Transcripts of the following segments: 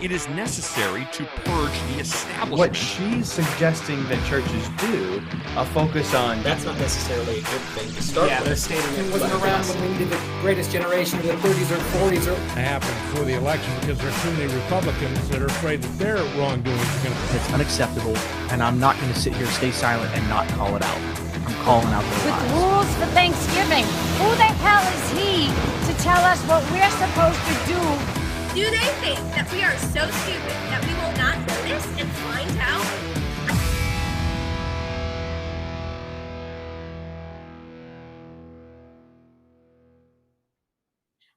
it is necessary to purge the establishment. What she's suggesting that churches do, a focus on... That's not necessarily a good thing to start with. Yeah, they're stating it wasn't around when we needed the greatest generation of the 30s or 40s. It happened before the election because there are too many Republicans that are afraid that their wrongdoings are going to... It's unacceptable, and I'm not going to sit here, stay silent, and not call it out. I'm calling out the lies. With rules for Thanksgiving. Who the hell is he to tell us what we're supposed to do? Do they think that we are so stupid that we will not notice and find out?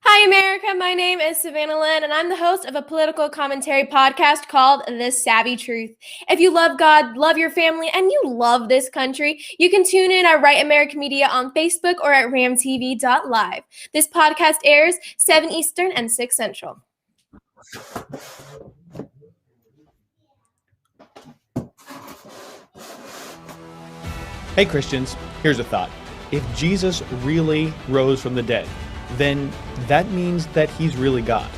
Hi, America. My name is Savannah Lynn, and I'm the host of a political commentary podcast called The Savvy Truth. If you love God, love your family, and you love this country, you can tune in at Right American Media on Facebook or at ramtv.live. This podcast airs 7 Eastern and 6 Central. Hey, Christians, here's a thought. If Jesus really rose from the dead, then that means that he's really God.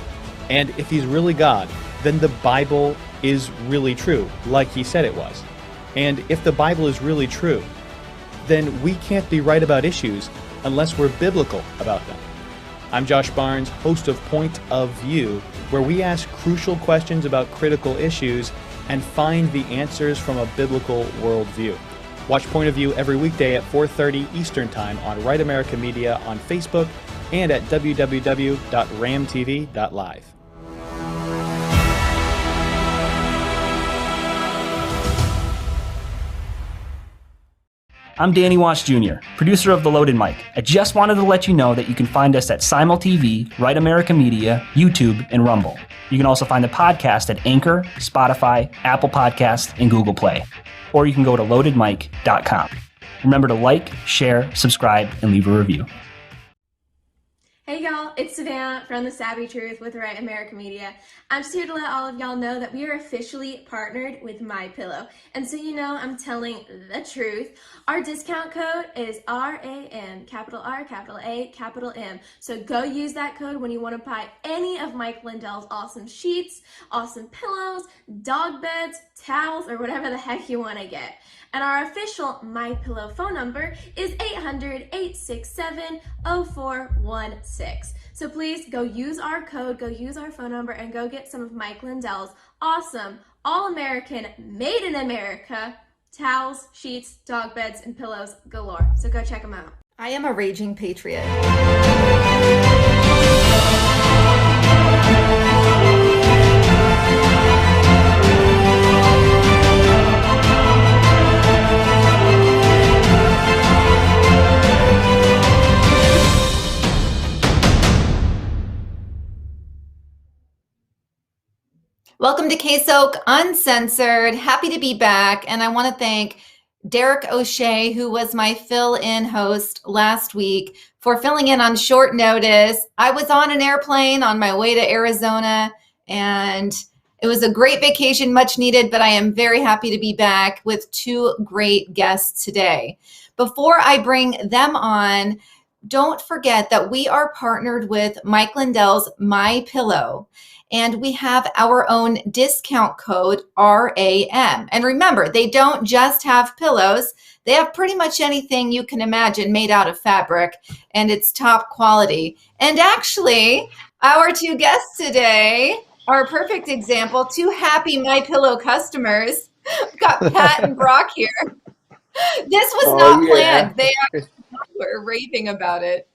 And if he's really God, then the Bible is really true, like he said it was. And if the Bible is really true, then we can't be right about issues unless we're biblical about them. I'm Josh Barnes, host of Point of View, where we ask crucial questions about critical issues and find the answers from a biblical worldview. Watch Point of View every weekday at 4:30 Eastern Time on Right America Media on Facebook and at www.ramtv.live. I'm Danny Wash Jr., producer of The Loaded Mic. I just wanted to let you know that you can find us at Simul TV, Right America Media, YouTube, and Rumble. You can also find the podcast at Anchor, Spotify, Apple Podcasts, and Google Play. Or you can go to loadedmic.com. Remember to like, share, subscribe, and leave a review. Hey y'all, it's Savannah from The Savvy Truth with Right America Media. I'm just here to let all of y'all know that we are officially partnered with MyPillow. And so you know I'm telling the truth. Our discount code is RAM, capital R, capital A, capital M. So go use that code when you want to buy any of Mike Lindell's awesome sheets, awesome pillows, dog beds, towels, or whatever the heck you want to get. And our official MyPillow phone number is 800-867-0416. So please go use our code, go use our phone number, and go get some of Mike Lindell's awesome, all-American, made in America towels, sheets, dog beds, and pillows galore. So go check them out. I am a raging patriot. Welcome to KSoK Uncensored. Happy to be back. And I want to thank Derek O'Shea, who was my fill-in host last week, for filling in on short notice. I was on an airplane on my way to Arizona, and it was a great vacation, much needed, but I am very happy to be back with two great guests today. Before I bring them on, don't forget that we are partnered with Mike Lindell's MyPillow. And we have our own discount code, RAM. And remember, they don't just have pillows. They have pretty much anything you can imagine made out of fabric, and it's top quality. And actually, our two guests today are a perfect example, two happy MyPillow customers. We've got Pat and Brock here. This was not planned. They were raving about it.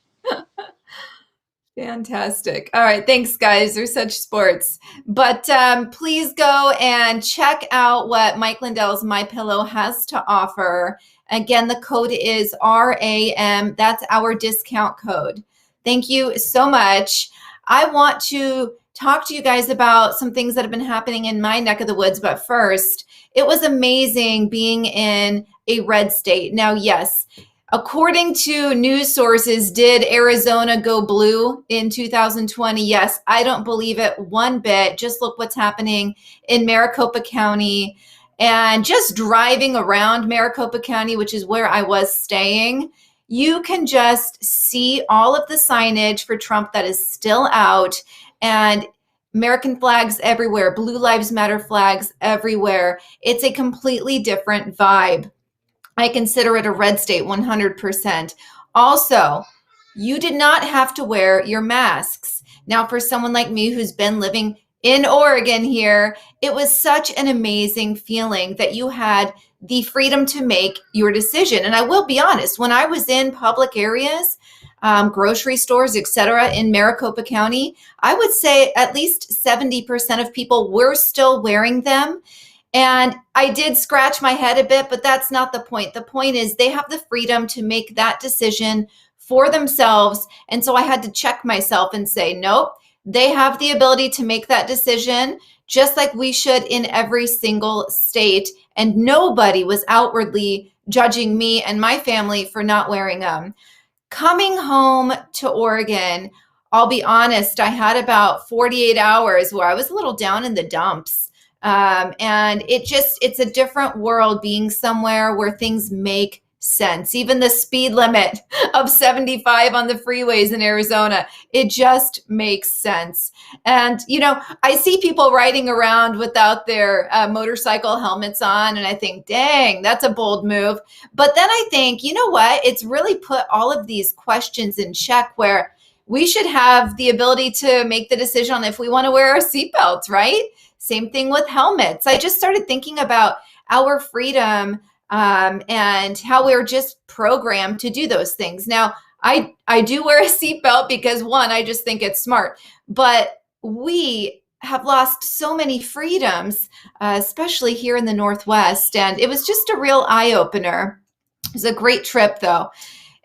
Fantastic. All right. Thanks, guys. They're such sports. But please go and check out what Mike Lindell's MyPillow has to offer. Again, the code is RAM. That's our discount code. Thank you so much. I want to talk to you guys about some things that have been happening in my neck of the woods. But first, it was amazing being in a red state. Now, yes, according to news sources, did Arizona go blue in 2020? Yes, I don't believe it one bit. Just look what's happening in Maricopa County. And just driving around Maricopa County, which is where I was staying, you can just see all of the signage for Trump that is still out. And American flags everywhere, Blue Lives Matter flags everywhere. It's a completely different vibe. I consider it a red state 100%. Also, you did not have to wear your masks. Now, for someone like me who's been living in Oregon here, it was such an amazing feeling that you had the freedom to make your decision. And I will be honest, when I was in public areas, grocery stores, etc., in Maricopa County, I would say at least 70% of people were still wearing them. And I did scratch my head a bit, but that's not the point. The point is they have the freedom to make that decision for themselves. And so I had to check myself and say, nope, they have the ability to make that decision just like we should in every single state. And nobody was outwardly judging me and my family for not wearing them. Coming home to Oregon, I'll be honest, I had about 48 hours where I was a little down in the dumps. And it's a different world being somewhere where things make sense. Even the speed limit of 75 on the freeways in Arizona, it just makes sense. And, I see people riding around without their motorcycle helmets on, and I think, dang, that's a bold move. But then I think, you know what? It's really put all of these questions in check where we should have the ability to make the decision on if we want to wear our seatbelts, right? Same thing with helmets. I just started thinking about our freedom and how we're just programmed to do those things. Now, I do wear a seatbelt because, one, I just think it's smart. But we have lost so many freedoms, especially here in the Northwest. And it was just a real eye-opener. It was a great trip, though.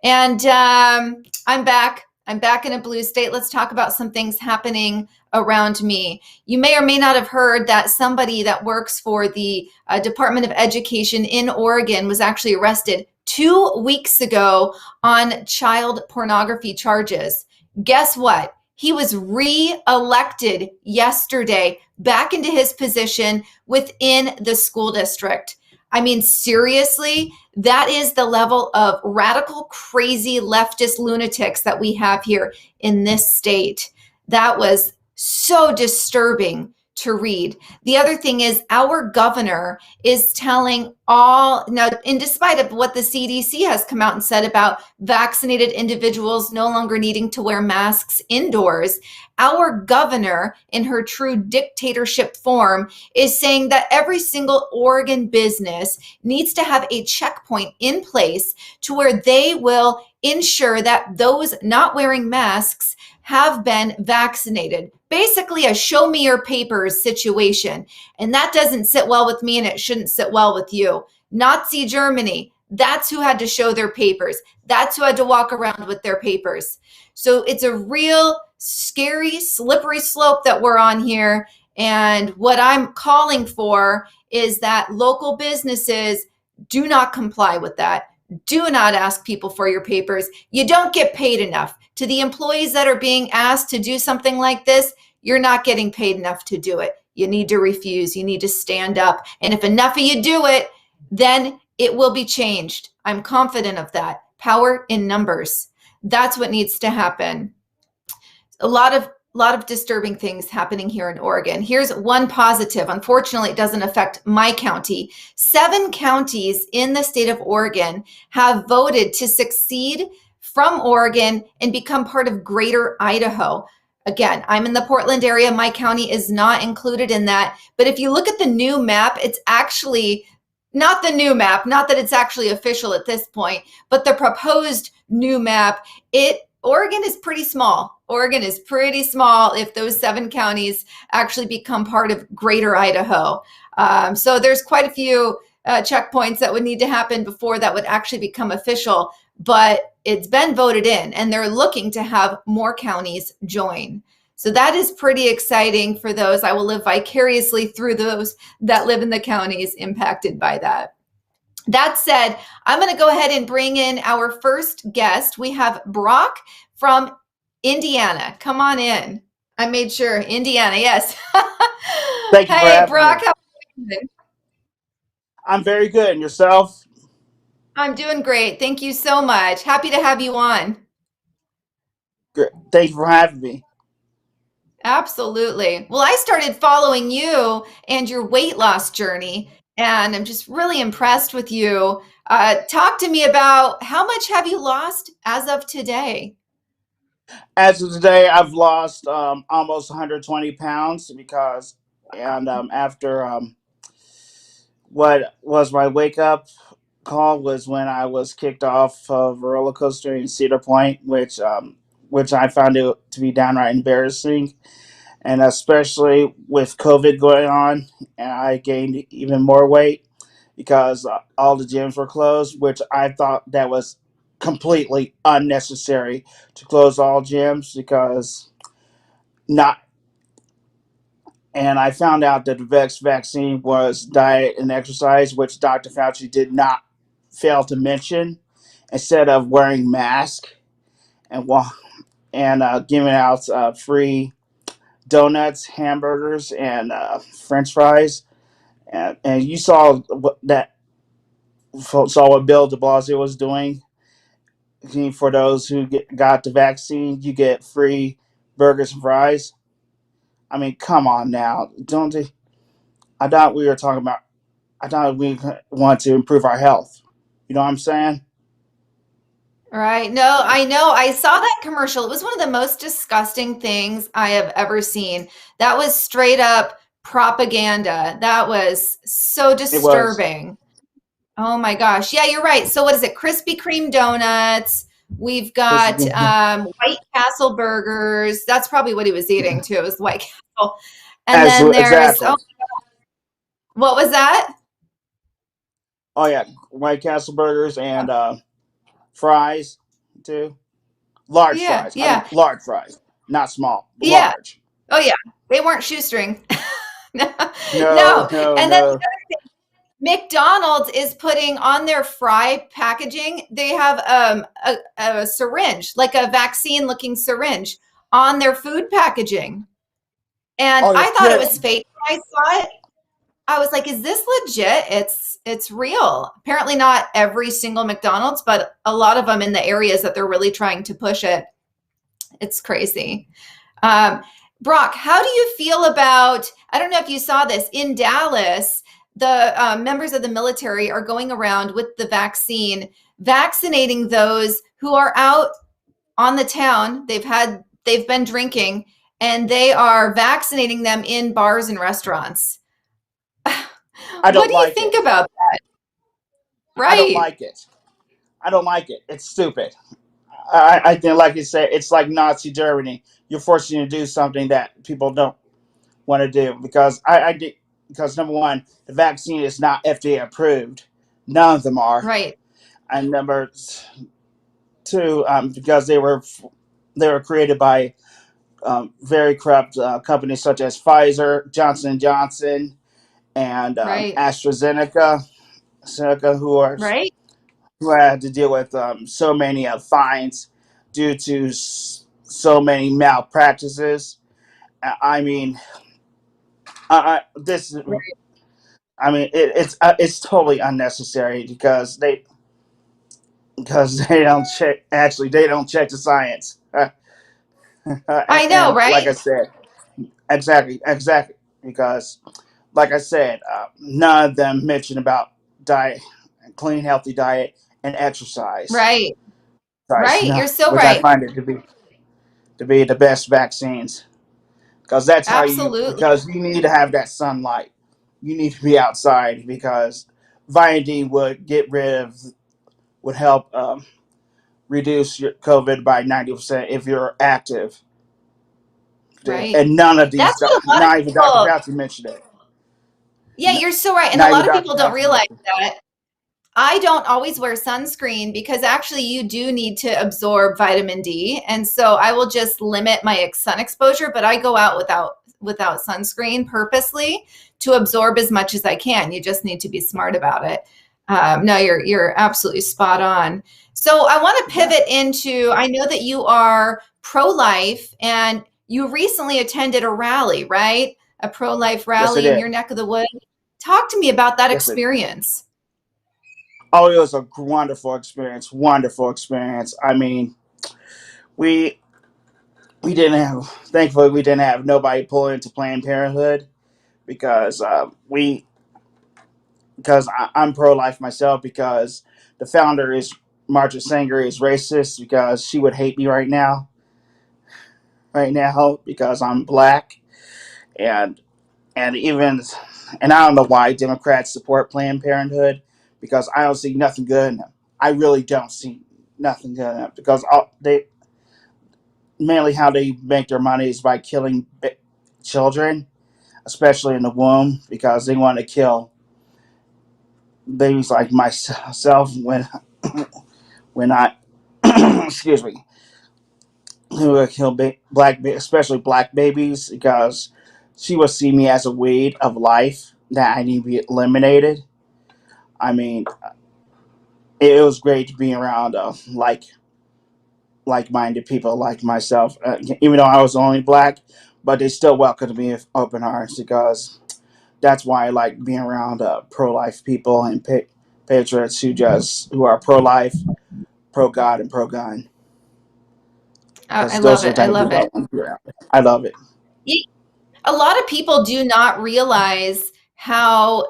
And I'm back. I'm back in a blue state. Let's talk about some things happening around me. You may or may not have heard that somebody that works for the Department of Education in Oregon was actually arrested 2 weeks ago on child pornography charges. Guess what? He was re-elected yesterday back into his position within the school district. I mean, seriously, that is the level of radical, crazy leftist lunatics that we have here in this state. That was so disturbing to read. The other thing is our governor is telling all, now, in despite of what the CDC has come out and said about vaccinated individuals no longer needing to wear masks indoors, our governor, in her true dictatorship form, is saying that every single Oregon business needs to have a checkpoint in place to where they will ensure that those not wearing masks have been vaccinated. Basically a show me your papers situation. And that doesn't sit well with me, and it shouldn't sit well with you. Nazi Germany, that's who had to show their papers. That's who had to walk around with their papers. So it's a real scary, slippery slope that we're on here. And what I'm calling for is that local businesses do not comply with that. Do not ask people for your papers. You don't get paid enough. To the employees that are being asked to do something like this, you're not getting paid enough to do it. You need to refuse. You need to stand up. And if enough of you do it, then it will be changed. I'm confident of that. Power in numbers. That's what needs to happen. A lot of disturbing things happening here in Oregon. Here's one positive. Unfortunately, it doesn't affect my county. 7 counties in the state of Oregon have voted to secede from Oregon and become part of Greater Idaho. Again, I'm in the Portland area. My county is not included in that. But if you look at the new map, it's actually not the new map, not that it's actually official at this point, but the proposed new map, Oregon is pretty small. Oregon is pretty small if those 7 counties actually become part of Greater Idaho. So there's quite a few checkpoints that would need to happen before that would actually become official. But it's been voted in, and they're looking to have more counties join. So that is pretty exciting for those. I will live vicariously through those that live in the counties impacted by that. That said, I'm going to go ahead and bring in our first guest. We have Brock from Indiana. Come on in. I made sure. Indiana, yes. Thank you for having Brock, me. how are you doing? I'm very good. And yourself? I'm doing great. Thank you so much. Happy to have you on. Great. Thank you for having me. Absolutely. Well, I started following you and your weight loss journey, and I'm just really impressed with you. Talk to me about how much have you lost as of today? As of today, I've lost almost 120 pounds and after what was my wake up call was when I was kicked off of a roller coaster in Cedar Point, which I found it to be downright embarrassing, and especially with COVID going on, and I gained even more weight because all the gyms were closed, which I thought that was completely unnecessary to close all gyms because not. And I found out that the vaccine was diet and exercise, which Dr. Fauci did not fail to mention, instead of wearing masks and giving out free donuts, hamburgers, and French fries. And you saw what Bill de Blasio was doing. For those who got the vaccine, you get free burgers and fries. I mean, come on now, don't they? I thought we were talking about. I thought we want to improve our health. You know what I'm saying? Right. No, I know. I saw that commercial. It was one of the most disgusting things I have ever seen. That was straight up propaganda. That was so It was. disturbing. Oh my gosh. Yeah, you're right. So what is it? Krispy Kreme donuts. We've got White Castle burgers. That's probably what he was eating too. It was White Castle. And then there's Exactly. what was that? Oh yeah, White Castle burgers and fries too. Large fries. I mean, large fries, not small. Yeah. Large. Oh yeah. They weren't shoestring. No. No. And then the other thing, McDonald's is putting on their fry packaging, they have a syringe, like a vaccine looking syringe on their food packaging. And I thought it was fake when I saw it. I was like, is this legit? It's real. Apparently not every single McDonald's, but a lot of them in the areas that they're really trying to push it. It's crazy. Brock, how do you feel about, I don't know if you saw this, in Dallas, the members of the military are going around with the vaccine, vaccinating those who are out on the town. They've been drinking, and they are vaccinating them in bars and restaurants. What do you think about that? Right. I don't like it. I don't like it. It's stupid. I think, like you said, it's like Nazi Germany. You're forcing you to do something that people don't want to do because because number one, the vaccine is not FDA approved. None of them are. Right. And number two, because they were created by very corrupt companies such as Pfizer, Johnson & Johnson, and AstraZeneca, who had to deal with so many fines due to so many malpractices. I mean, it's totally unnecessary because they don't check. Actually, they don't check the science. I know, right? Like I said, exactly. Because, like I said, none of them mention about diet, clean, healthy diet, and exercise. Right. Right. You're so which right. I find it to be the best vaccines because that's because you need to have that sunlight. You need to be outside because vitamin D would help reduce your COVID by 90% if you're active. Right. And none of these, not even Dr. Fauci mentioned it. Yeah, you're so right. And a lot of people don't realize that. I don't always wear sunscreen because actually you do need to absorb vitamin D. And so I will just limit my sun exposure, but I go out without sunscreen purposely to absorb as much as I can. You just need to be smart about it. No, you're absolutely spot on. So I want to pivot into, I know that you are pro-life and you recently attended a rally, right? A pro-life rally in your neck of the woods. Talk to me about that experience. Oh, it was a wonderful experience. Wonderful experience. I mean, we thankfully, we didn't have nobody pull into Planned Parenthood because I'm pro-life myself, because the founder is Margaret Sanger is racist, because she would hate me right now because I'm black, and even and I don't know why Democrats support Planned Parenthood, because I don't see nothing good in them. I really don't see nothing good in them, because they mainly how they make their money is by killing children, especially in the womb, because they want to kill babies like myself when I excuse me, who would kill especially black babies, because she would see me as a weed of life that I need to be eliminated. I mean, it was great to be around like-minded people like myself, even though I was only black, but they still welcomed me with open arms, because that's why I like being around pro-life people and patriots who are pro-life, pro-God, and pro-gun. I Because love those are it. the I type of love people it. I want to be around. I love it. A lot of people do not realize how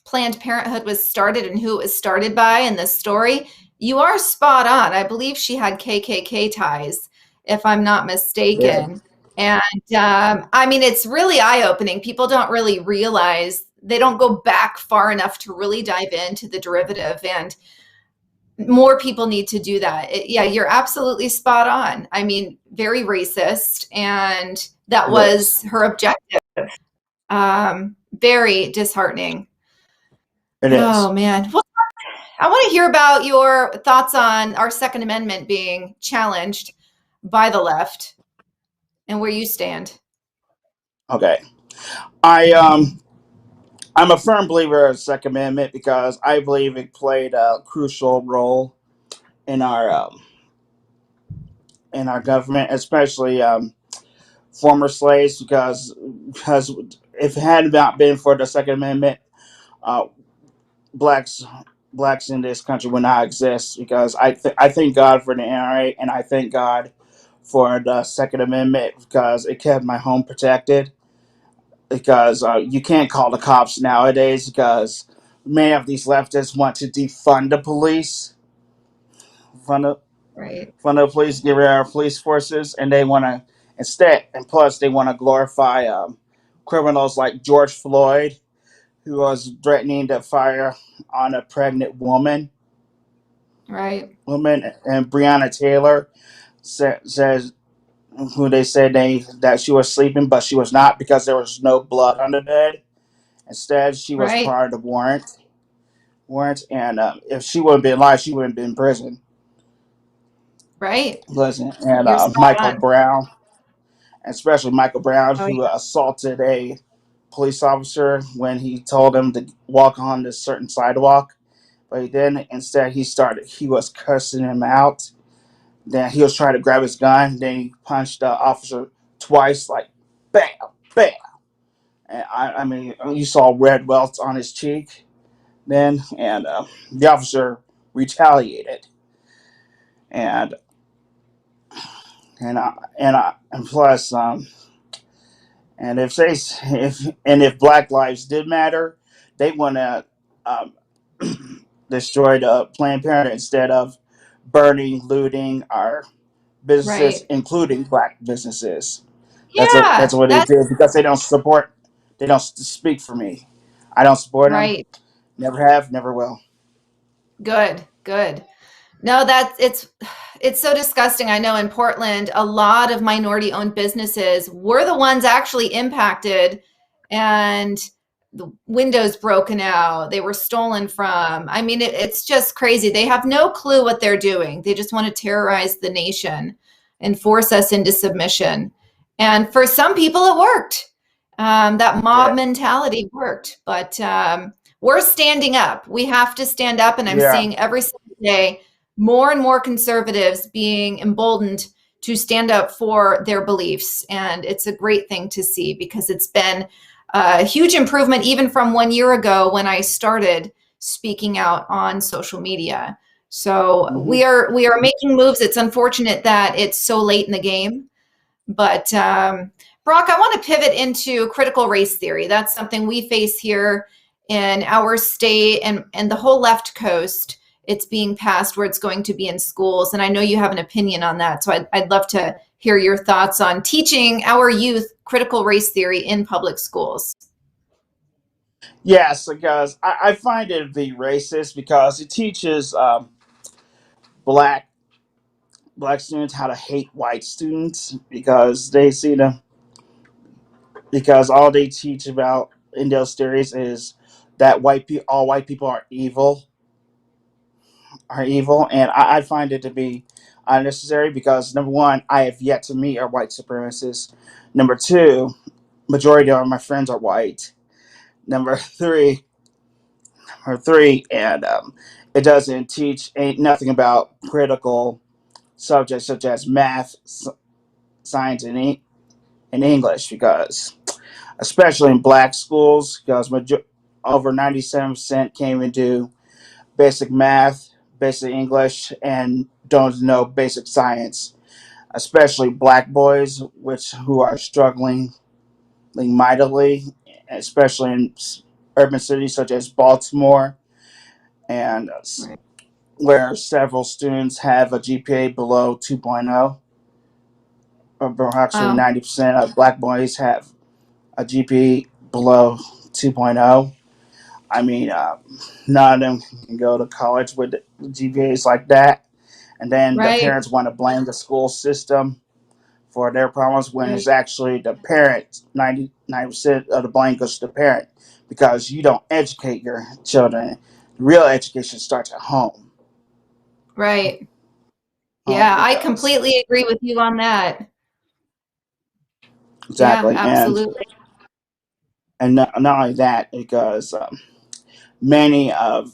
Planned Parenthood was started and who it was started by in this story. You are spot on. I believe she had KKK ties, if I'm not mistaken. Yeah. And I mean, it's really eye-opening. People don't really realize, they don't go back far enough to really dive into the derivative, and more people need to do that. Yeah, you're absolutely spot on. I mean, very racist, and that was her objective. Very disheartening. It is. Oh man. Well, I want to hear about your thoughts on our Second Amendment being challenged by the left and where you stand. Okay. I'm a firm believer of the Second Amendment, because I believe it played a crucial role in our government, especially former slaves, because if it had not been for the Second Amendment, uh, blacks in this country would not exist. Because I thank God for the NRA, and I thank God for the Second Amendment, because it kept my home protected. Because you can't call the cops nowadays, because many of these leftists want to defund the police, Right. fund the police, get rid of our police forces, and they want to and plus they want to glorify criminals like George Floyd, who was threatening to fire on a pregnant woman, Right. and Breonna Taylor says, who they said that she was sleeping, but she was not, because there was no blood on the bed. Instead, she was Right. part of the warrant, and if she wouldn't been alive, she wouldn't been in prison. Right. Listen, and You're spot Michael on. Brown, especially Michael Brown, Oh, who yeah. assaulted a police officer when he told him to walk on this certain sidewalk, but he didn't. Instead, he was cursing him out. Then he was trying to grab his gun. Then he punched the officer twice, like bam, bam. And I mean, you saw red welts on his cheek then, and the officer retaliated, and and plus, and if Black lives did matter, they want to um, destroy the Planned Parenthood instead of burning, looting our businesses, Right. including Black businesses. That's Yeah. what they That's did, because they don't speak for me. I don't support them. right. Never have, never will. Good. Good. No, it's so disgusting. I know in Portland, a lot of minority owned businesses were the ones actually impacted, and the windows broken out, they were stolen from. I mean, it's just crazy. They have no clue what they're doing. They just want to terrorize the nation and force us into submission. And for some people, it worked. That mob mentality worked, but we're standing up. We have to stand up, and I'm seeing every single day more and more conservatives being emboldened to stand up for their beliefs. And it's a great thing to see, because it's been a huge improvement even from 1 year ago when I started speaking out on social media. So we are making moves. It's unfortunate that it's so late in the game, but Brock, I want to pivot into critical race theory. That's something we face here in our state and the whole left coast. It's being passed where it's going to be in schools, and I know you have an opinion on that. So I'd love to hear your thoughts on teaching our youth critical race theory in public schools. Yes, because I find it to be racist because it teaches black students how to hate white students because they see them because all they teach about in those theories is that all white people are evil, and I find it to be unnecessary because number one, I have yet to meet a white supremacist. Number two, majority of my friends are white. Number three, and it doesn't teach nothing about critical subjects such as math, science, and English because, especially in black schools, because over 97% came into basic math, basic English, and don't know basic science. Especially black boys, who are struggling mightily, especially in urban cities such as Baltimore, and where several students have a GPA below 2.0. Approximately 90% of black boys have a GPA below 2.0. I mean, none of them can go to college with GPAs like that. And then the parents want to blame the school system for their problems when it's actually the parents. 99% of the blame goes to the parent because you don't educate your children. Real education starts at home. Right. Yeah, I completely agree with you on that. Exactly. Yeah, absolutely. And not only that, because many of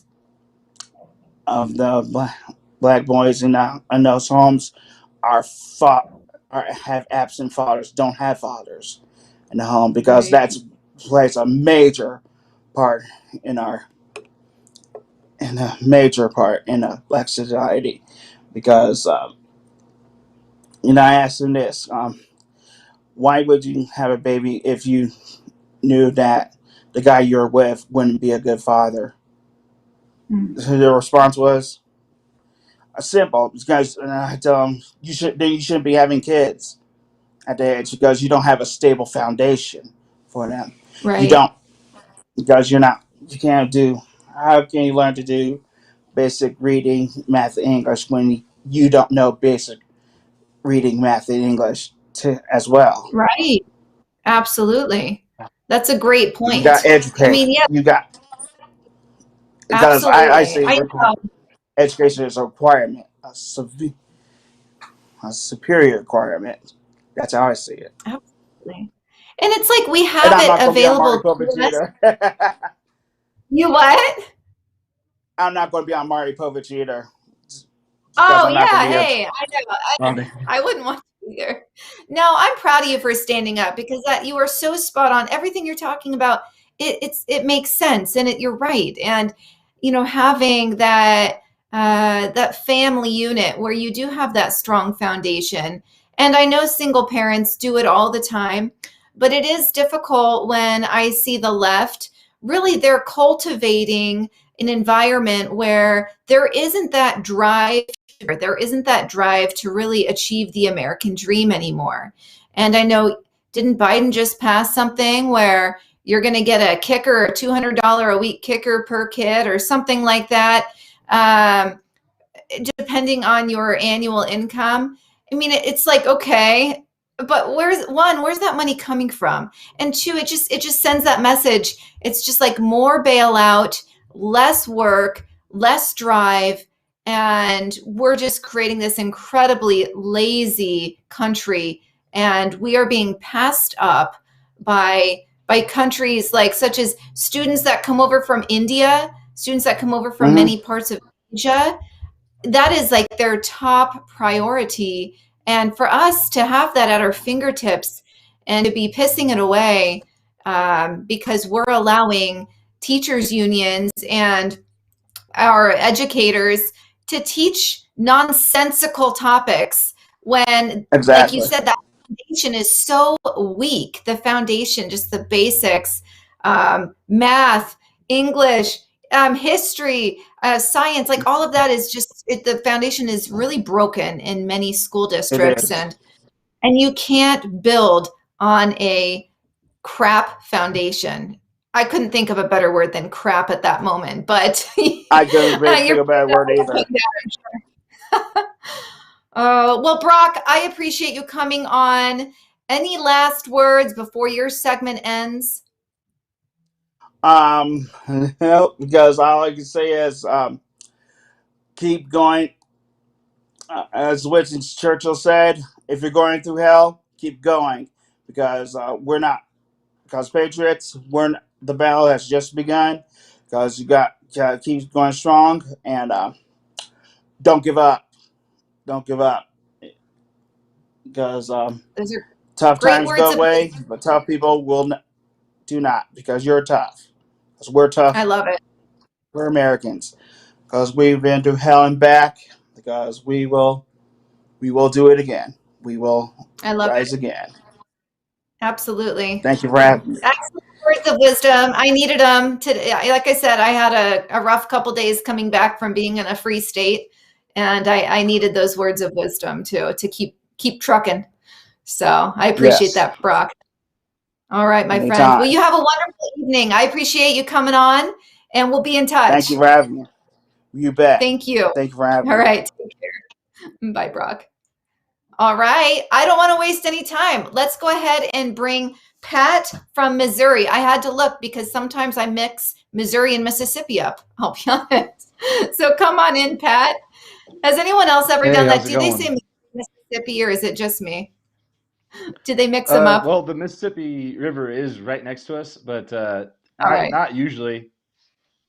the black boys in those homes have absent fathers, don't have fathers in the home because that plays a major part in a black society. Because I asked him this: why would you have a baby if you knew that the guy you're with wouldn't be a good father? The response was simple. Because I tell him you shouldn't be having kids at the age because you don't have a stable foundation for them. Right. You don't because you can't do. How can you learn to do basic reading, math, and English when you don't know basic reading, math, and English as well? Right. Absolutely. That's a great point. You got to educate. I mean, yeah. You got because I say education is a requirement, a superior requirement. That's how I see it. Absolutely. And it's like we have it available to us. You what? I'm not going to be on Maury Povich either. Oh yeah, hey, I know. I wouldn't want to either. No, I'm proud of you for standing up because you are so spot on. Everything you're talking about, it makes sense, and you're right. And having that family unit where you do have that strong foundation. And I know single parents do it all the time, but it is difficult when I see the left. Really, they're cultivating an environment where there isn't that drive to really achieve the American dream anymore. And I know, didn't Biden just pass something where you're going to get a kicker, a $200 a week kicker per kid or something like that, depending on your annual income? I mean, it's like, okay, but where's that money coming from? And two, it just sends that message. It's just like more bailout, less work, less drive, and we're just creating this incredibly lazy country, and we are being passed up by countries such as students that come over from India, students that come over from many parts of Asia. That is like their top priority. And for us to have that at our fingertips and to be pissing it away because we're allowing teachers unions and our educators to teach nonsensical topics when, like Exactly. you said, that foundation is so weak. The foundation, just the basics, math, English, history, science, like all of that is just, the foundation is really broken in many school districts. And you can't build on a crap foundation. I couldn't think of a better word than crap at that moment, but I couldn't think of a better word either. Well, Brock, I appreciate you coming on. Any last words before your segment ends? No, because all I can say is keep going. As Winston Churchill said, if you're going through hell, keep going, because we're not. Because Patriots, the battle has just begun. Because you got to keep going strong, and don't give up. Don't give up. Because Those are tough great times words go of away, wisdom. but tough people do not. Because you're tough. Because we're tough. I love it. We're Americans. Because we've been through hell and back. Because we will do it again. We will rise again. Absolutely. Thank you for having me. Excellent words of wisdom. I needed them today. Like I said, I had a rough couple days coming back from being in a free state, and I needed those words of wisdom to keep trucking. So I appreciate that, Brock. All right, my friends. Well, you have a wonderful evening. I appreciate you coming on, and we'll be in touch. Thank you for having me. You bet. Thank you. Thank you for having me. All right. Take care. Bye, Brock. All right. I don't want to waste any time. Let's go ahead and bring Pat from Missouri. I had to look because sometimes I mix Missouri and Mississippi up. I'll be honest. So come on in, Pat. Has anyone else ever done that? Do they say Mississippi, or is it just me? Did they mix them up? Well, the Mississippi River is right next to us, but not usually.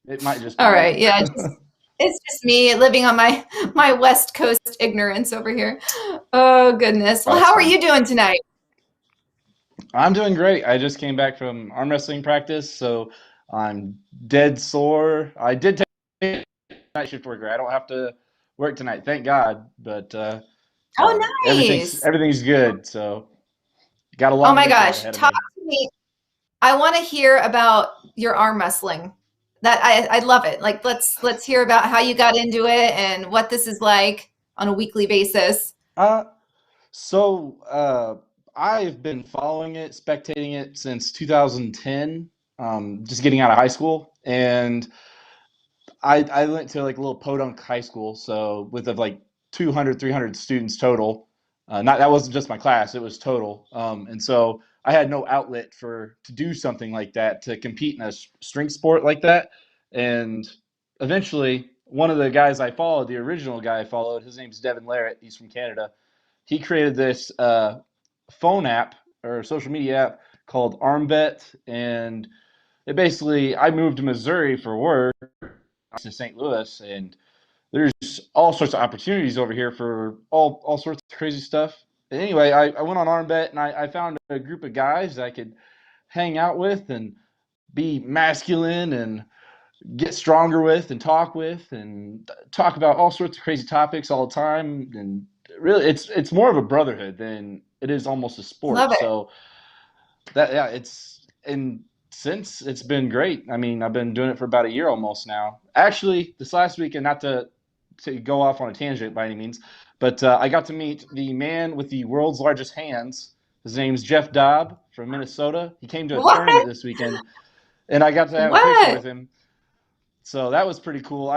It might just be all right. Yeah. It's just me living on my West Coast ignorance over here. Oh, goodness. Well, how are you doing tonight? I'm doing great. I just came back from arm wrestling practice, so I'm dead sore. I did take night shift worker. I don't have to work tonight, thank God. But nice. Everything's good. So got a long. Oh my gosh, talk to me. I want to hear about your arm wrestling. That I love it. Like let's hear about how you got into it and what this is like on a weekly basis. So I've been following it, spectating it since 2010. Just getting out of high school, and I went to like a little podunk high school, so with like 200, 300 students total. That wasn't just my class; it was total. And so I had no outlet to do something like that, to compete in a strength sport like that. And eventually, one of the guys I followed, the original guy I followed, his name's Devin Larrett. He's from Canada. He created this phone app or social media app called ArmBet, and it basically, I moved to Missouri for work to St. Louis, and there's all sorts of opportunities over here for all sorts of crazy stuff. Anyway, I went on ArmBet, and I found a group of guys that I could hang out with and be masculine and get stronger with and talk about all sorts of crazy topics all the time. And really, it's more of a brotherhood than it is almost a sport. Love it. So since it's been great. I mean, I've been doing it for about a year almost now. Actually, this last weekend, not to go off on a tangent by any means, but I got to meet the man with the world's largest hands. His name's Jeff Dobb from Minnesota. He came to a tournament this weekend, and I got to have a picture with him. So that was pretty cool.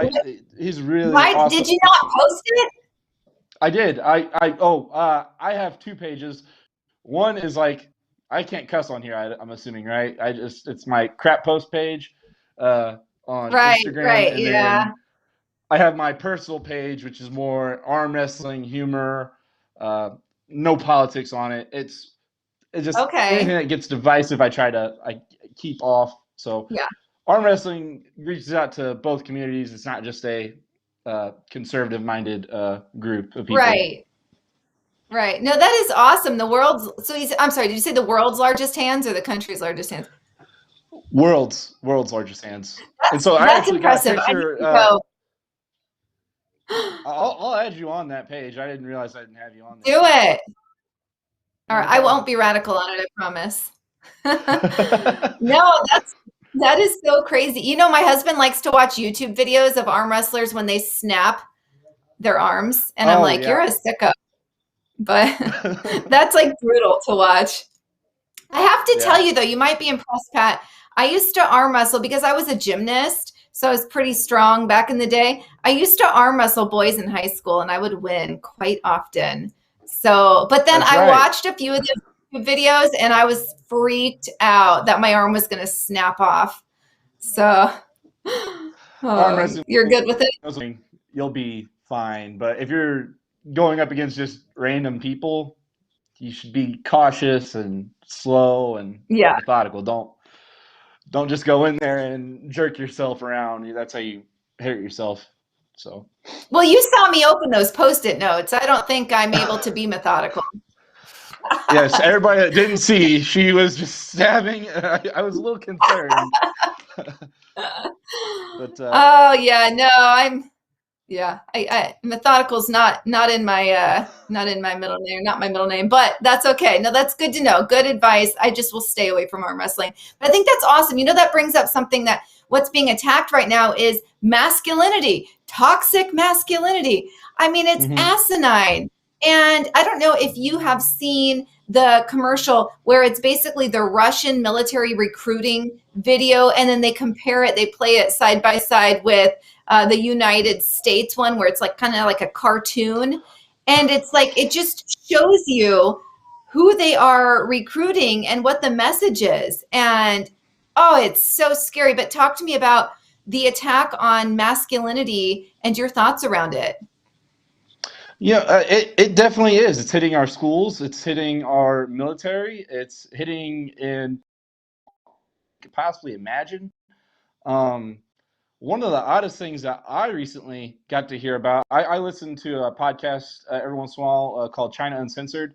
He's really awesome. Did you not post it? I did. I have two pages. One is like, I can't cuss on here, I'm assuming, right? It's my crap post page on Instagram. Right, and yeah. then I have my personal page, which is more arm wrestling, humor, no politics on it. It's just anything that gets divisive, I keep off. So yeah. Arm wrestling reaches out to both communities. It's not just a conservative-minded group of people. Right. No, that is awesome. I'm sorry, did you say the world's largest hands or the country's largest hands? World's largest hands. And so that's impressive. I'll add you on that page. I didn't realize I didn't have you on there. Do it. All right, I won't be radical on it, I promise. No, that is so crazy. You know, my husband likes to watch YouTube videos of arm wrestlers when they snap their arms, and I'm like, you're a sicko. But that's like brutal to watch. I have to tell you though, you might be impressed, Pat. I used to arm wrestle because I was a gymnast, so I was pretty strong back in the day. I used to arm wrestle boys in high school, and I would win quite often. So, but then I watched a few of the videos, and I was freaked out that my arm was going to snap off. So, you're good with it? You'll be fine. But if you're going up against just random people, you should be cautious and slow and methodical. Don't just go in there and jerk yourself around. That's how you hurt yourself. So. Well, you saw me open those Post-it notes. I don't think I'm able to be methodical. Yes, everybody that didn't see, she was just stabbing. I was a little concerned. But, oh yeah, no, I methodical's not in my middle name, not my middle name, but that's okay. No, that's good to know. Good advice. I just will stay away from arm wrestling. But I think that's awesome. You know, that brings up something that what's being attacked right now is masculinity, toxic masculinity. I mean, it's asinine. And I don't know if you have seen the commercial where it's basically the Russian military recruiting video, and then they compare it, they play it side by side with the United States one where it's like kind of like a cartoon. And it's like, it just shows you who they are recruiting and what the message is. And oh, it's so scary. But talk to me about the attack on masculinity and your thoughts around it. Yeah, it definitely is. It's hitting our schools. It's hitting our military. It's hitting in could possibly imagine. One of the oddest things that I recently got to hear about, I listen to a podcast every once in a while called China Uncensored.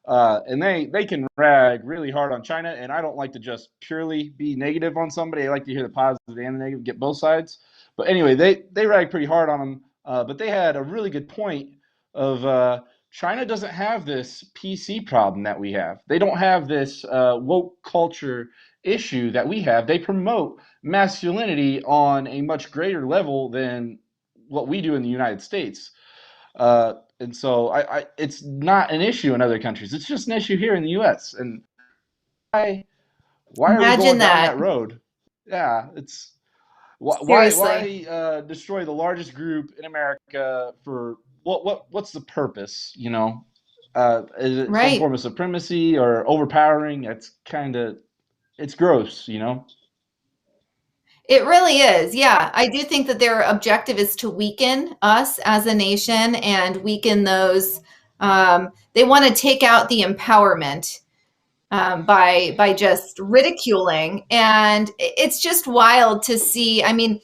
And they can rag really hard on China, and I don't like to just purely be negative on somebody. I like to hear the positive and the negative, get both sides. But anyway, they rag pretty hard on them. But they had a really good point of China doesn't have this PC problem that we have. They don't have this woke culture issue that we have. They promote masculinity on a much greater level than what we do in the United States. And so it's not an issue in other countries. It's just an issue here in the U.S. And why are we going down that road? Yeah, it's why destroy the largest group in America for what's the purpose? You know, is it some form of supremacy or overpowering? It's gross. You know. It really is. Yeah. I do think that their objective is to weaken us as a nation and weaken those. They want to take out the empowerment by just ridiculing. And it's just wild to see. I mean,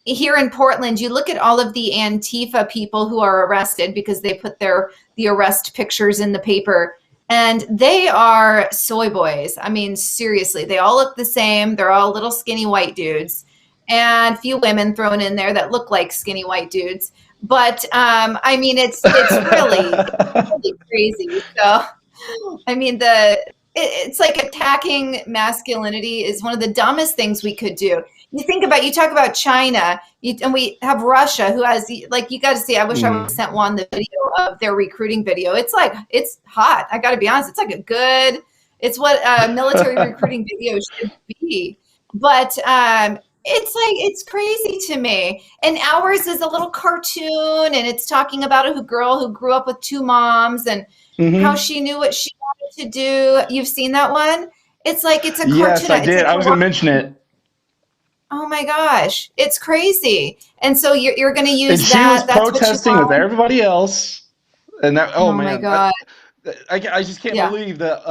here in Portland, you look at all of the Antifa people who are arrested because they put the arrest pictures in the paper. And they are soy boys. I mean, seriously, they all look the same. They're all little skinny white dudes, and a few women thrown in there that look like skinny white dudes. But I mean, it's really crazy. So, I mean, it's like attacking masculinity is one of the dumbest things we could do. You talk about China, and we have Russia, who has, like, you got to see, I wish I would have sent Juan the video of their recruiting video. It's like, it's hot. I got to be honest. It's like it's what a military recruiting video should be. But it's crazy to me. And ours is a little cartoon, and it's talking about a girl who grew up with two moms and how she knew what she wanted to do. You've seen that one? It's like, it's a cartoon. Yes, I did. I was going to mention it. Oh my gosh, it's crazy. And so you're going to use and that. She was protesting with everybody else. And that, oh man, my God. I just can't believe that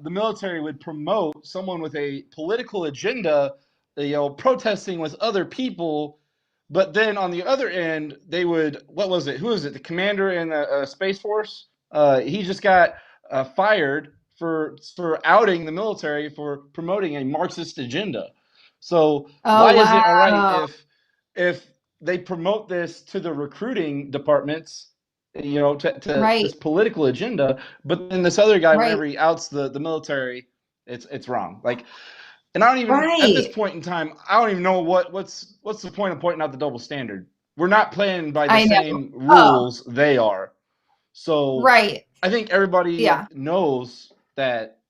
the military would promote someone with a political agenda, protesting with other people. But then on the other end, they would, what was it? Who was it? The commander in the Space Force? He just got fired for outing the military for promoting a Marxist agenda. So why is it all right if they promote this to the recruiting departments, to Right. this political agenda. But then this other guy, Right. whenever he outs the military, it's wrong. Like, and I don't even at this point in time, I don't even know what's the point of pointing out the double standard. We're not playing by the same rules they are. So Right. I think everybody knows that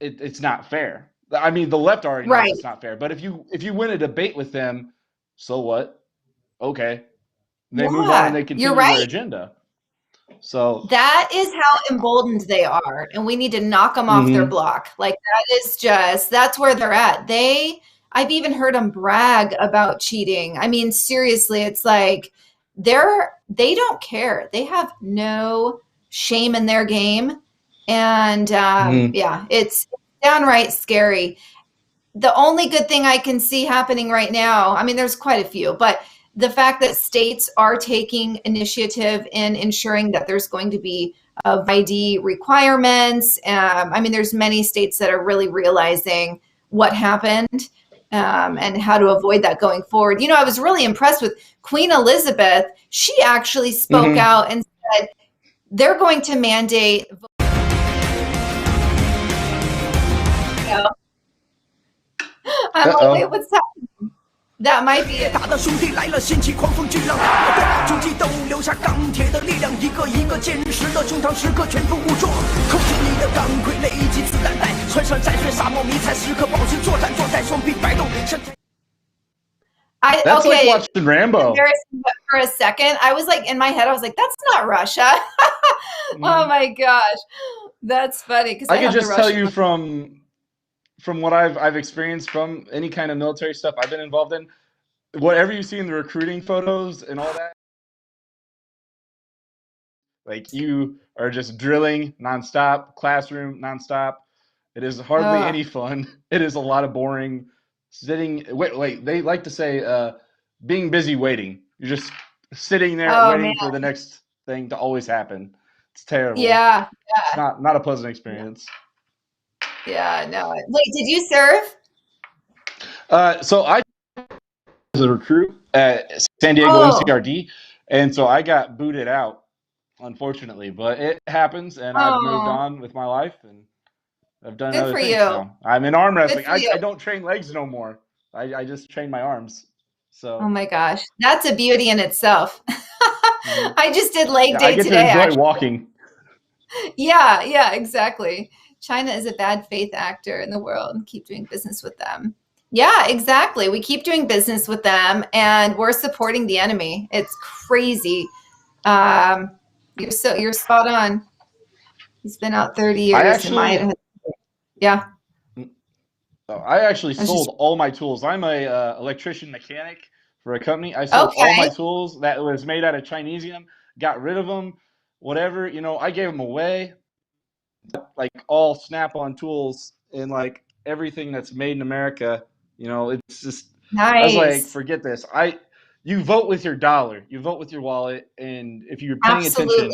it's not fair. I mean, the left already knows it's not fair. But if you win a debate with them, so what? Okay. They move on and they continue their agenda. So that is how emboldened they are, and we need to knock them off their block. Like, that's where they're at. I've even heard them brag about cheating. I mean, seriously, it's like they don't care. They have no shame in their game, and it's downright scary. The only good thing I can see happening right now, I mean, there's quite a few, but the fact that states are taking initiative in ensuring that there's going to be ID requirements. I mean, there's many states that are really realizing what happened and how to avoid that going forward. I was really impressed with Queen Elizabeth. She actually spoke out and said they're going to mandate. I'm like, wait, what's happening? That might be it. 大的兄弟来了，掀起狂风巨浪，我的冲击都留下钢铁的力量，一个一个坚实的胸膛，时刻全副武装，扣紧你的钢盔，累积子弹袋，穿上战靴，沙漠迷彩，时刻保持作战状态，双臂摆动。That's like watching Rambo. For a second, I was like, in my head, I was like, that's not Russia. Oh my gosh, that's funny. Because I can just tell you from what I've experienced from any kind of military stuff I've been involved in, whatever you see in the recruiting photos and all that, like, you are just drilling nonstop, classroom nonstop. It is hardly any fun. It is a lot of boring sitting. Wait. They like to say, being busy waiting. You're just sitting there waiting for the next thing to always happen. It's terrible. Yeah. It's not a pleasant experience. Yeah, no. Wait, did you serve? So I was a recruit at San Diego NCRD, and so I got booted out, unfortunately. But it happens, and I've moved on with my life, and I've done other things. So I'm in arm wrestling. I don't train legs no more. I just train my arms. So. Oh my gosh, that's a beauty in itself. I just did leg day today. I get to enjoy walking. Yeah, exactly. China is a bad faith actor in the world. Keep doing business with them. Yeah, exactly. We keep doing business with them, and we're supporting the enemy. It's crazy. You're spot on. He's been out 30 years. Yeah. I actually sold all my tools. I'm a electrician mechanic for a company. I sold all my tools that was made out of Chinesium. Got rid of them. Whatever. I gave them away. Like all Snap-on tools and like everything that's made in America, it's just nice. I was like, forget this. You vote with your dollar, you vote with your wallet, and if you're paying attention,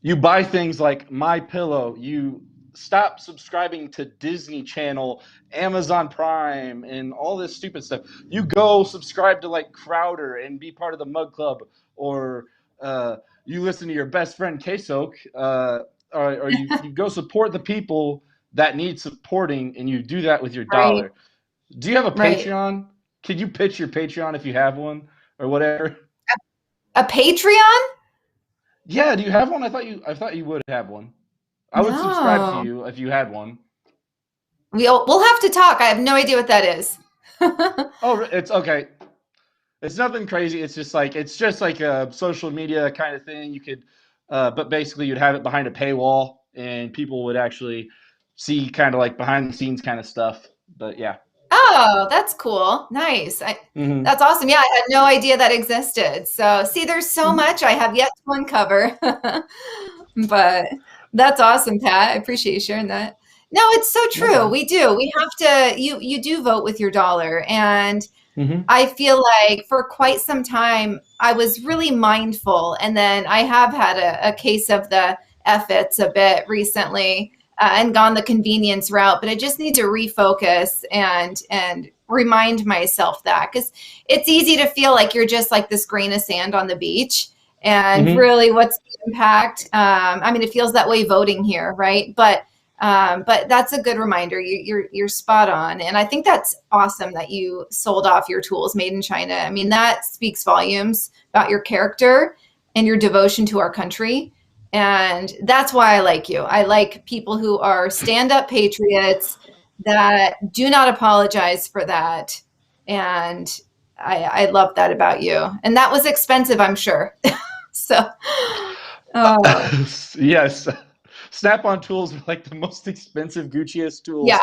you buy things like My Pillow. You stop subscribing to Disney Channel, Amazon Prime, and all this stupid stuff. You go subscribe to like Crowder and be part of the Mug Club, or you listen to your best friend KSoK. Or you go support the people that need supporting, and you do that with your dollar. Do you have a Patreon? Could you pitch your Patreon if you have one or whatever? A Patreon? Yeah, do you have one? I thought you would have one. I would subscribe to you if you had one. We'll have to talk. I have no idea what that is. Oh, it's okay. It's nothing crazy. It's just like a social media kind of thing. You could. But basically, you'd have it behind a paywall, and people would actually see kind of like behind the scenes kind of stuff. But yeah. Oh, that's cool. Nice. That's awesome. Yeah, I had no idea that existed. So see, there's so much I have yet to uncover. But that's awesome, Pat. I appreciate you sharing that. No, it's so true. We do. We have to. You do vote with your dollar, and I feel like for quite some time I was really mindful, and then I have had a case of the F-its a bit recently and gone the convenience route, but I just need to refocus and remind myself that, because it's easy to feel like you're just like this grain of sand on the beach. And really, what's the impact? I mean, it feels that way voting here, right? But that's a good reminder. You're spot on, and I think that's awesome that you sold off your tools made in China. I mean, that speaks volumes about your character and your devotion to our country, and that's why I like you. I like people who are stand-up patriots that do not apologize for that, and I love that about you. And that was expensive, I'm sure. So, yes, Snap-on tools are like the most expensive, Gucciest tools. Yeah.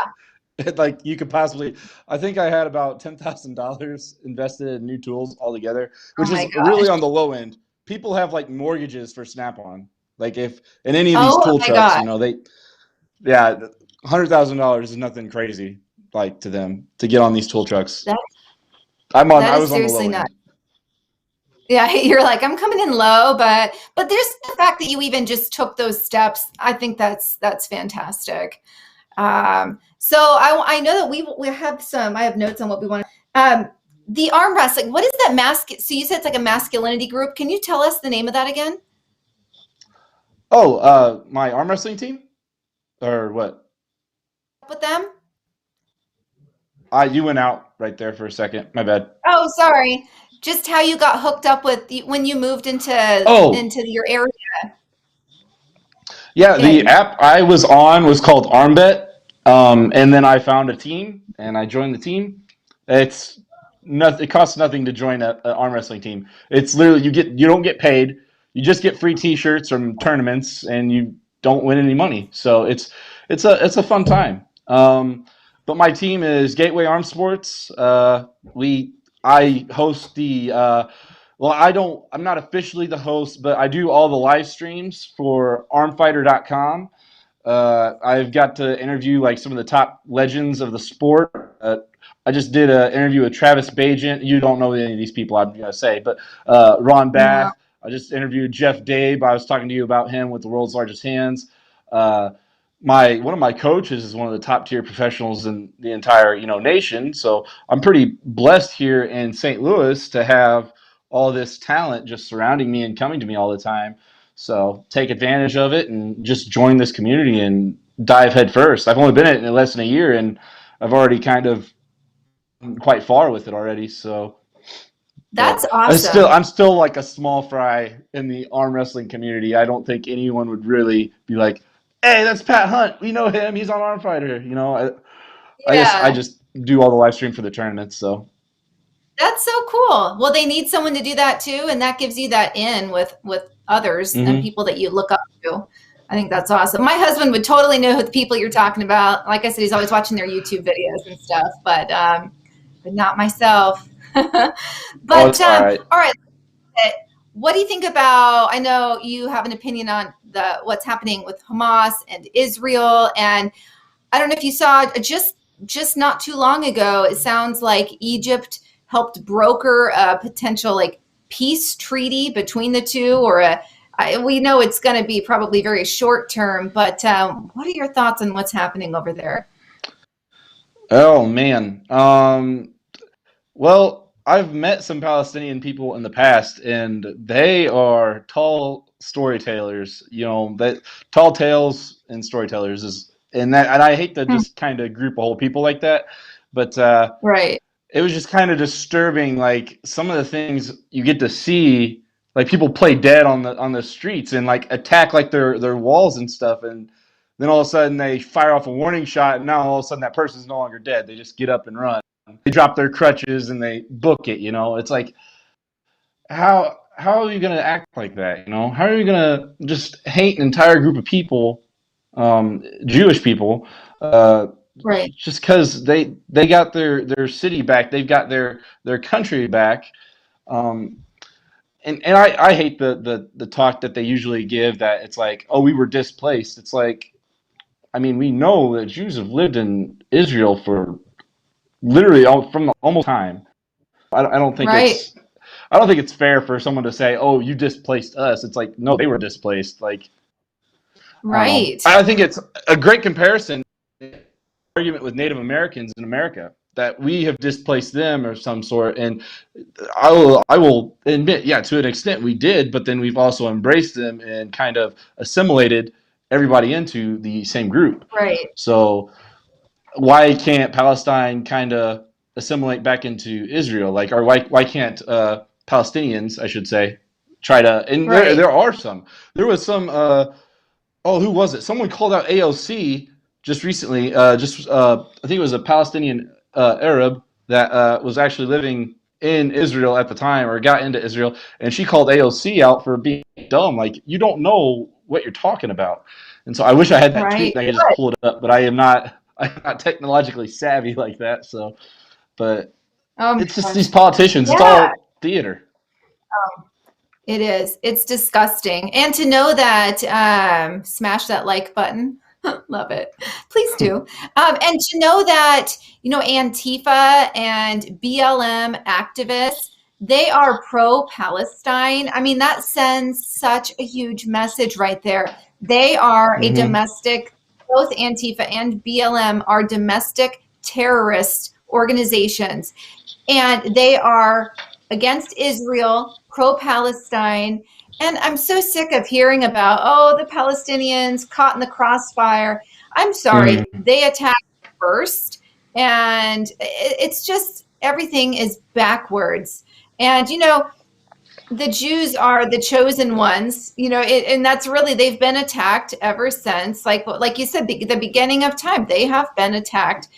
Like you could possibly. I think I had about $10,000 invested in new tools altogether, which is really on the low end. People have like mortgages for Snap-on. Like if in any of these tool trucks, you know, $100,000 is nothing crazy like to them to get on these tool trucks. I was on the low end. Yeah, you're like, I'm coming in low, but there's the fact that you even just took those steps. I think that's fantastic. So I know that we have I have notes on what we want. The arm wrestling, what is that so you said it's like a masculinity group. Can you tell us the name of that again? Oh, my arm wrestling team? Or what? With them? You went out right there for a second. My bad. Oh, sorry. Just how you got hooked up with when you moved into your area. Yeah, the app I was on was called ArmBet, and then I found a team and I joined the team. It costs nothing to join an arm wrestling team. It's literally you don't get paid. You just get free T-shirts from tournaments, and you don't win any money. So it's a fun time. But my team is Gateway Arm Sports. I host the I'm not officially the host, but I do all the live streams for armfighter.com. I've got to interview like some of the top legends of the sport. I just did an interview with Travis Bagent. You don't know any of these people, I'm going to say, but Ron Bath. I just interviewed Jeff Dabe. I was talking to you about him with the world's largest hands. One of my coaches is one of the top tier professionals in the entire nation. So I'm pretty blessed here in St. Louis to have all this talent just surrounding me and coming to me all the time. So take advantage of it and just join this community and dive head first. I've only been in it less than a year, and I've already kind of quite far with it already. So that's awesome. I'm still like a small fry in the arm wrestling community. I don't think anyone would really be like, hey, that's Pat Hun. We know him. He's on Arm Fighter. I just do all the live stream for the tournaments. So that's so cool. Well, they need someone to do that too, and that gives you that in with others and people that you look up to. I think that's awesome. My husband would totally know who the people you're talking about. Like I said, he's always watching their YouTube videos and stuff, but not myself. But all right. What do you think about? I know you have an opinion on what's happening with Hamas and Israel, and I don't know if you saw just not too long ago. It sounds like Egypt helped broker a potential peace treaty between the two, or we know it's going to be probably very short term. But what are your thoughts on what's happening over there? Oh man, well. I've met some Palestinian people in the past, and they are tall storytellers. That tall tales and storytellers and I hate to just kind of group a whole people like that, but right. It was just kind of disturbing. Like some of the things you get to see, like people play dead on the streets and like attack like their walls and stuff, and then all of a sudden they fire off a warning shot, and now all of a sudden that person's no longer dead. They just get up and run. They drop their crutches and they book it. It's like, how are you going to act like that? How are you going to just hate an entire group of people, Jewish people, right? Just because they got their city back, they've got their country back, and I hate the talk that they usually give that it's like, oh, we were displaced. It's like, I mean, we know that Jews have lived in Israel for literally from almost time. I don't think it's fair for someone to say, "Oh, you displaced us." It's like, no, they were displaced. Like, right. I think it's a great comparison argument with Native Americans in America. that we have displaced them or some sort. And I will admit, yeah, to an extent we did, but then we've also embraced them and kind of assimilated everybody into the same group. Right. So why can't Palestine kind of assimilate back into Israel? Like, or why can't Palestinians, I should say, try to? And Right. there are some. There was some. Who was it? Someone called out AOC just recently. I think it was a Palestinian Arab that was actually living in Israel at the time, or got into Israel, and she called AOC out for being dumb. Like, you don't know what you're talking about. And so I wish I had that tweet and I could just pull it up, but I'm not technologically savvy like that. So, but it's just these politicians. Yeah. It's all theater. It is. It's disgusting. And to know that, smash that like button. Love it. Please do. And to know that, Antifa and BLM activists, they are pro-Palestine. I mean, that sends such a huge message right there. They are a domestic, both Antifa and BLM are domestic terrorist organizations. And they are against Israel, pro-Palestine. And I'm so sick of hearing about, the Palestinians caught in the crossfire. I'm sorry, they attacked first. And it's just, everything is backwards. And, the Jews are the chosen ones, and that's really, they've been attacked ever since. Like you said, the beginning of time, they have been attacked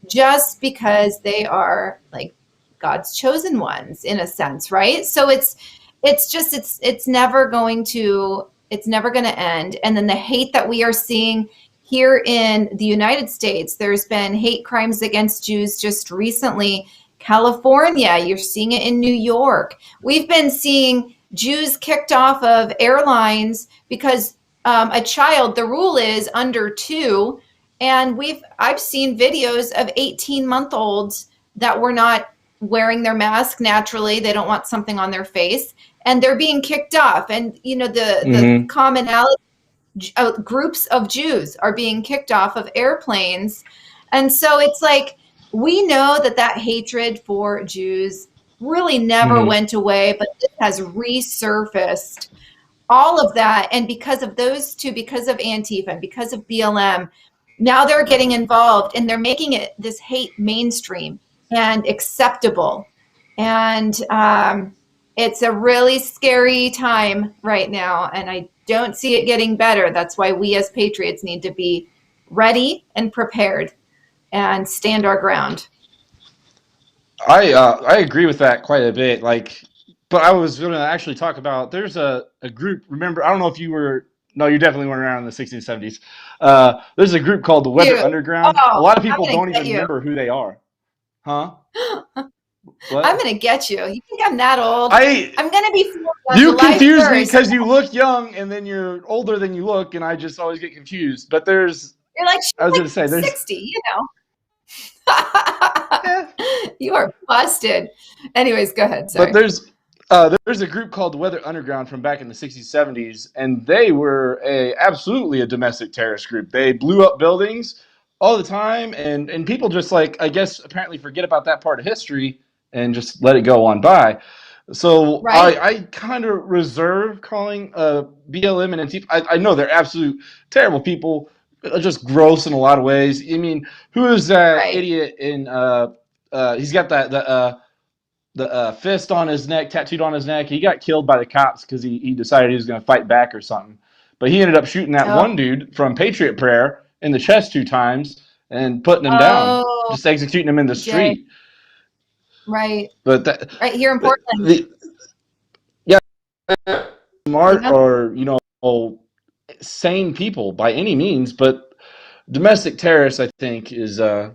just because they are like God's chosen ones in a sense, right? So it's never going to end. And then the hate that we are seeing here in the United States, there's been hate crimes against Jews just recently. California, you're seeing it in New York. We've been seeing Jews kicked off of airlines because a child, the rule is under 2, and I've seen videos of 18-month-olds that were not wearing their mask naturally. They don't want something on their face, and they're being kicked off. And the commonality, groups of Jews are being kicked off of airplanes, and so it's like, we know that hatred for Jews really never went away, but it has resurfaced. All of that, and because of those two, because of Antifa and because of BLM, now they're getting involved and they're making this hate mainstream and acceptable. And it's a really scary time right now, and I don't see it getting better. That's why we as patriots need to be ready and prepared and stand our ground. I agree with that quite a bit. But I was going to actually talk about, there's a group, remember, I don't know if you definitely weren't around in the 60s and 70s. There's a group called the Weather Underground. A lot of people don't even remember who they are. Huh? What? I'm going to get you. You think I'm that old? I'm going to be You confuse me because you look young and then you're older than you look, and I just always get confused. But You're like, I was going to say, 60, You are busted. Anyways, go ahead. Sorry. But there's a group called the Weather Underground from back in the 60s, 70s, and they were absolutely a domestic terrorist group. They blew up buildings all the time, and people just I guess apparently forget about that part of history and just let it go on by. So I kind of reserve calling BLM and Antifa. I know they're absolute terrible people, just gross in a lot of ways. I mean, who is that idiot in he's got the fist on his neck, tattooed on his neck. He got killed by the cops because he decided he was going to fight back or something. But he ended up shooting that one dude from Patriot Prayer in the chest 2 times and putting him down, just executing him in the street. Right. But right here in Portland. Smart or sane people by any means, but domestic terrorists, I think, is I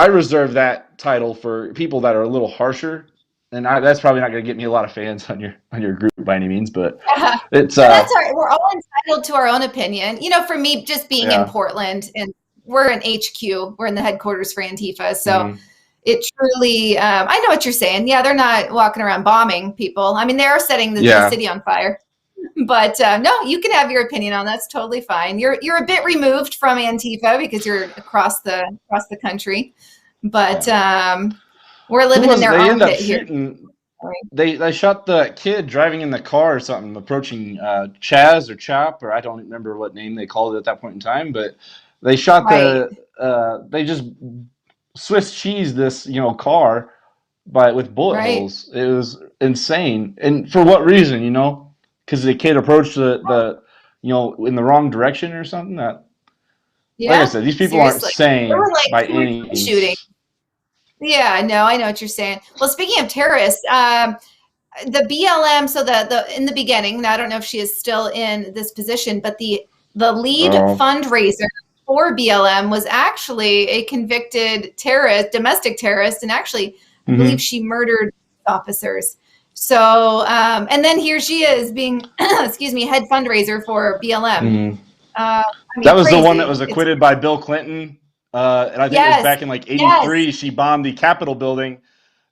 reserve that title for people that are a little harsher, and that's probably not going to get me a lot of fans on your group by any means, but it's that's all right. We're all entitled to our own opinion. For me, just being in Portland, and we're in HQ, we're in the headquarters for Antifa, so it truly, I know what you're saying. Yeah, they're not walking around bombing people. I mean, they are setting the city on fire. But no, you can have your opinion on that. That's totally fine. You're a bit removed from Antifa because you're across the country. But we're living in their They armpit end up here. shooting. They shot the kid driving in the car or something, approaching Chaz or Chop, or I don't remember what name they called it at that point in time. But they shot they just Swiss cheese this car with bullet holes. It was insane. And for what reason? Because the kid approached the in the wrong direction or something. Like I said, these people aren't sane by any means. Shooting. Yeah, no, I know what you're saying. Well, speaking of terrorists, the BLM. So in the beginning, and I don't know if she is still in this position, but the lead fundraiser for BLM was actually a convicted terrorist, domestic terrorist, and actually, I believe she murdered officers. So, and then here she is being, head fundraiser for BLM. That was the one that was acquitted by Bill Clinton. And I think it was back in 83, she bombed the Capitol building,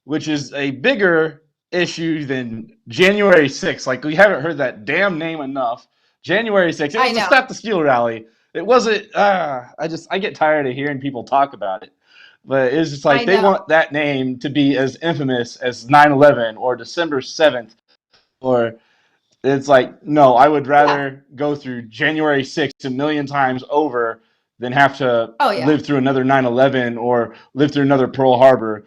which is a bigger issue than January 6th. Like, we haven't heard that damn name enough. January 6th. It was a Stop the Steal rally. It wasn't, I get tired of hearing people talk about it. But it's just like they want that name to be as infamous as 9/11 or December 7th. Or it's like, no, I would rather go through January 6th a million times over than have to live through another 9/11 or live through another Pearl Harbor.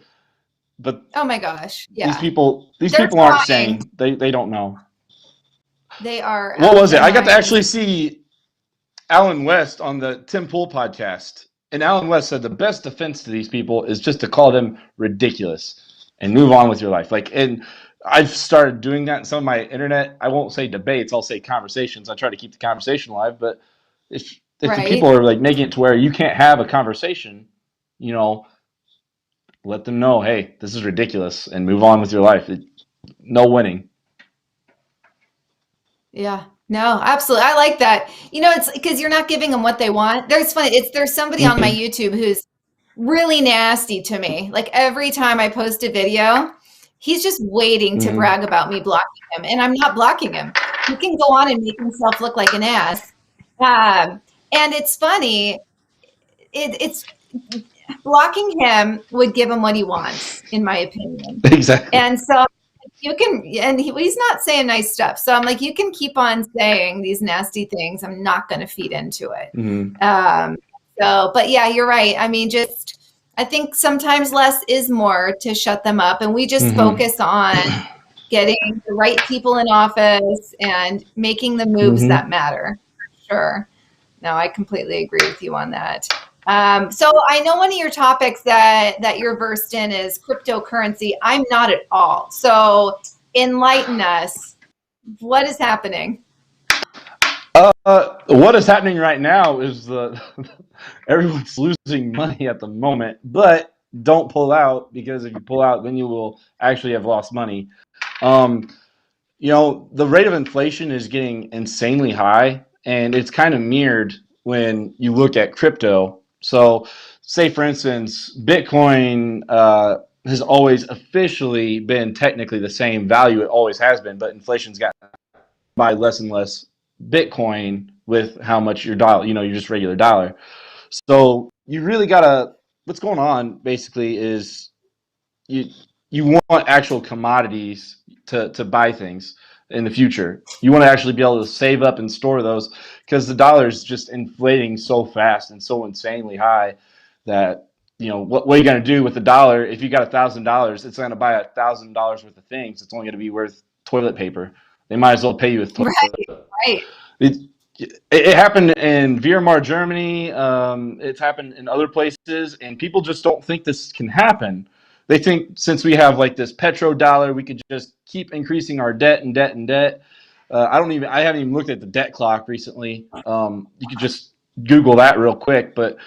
But oh my gosh, these people aren't sane. They don't know. They are. What was it? I got to actually see Alan West on the Tim Pool podcast, and Alan West said the best defense to these people is just to call them ridiculous and move on with your life. And I've started doing that in some of my internet. I won't say debates. I'll say conversations. I try to keep the conversation alive. But if the people are making it to where you can't have a conversation, let them know, hey, this is ridiculous, and move on with your life. No winning. Yeah, no, absolutely. I like that. It's because you're not giving them what they want. There's somebody on my YouTube who's really nasty to me. Like every time I post a video, he's just waiting to brag about me blocking him, and I'm not blocking him. He can go on and make himself look like an ass. And it's funny. It's blocking him would give him what he wants, in my opinion. Exactly. And so you can, and he's not saying nice stuff. So I'm like, you can keep on saying these nasty things. I'm not going to feed into it. But yeah, you're right. I mean, I think sometimes less is more to shut them up. And we just focus on getting the right people in office and making the moves that matter. Sure. No, I completely agree with you on that. So I know one of your topics that you're versed in is cryptocurrency. I'm not at all. So enlighten us. What is happening? What is happening right now is everyone's losing money at the moment, but don't pull out, because if you pull out, then you will actually have lost money. The rate of inflation is getting insanely high, and it's kind of mirrored when you look at crypto. So say, for instance, Bitcoin has always officially been technically the same value. It always has been, but inflation's got by less and less Bitcoin with how much your dollar, your just regular dollar. So you really what's going on basically is you want actual commodities to buy things in the future. You want to actually be able to save up and store those, because the dollar is just inflating so fast and so insanely high that, what are you going to do with the dollar? If you got $1,000, it's going to buy $1,000 worth of things. It's only going to be worth toilet paper. They might as well pay you with toilet paper. Right. It happened in Weimar, Germany. It's happened in other places, and people just don't think this can happen. They think since we have this petrodollar, we could just keep increasing our debt and debt and debt. I haven't even looked at the debt clock recently. You could just Google that real quick, but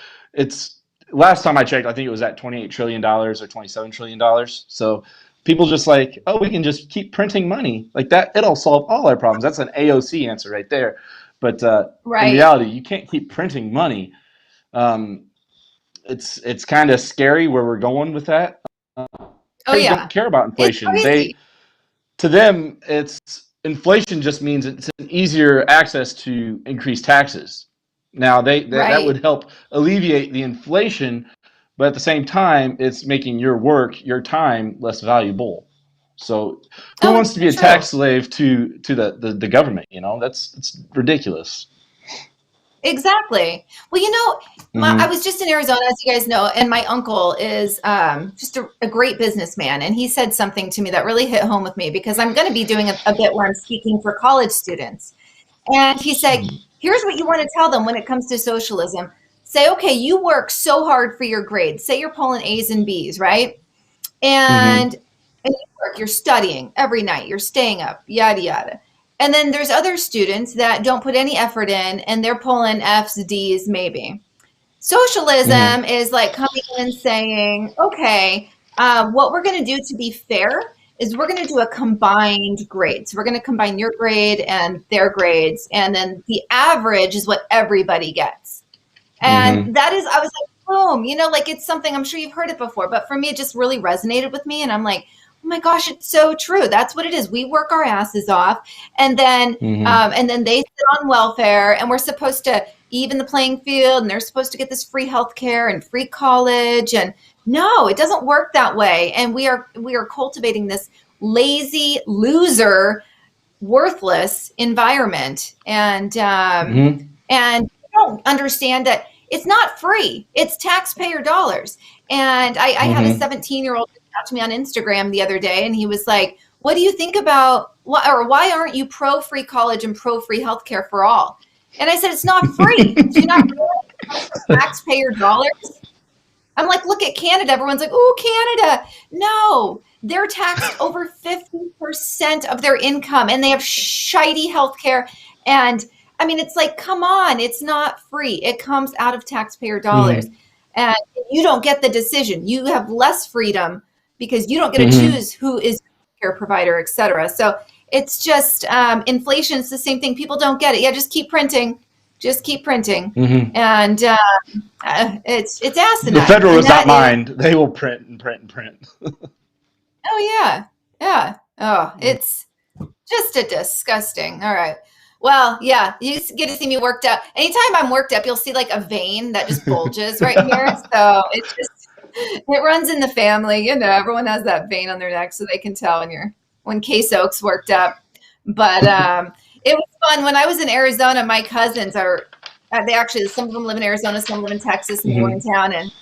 last time I checked, I think it was at $28 trillion or $27 trillion. So people just we can just keep printing money like that. It'll solve all our problems. That's an AOC answer right there. But in reality, you can't keep printing money. It's kind of scary where we're going with that. They don't care about inflation. To them, inflation just means it's an easier access to increased taxes. Now that would help alleviate the inflation, but at the same time, it's making your work, your time, less valuable. So who wants to be a tax slave to the government? You know, it's ridiculous. Exactly. Well, you know, I was just in Arizona, as you guys know, and my uncle is just a great businessman. And he said something to me that really hit home with me, because I'm going to be doing a bit where I'm speaking for college students. And he said, here's what you want to tell them when it comes to socialism. Say, okay, you work so hard for your grades. Say you're pulling A's and B's, right? And you work, you're studying every night, you're staying up, yada, yada. And then there's other students that don't put any effort in, and they're pulling F's, D's, maybe. Socialism is like coming in and saying, okay, what we're going to do to be fair is we're going to do a combined grade. So we're going to combine your grade and their grades, and then the average is what everybody gets. And that is, I was like, boom, you know, like it's something, I'm sure you've heard it before, but for me, it just really resonated with me. And I'm like, oh my gosh, it's so true. That's what it is. We work our asses off, and then they sit on welfare, and we're supposed to even the playing field, and they're supposed to get this free healthcare and free college. And no, it doesn't work that way. And we are cultivating this lazy, loser, worthless environment. And you don't understand that it's not free. It's taxpayer dollars. And I had a 17-year-old out to me on Instagram the other day, and he was like, what do you think about why aren't you pro free college and pro free healthcare for all? And I said, it's not free. Do you not realize taxpayer dollars? I'm like, look at Canada. Everyone's like, oh, Canada. No, they're taxed over 50% of their income, and they have shitey healthcare. And I mean, it's like, come on, it's not free. It comes out of taxpayer dollars. And you don't get the decision. You have less freedom because you don't get to choose who is your care provider, et cetera. So it's just inflation. It's the same thing. People don't get it. Yeah, just keep printing. Just keep printing. And it's asinine. The federal does not mind. They will print and print and print. Oh, yeah. Yeah. Oh, it's just a disgusting. All right. Well, yeah, you get to see me worked up. Anytime I'm worked up, you'll see like a vein that just bulges right here. So it runs in the family. You know, everyone has that vein on their neck, so they can tell when KSoK's worked up. But it was fun. When I was in Arizona, my cousins some of them live in Arizona, some live in Texas, and they were in town. And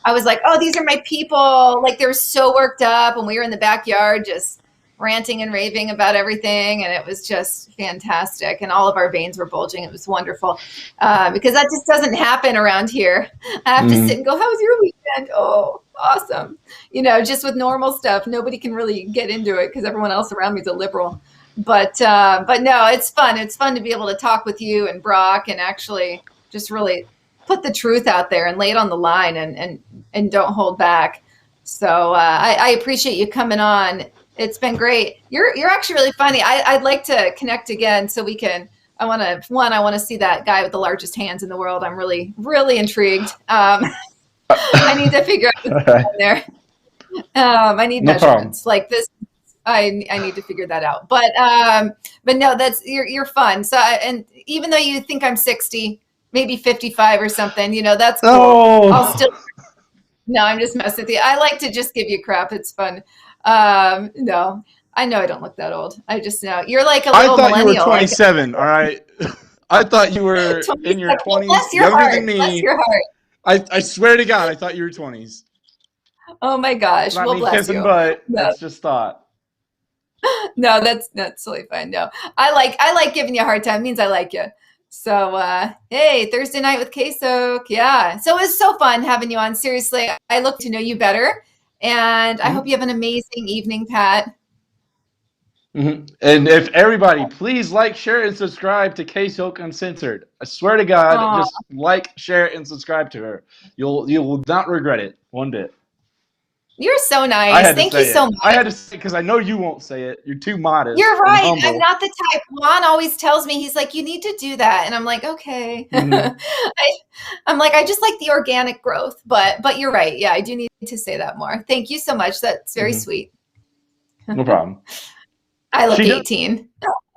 I was like, oh, these are my people. Like, they were so worked up, and we were in the backyard just ranting and raving about everything, and it was just fantastic, and all of our veins were bulging. It was wonderful, because that just doesn't happen around here. I have to sit and go, how was your weekend? Oh, awesome. You know, just with normal stuff, nobody can really get into it because everyone else around me is a liberal. But no, it's fun. It's fun to be able to talk with you and Brock and actually just really put the truth out there and lay it on the line and don't hold back. So I appreciate you coming on. It's been great. You're actually really funny. I'd like to connect again so we can. I want to see that guy with the largest hands in the world. I'm really, really intrigued. I need to figure out what's going on there. I need measurements like this. I need to figure that out. But no, you're fun. So and even though you think I'm 60, maybe 55 or something, you know, that's cool. Oh. I'll still. No, I'm just messing with you. I like to just give you crap. It's fun. No, I know I don't look that old. I just know you're like a little millennial. I thought you were 27. All right. I thought you were in your 20s. Bless your younger heart. than me. Bless your heart. I swear to God, I thought you were 20s. Oh my gosh. Not well, me bless kissing you. butt. No. That's just thought. No, that's totally fine. No, I like giving you a hard time. It means I like you. So, hey, Thursday night with KSoK. Yeah. So it was so fun having you on. Seriously, I look to know you better. And I hope you have an amazing evening, Pat. And if everybody, please like, share, and subscribe to KSoK Uncensored. I swear to God, just like, share, and subscribe to her. You will not regret it one bit. You're so nice. Thank you so much. I had to say it because I know you won't say it. You're too modest. You're right. And I'm not the type. Juan always tells me, he's like, you need to do that. And I'm like, okay. I'm like, I just like the organic growth. But you're right. Yeah, I do need to say that more. Thank you so much. That's very sweet. No problem. I look 18.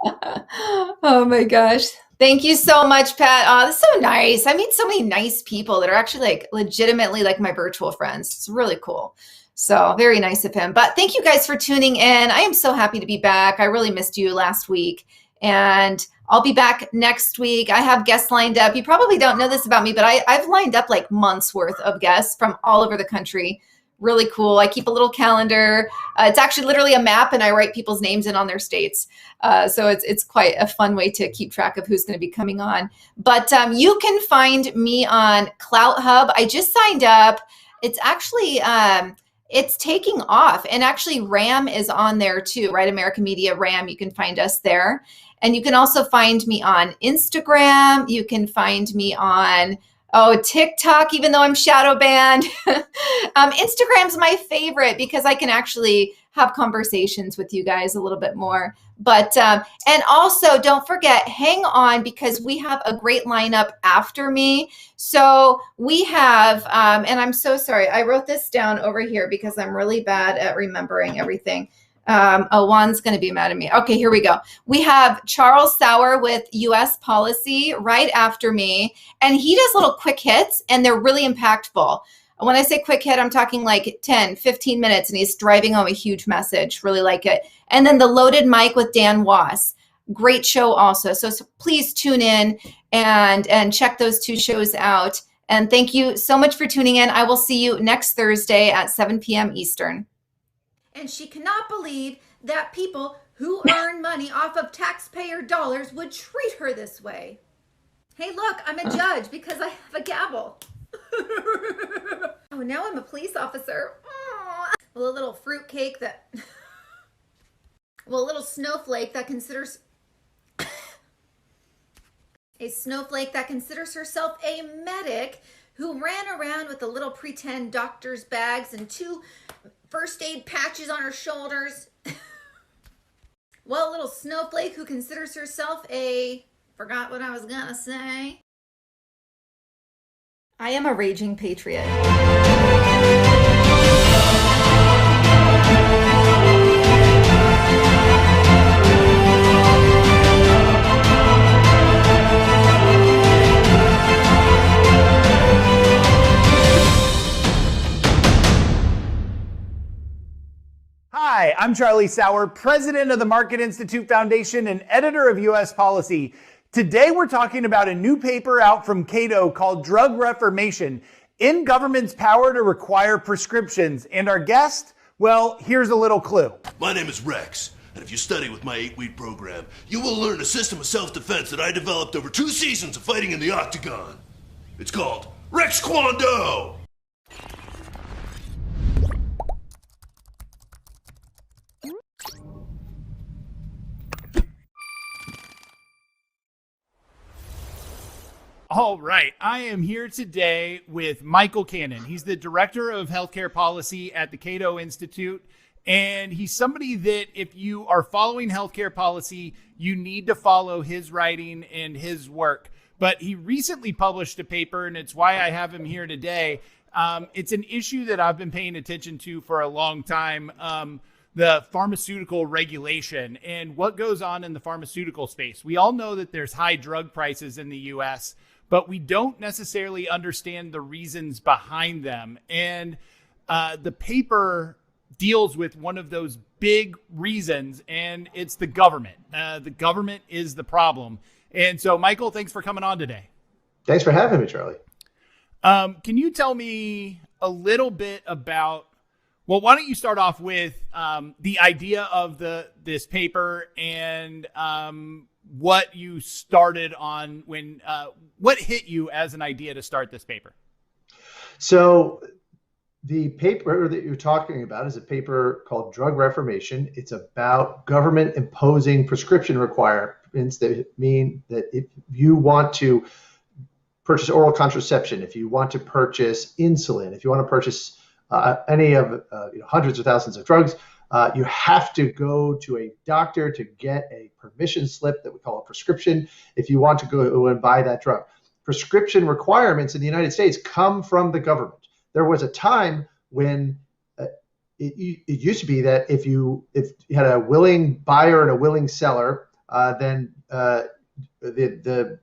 Oh my gosh. Thank you so much, Pat. Oh, that's so nice. I meet so many nice people that are actually like legitimately like my virtual friends. It's really cool. So very nice of him. But thank you guys for tuning in. I am so happy to be back. I really missed you last week. And I'll be back next week. I have guests lined up. You probably don't know this about me, but I've lined up like months worth of guests from all over the country. Really cool. I keep a little calendar. It's actually literally a map, and I write people's names in on their states. So it's quite a fun way to keep track of who's going to be coming on. But you can find me on Clout Hub. I just signed up. It's actually it's taking off, and actually RAM is on there too, right? American Media RAM. You can find us there, and you can also find me on Instagram. You can find me on TikTok, even though I'm shadow banned. Instagram's my favorite because I can actually have conversations with you guys a little bit more. But, and also don't forget, hang on, because we have a great lineup after me. So we have, and I'm so sorry, I wrote this down over here because I'm really bad at remembering everything. Juan's going to be mad at me. Okay, here we go. We have Charles Sauer with U.S. Policy right after me, and he does little quick hits, and they're really impactful. When I say quick hit, I'm talking like 10, 15 minutes, and he's driving home a huge message. Really like it. And then the Loaded Mic with Dan Was. Great show also. So please tune in and check those two shows out. And thank you so much for tuning in. I will see you next Thursday at 7 p.m. Eastern. And she cannot believe that people who earn money off of taxpayer dollars would treat her this way. Hey, look, I'm a judge because I have a gavel. Oh, now I'm a police officer. Well, a little fruitcake that... Well, a little snowflake that considers... a snowflake that considers herself a medic who ran around with a little pretend doctor's bags and 2 first aid patches on her shoulders. Well, a little snowflake who considers herself a... Forgot what I was gonna say. I am a raging patriot. Hi, I'm Charles Sauer, president of the Market Institute Foundation and editor of U.S. Policy. Today we're talking about a new paper out from Cato called Drug Reformation, In Government's Power to Require Prescriptions. And our guest, well, here's a little clue. My name is Rex, and if you study with my 8-week program, you will learn a system of self-defense that I developed over 2 seasons of fighting in the octagon. It's called Rex Kwando! All right, I am here today with Michael Cannon. He's the director of healthcare policy at the Cato Institute, and he's somebody that if you are following healthcare policy, you need to follow his writing and his work. But he recently published a paper, and it's why I have him here today. It's an issue that I've been paying attention to for a long time, the pharmaceutical regulation and what goes on in the pharmaceutical space. We all know that there's high drug prices in the U.S., but we don't necessarily understand the reasons behind them. And the paper deals with one of those big reasons, and it's the government. The government is the problem. And so, Michael, thanks for coming on today. Thanks for having me, Charlie. Can you tell me a little bit about, well, why don't you start off with the idea of this paper and what you started on when, what hit you as an idea to start this paper? So the paper that you're talking about is a paper called Drug Reformation. It's about government imposing prescription requirements that mean that if you want to purchase oral contraception, if you want to purchase insulin, if you want to purchase any of hundreds of thousands of drugs, you have to go to a doctor to get a permission slip that we call a prescription if you want to go and buy that drug. Prescription requirements in the United States come from the government. There was a time when it used to be that if you had a willing buyer and a willing seller, then the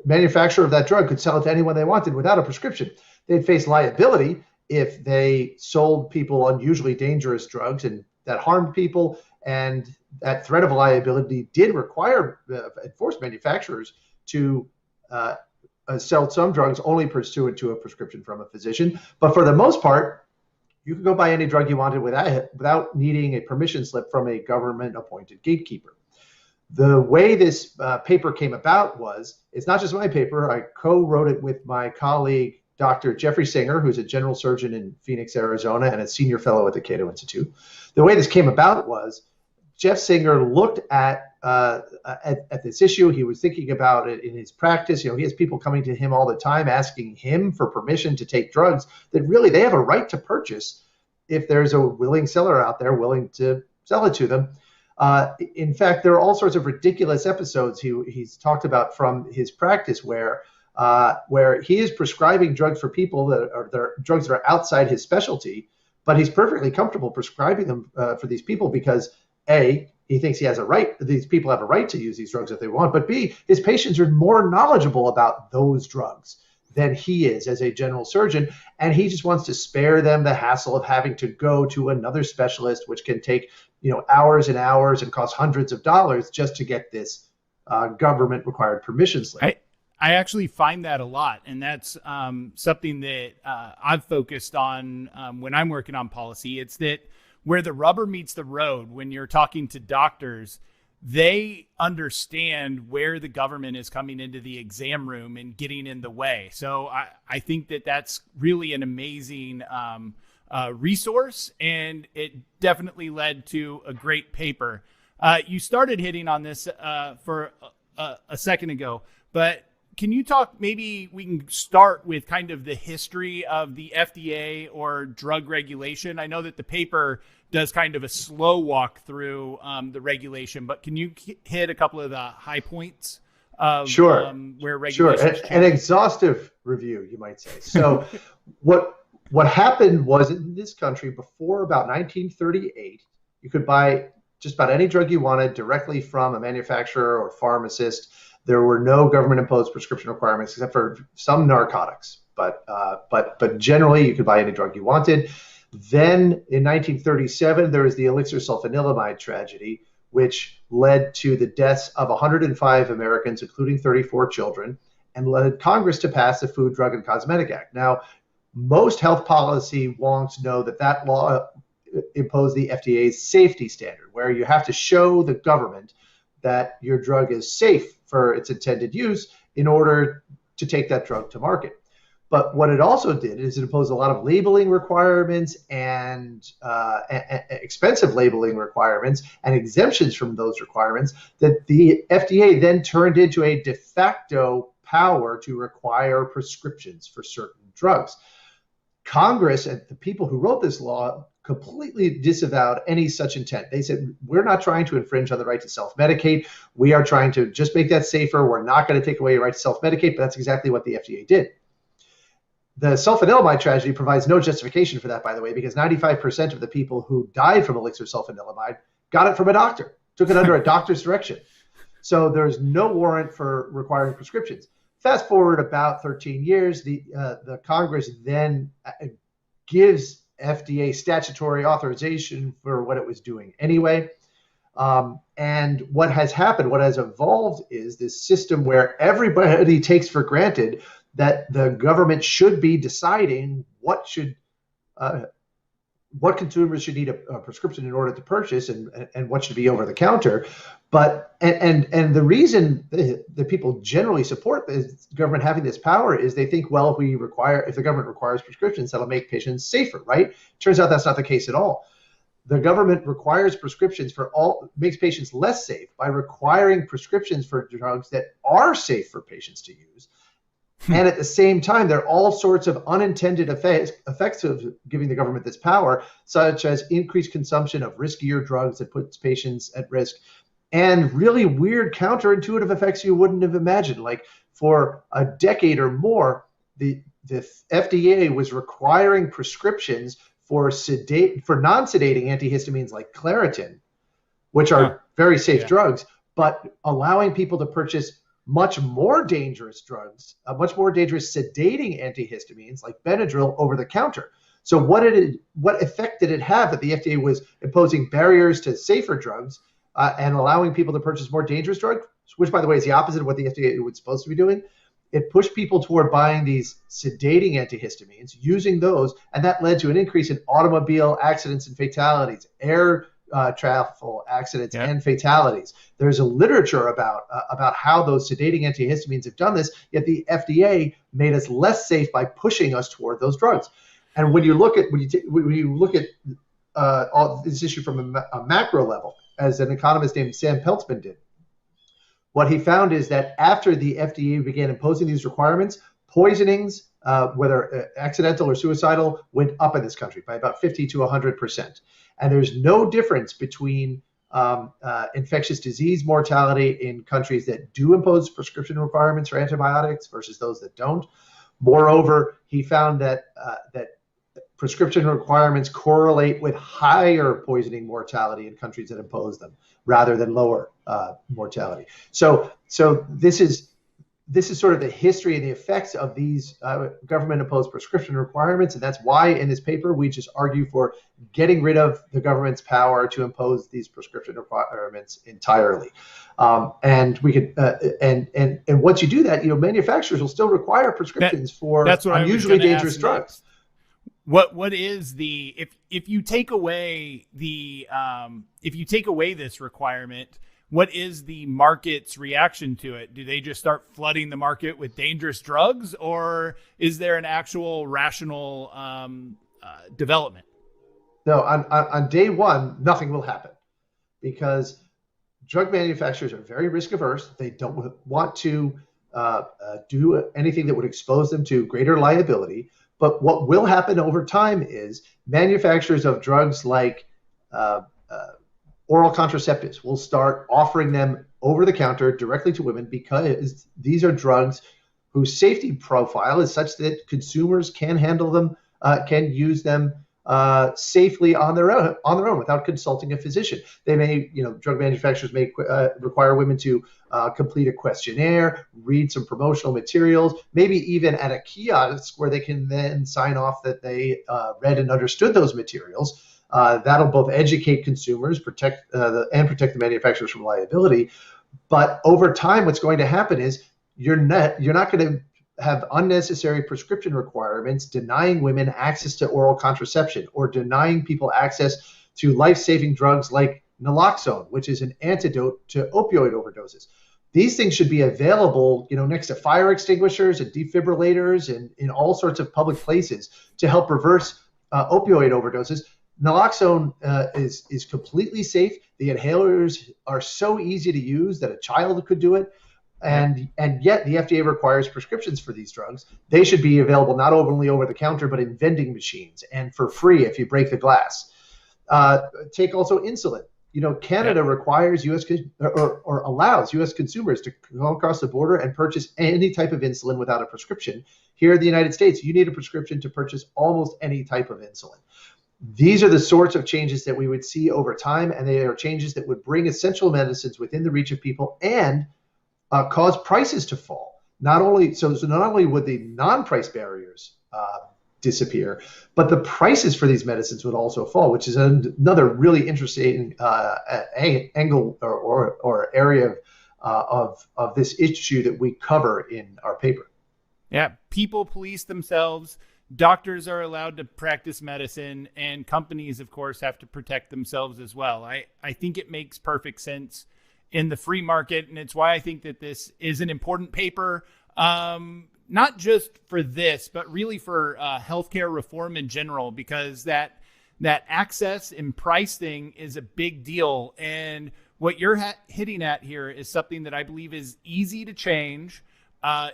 manufacturer of that drug could sell it to anyone they wanted without a prescription. They'd face liability if they sold people unusually dangerous drugs and that harmed people, and that threat of liability did require enforce manufacturers to sell some drugs only pursuant to a prescription from a physician. But for the most part, you could go buy any drug you wanted without needing a permission slip from a government-appointed gatekeeper. The way this paper came about was, it's not just my paper. I co-wrote it with my colleague, Dr. Jeffrey Singer, who's a general surgeon in Phoenix, Arizona, and a senior fellow at the Cato Institute. The way this came about was Jeff Singer looked at this issue. He was thinking about it in his practice. He has people coming to him all the time asking him for permission to take drugs that really they have a right to purchase if there's a willing seller out there willing to sell it to them. In fact, there are all sorts of ridiculous episodes he's talked about from his practice where he is prescribing drugs for people that are drugs that are outside his specialty, but he's perfectly comfortable prescribing them for these people because A, he thinks he has a right, these people have a right to use these drugs if they want, but B, his patients are more knowledgeable about those drugs than he is as a general surgeon, and he just wants to spare them the hassle of having to go to another specialist, which can take hours and hours and cost hundreds of dollars just to get this government required permission slip. I actually find that a lot, and that's something that I've focused on when I'm working on policy. It's that where the rubber meets the road, when you're talking to doctors, they understand where the government is coming into the exam room and getting in the way. So I think that that's really an amazing resource, and it definitely led to a great paper. You started hitting on this for a second ago, but can you talk, maybe we can start with kind of the history of the FDA or drug regulation? I know that the paper does kind of a slow walk through the regulation, but can you hit a couple of the high points of where regulations change? An exhaustive review, you might say. So what happened was in this country before about 1938, you could buy just about any drug you wanted directly from a manufacturer or pharmacist. There were no government-imposed prescription requirements except for some narcotics, but generally you could buy any drug you wanted. Then in 1937, there was the elixir sulfanilamide tragedy, which led to the deaths of 105 Americans, including 34 children, and led Congress to pass the Food, Drug, and Cosmetic Act. Now, most health policy wonks know that law imposed the FDA's safety standard, where you have to show the government that your drug is safe for its intended use in order to take that drug to market. But what it also did is it imposed a lot of labeling requirements and expensive labeling requirements and exemptions from those requirements that the FDA then turned into a de facto power to require prescriptions for certain drugs. Congress and the people who wrote this law completely disavowed any such intent. They said, we're not trying to infringe on the right to self-medicate. We are trying to just make that safer. We're not going to take away your right to self-medicate, but that's exactly what the FDA did. The sulfanilamide tragedy provides no justification for that, by the way, because 95% of the people who died from elixir sulfanilamide got it from a doctor, took it under a doctor's direction. So there's no warrant for requiring prescriptions. Fast forward about 13 years, the Congress then gives FDA statutory authorization for what it was doing anyway. And what has happened, what has evolved is this system where everybody takes for granted that the government should be deciding what consumers should need a prescription in order to purchase and what should be over the counter. But and the reason that people generally support the government having this power is they think, well, if the government requires prescriptions, that'll make patients safer, right? Turns out that's not the case at all. The government requires prescriptions makes patients less safe by requiring prescriptions for drugs that are safe for patients to use. And at the same time, there are all sorts of unintended effects of giving the government this power, such as increased consumption of riskier drugs that puts patients at risk, and really weird counterintuitive effects you wouldn't have imagined. Like for a decade or more, the FDA was requiring prescriptions for non-sedating antihistamines like Claritin, which are very safe drugs, but allowing people to purchase much more dangerous drugs, much more dangerous sedating antihistamines like Benadryl over the counter. So what effect did it have that the FDA was imposing barriers to safer drugs and allowing people to purchase more dangerous drugs, which, by the way, is the opposite of what the FDA was supposed to be doing? It pushed people toward buying these sedating antihistamines, using those, and that led to an increase in automobile accidents and fatalities, air travel accidents and fatalities. There's a literature about how those sedating antihistamines have done this, yet the FDA made us less safe by pushing us toward those drugs. And when you look at all this issue from a macro level, as an economist named Sam Peltzman did, what he found is that after the FDA began imposing these requirements, poisonings, whether accidental or suicidal, went up in this country by about 50 to 100%. And there's no difference between infectious disease mortality in countries that do impose prescription requirements for antibiotics versus those that don't. Moreover, he found that prescription requirements correlate with higher poisoning mortality in countries that impose them rather than lower mortality. So this is sort of the history and the effects of these government-imposed prescription requirements, and that's why in this paper we just argue for getting rid of the government's power to impose these prescription requirements entirely. And we could, and once you do that, manufacturers will still require prescriptions for unusually dangerous drugs. What is the if you take away the if you take away this requirement, what is the market's reaction to it? Do they just start flooding the market with dangerous drugs, or is there an actual rational development? No, on day one, nothing will happen because drug manufacturers are very risk averse. They don't want to do anything that would expose them to greater liability. But what will happen over time is manufacturers of drugs like oral contraceptives will start offering them over the counter directly to women because these are drugs whose safety profile is such that consumers can handle them, can use them safely on their own without consulting a physician. They may, drug manufacturers may require women to complete a questionnaire, read some promotional materials, maybe even at a kiosk where they can then sign off that they read and understood those materials. That'll both educate consumers, protect the manufacturers from liability. But over time, what's going to happen is you're not going to have unnecessary prescription requirements denying women access to oral contraception or denying people access to life-saving drugs like naloxone, which is an antidote to opioid overdoses. These things should be available, next to fire extinguishers and defibrillators and in all sorts of public places to help reverse opioid overdoses. Naloxone is completely safe. The inhalers are so easy to use that a child could do it. And yet the FDA requires prescriptions for these drugs. They should be available not only over the counter, but in vending machines and for free if you break the glass. Take also insulin. Canada requires or allows U.S. consumers to go across the border and purchase any type of insulin without a prescription. Here in the United States, you need a prescription to purchase almost any type of insulin. These are the sorts of changes that we would see over time, and they are changes that would bring essential medicines within the reach of people and cause prices to fall. Not only would the non-price barriers disappear, but the prices for these medicines would also fall, which is another really interesting angle or area of this issue that we cover in our paper. Yeah, people police themselves. Doctors are allowed to practice medicine, and companies, of course, have to protect themselves as well. I think it makes perfect sense in the free market, and it's why I think that this is an important paper, not just for this, but really for healthcare reform in general, because that access and price thing is a big deal. And what you're hitting at here is something that I believe is easy to change,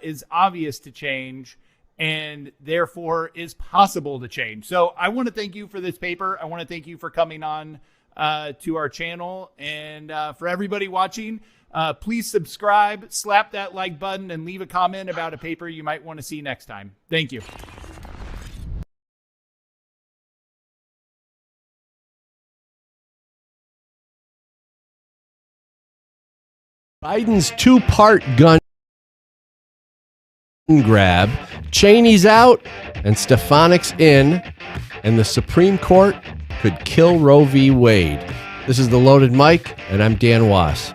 is obvious to change, and therefore is possible to change. So I want to thank you for this paper. I want to thank you for coming on to our channel, and for everybody watching, please subscribe, slap that like button, and leave a comment about a paper you might want to see next time. Thank you. Biden's two-part gun grab, Cheney's out and Stefanik's in, and the Supreme Court could kill Roe v. Wade. This is The Loaded Mic, and I'm Dan Wass.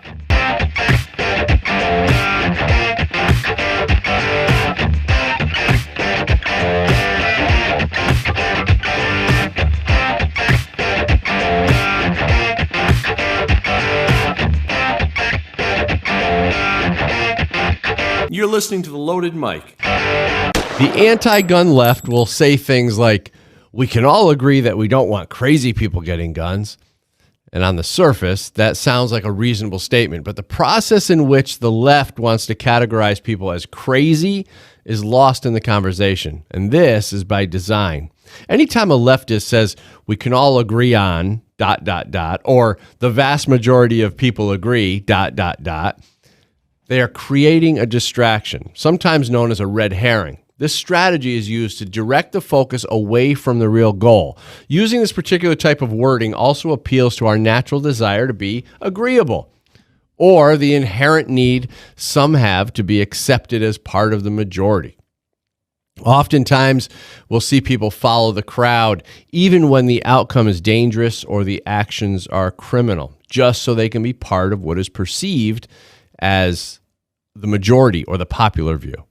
You're listening to The Loaded Mic. The anti-gun left will say things like, we can all agree that we don't want crazy people getting guns. And on the surface, that sounds like a reasonable statement. But the process in which the left wants to categorize people as crazy is lost in the conversation. And this is by design. Anytime a leftist says, we can all agree on ... or the vast majority of people agree ... they are creating a distraction, sometimes known as a red herring. This strategy is used to direct the focus away from the real goal. Using this particular type of wording also appeals to our natural desire to be agreeable, or the inherent need some have to be accepted as part of the majority. Oftentimes, we'll see people follow the crowd, even when the outcome is dangerous or the actions are criminal, just so they can be part of what is perceived as the majority or the popular view.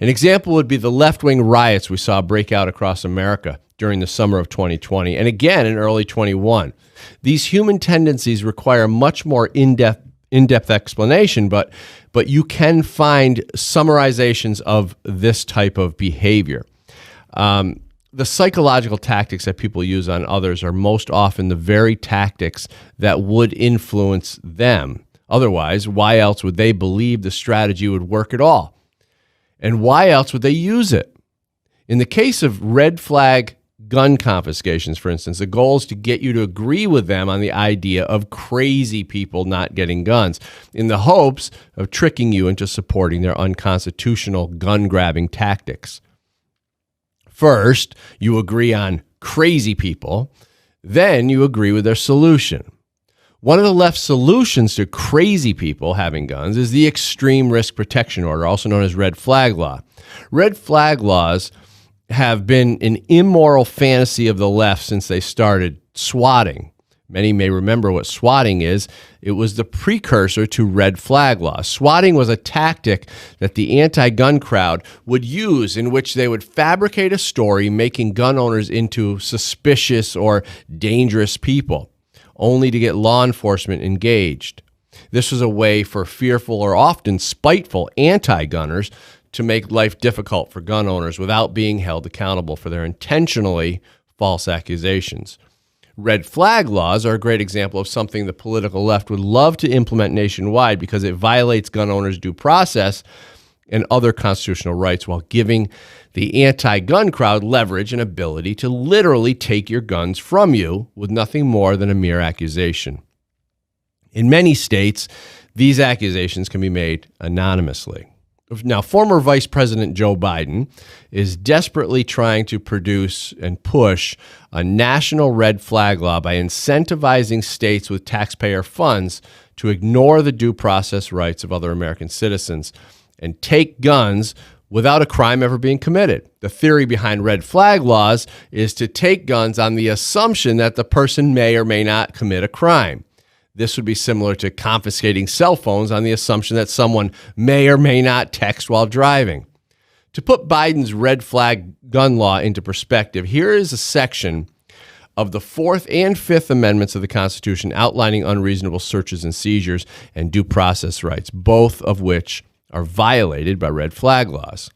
An example would be the left-wing riots we saw break out across America during the summer of 2020 and again in early 21. These human tendencies require much more in-depth explanation, but you can find summarizations of this type of behavior. The psychological tactics that people use on others are most often the very tactics that would influence them. Otherwise, why else would they believe the strategy would work at all? And why else would they use it? In the case of red flag gun confiscations, for instance, the goal is to get you to agree with them on the idea of crazy people not getting guns, in the hopes of tricking you into supporting their unconstitutional gun-grabbing tactics. First, you agree on crazy people, then you agree with their solution. One of the left's solutions to crazy people having guns is the Extreme Risk Protection Order, also known as red flag law. Red flag laws have been an immoral fantasy of the left since they started swatting. Many may remember what swatting is. It was the precursor to red flag law. Swatting was a tactic that the anti-gun crowd would use in which they would fabricate a story making gun owners into suspicious or dangerous people, only to get law enforcement engaged. This was a way for fearful or often spiteful anti-gunners to make life difficult for gun owners without being held accountable for their intentionally false accusations. Red flag laws are a great example of something the political left would love to implement nationwide because it violates gun owners' due process and other constitutional rights while giving the anti-gun crowd leverage and ability to literally take your guns from you with nothing more than a mere accusation. In many states, these accusations can be made anonymously. Now, former Vice President Joe Biden is desperately trying to produce and push a national red flag law by incentivizing states with taxpayer funds to ignore the due process rights of other American citizens and take guns without a crime ever being committed. The theory behind red flag laws is to take guns on the assumption that the person may or may not commit a crime. This would be similar to confiscating cell phones on the assumption that someone may or may not text while driving. To put Biden's red flag gun law into perspective, here is a section of the 4th and 5th Amendments of the Constitution outlining unreasonable searches and seizures and due process rights, both of which are violated by red flag laws.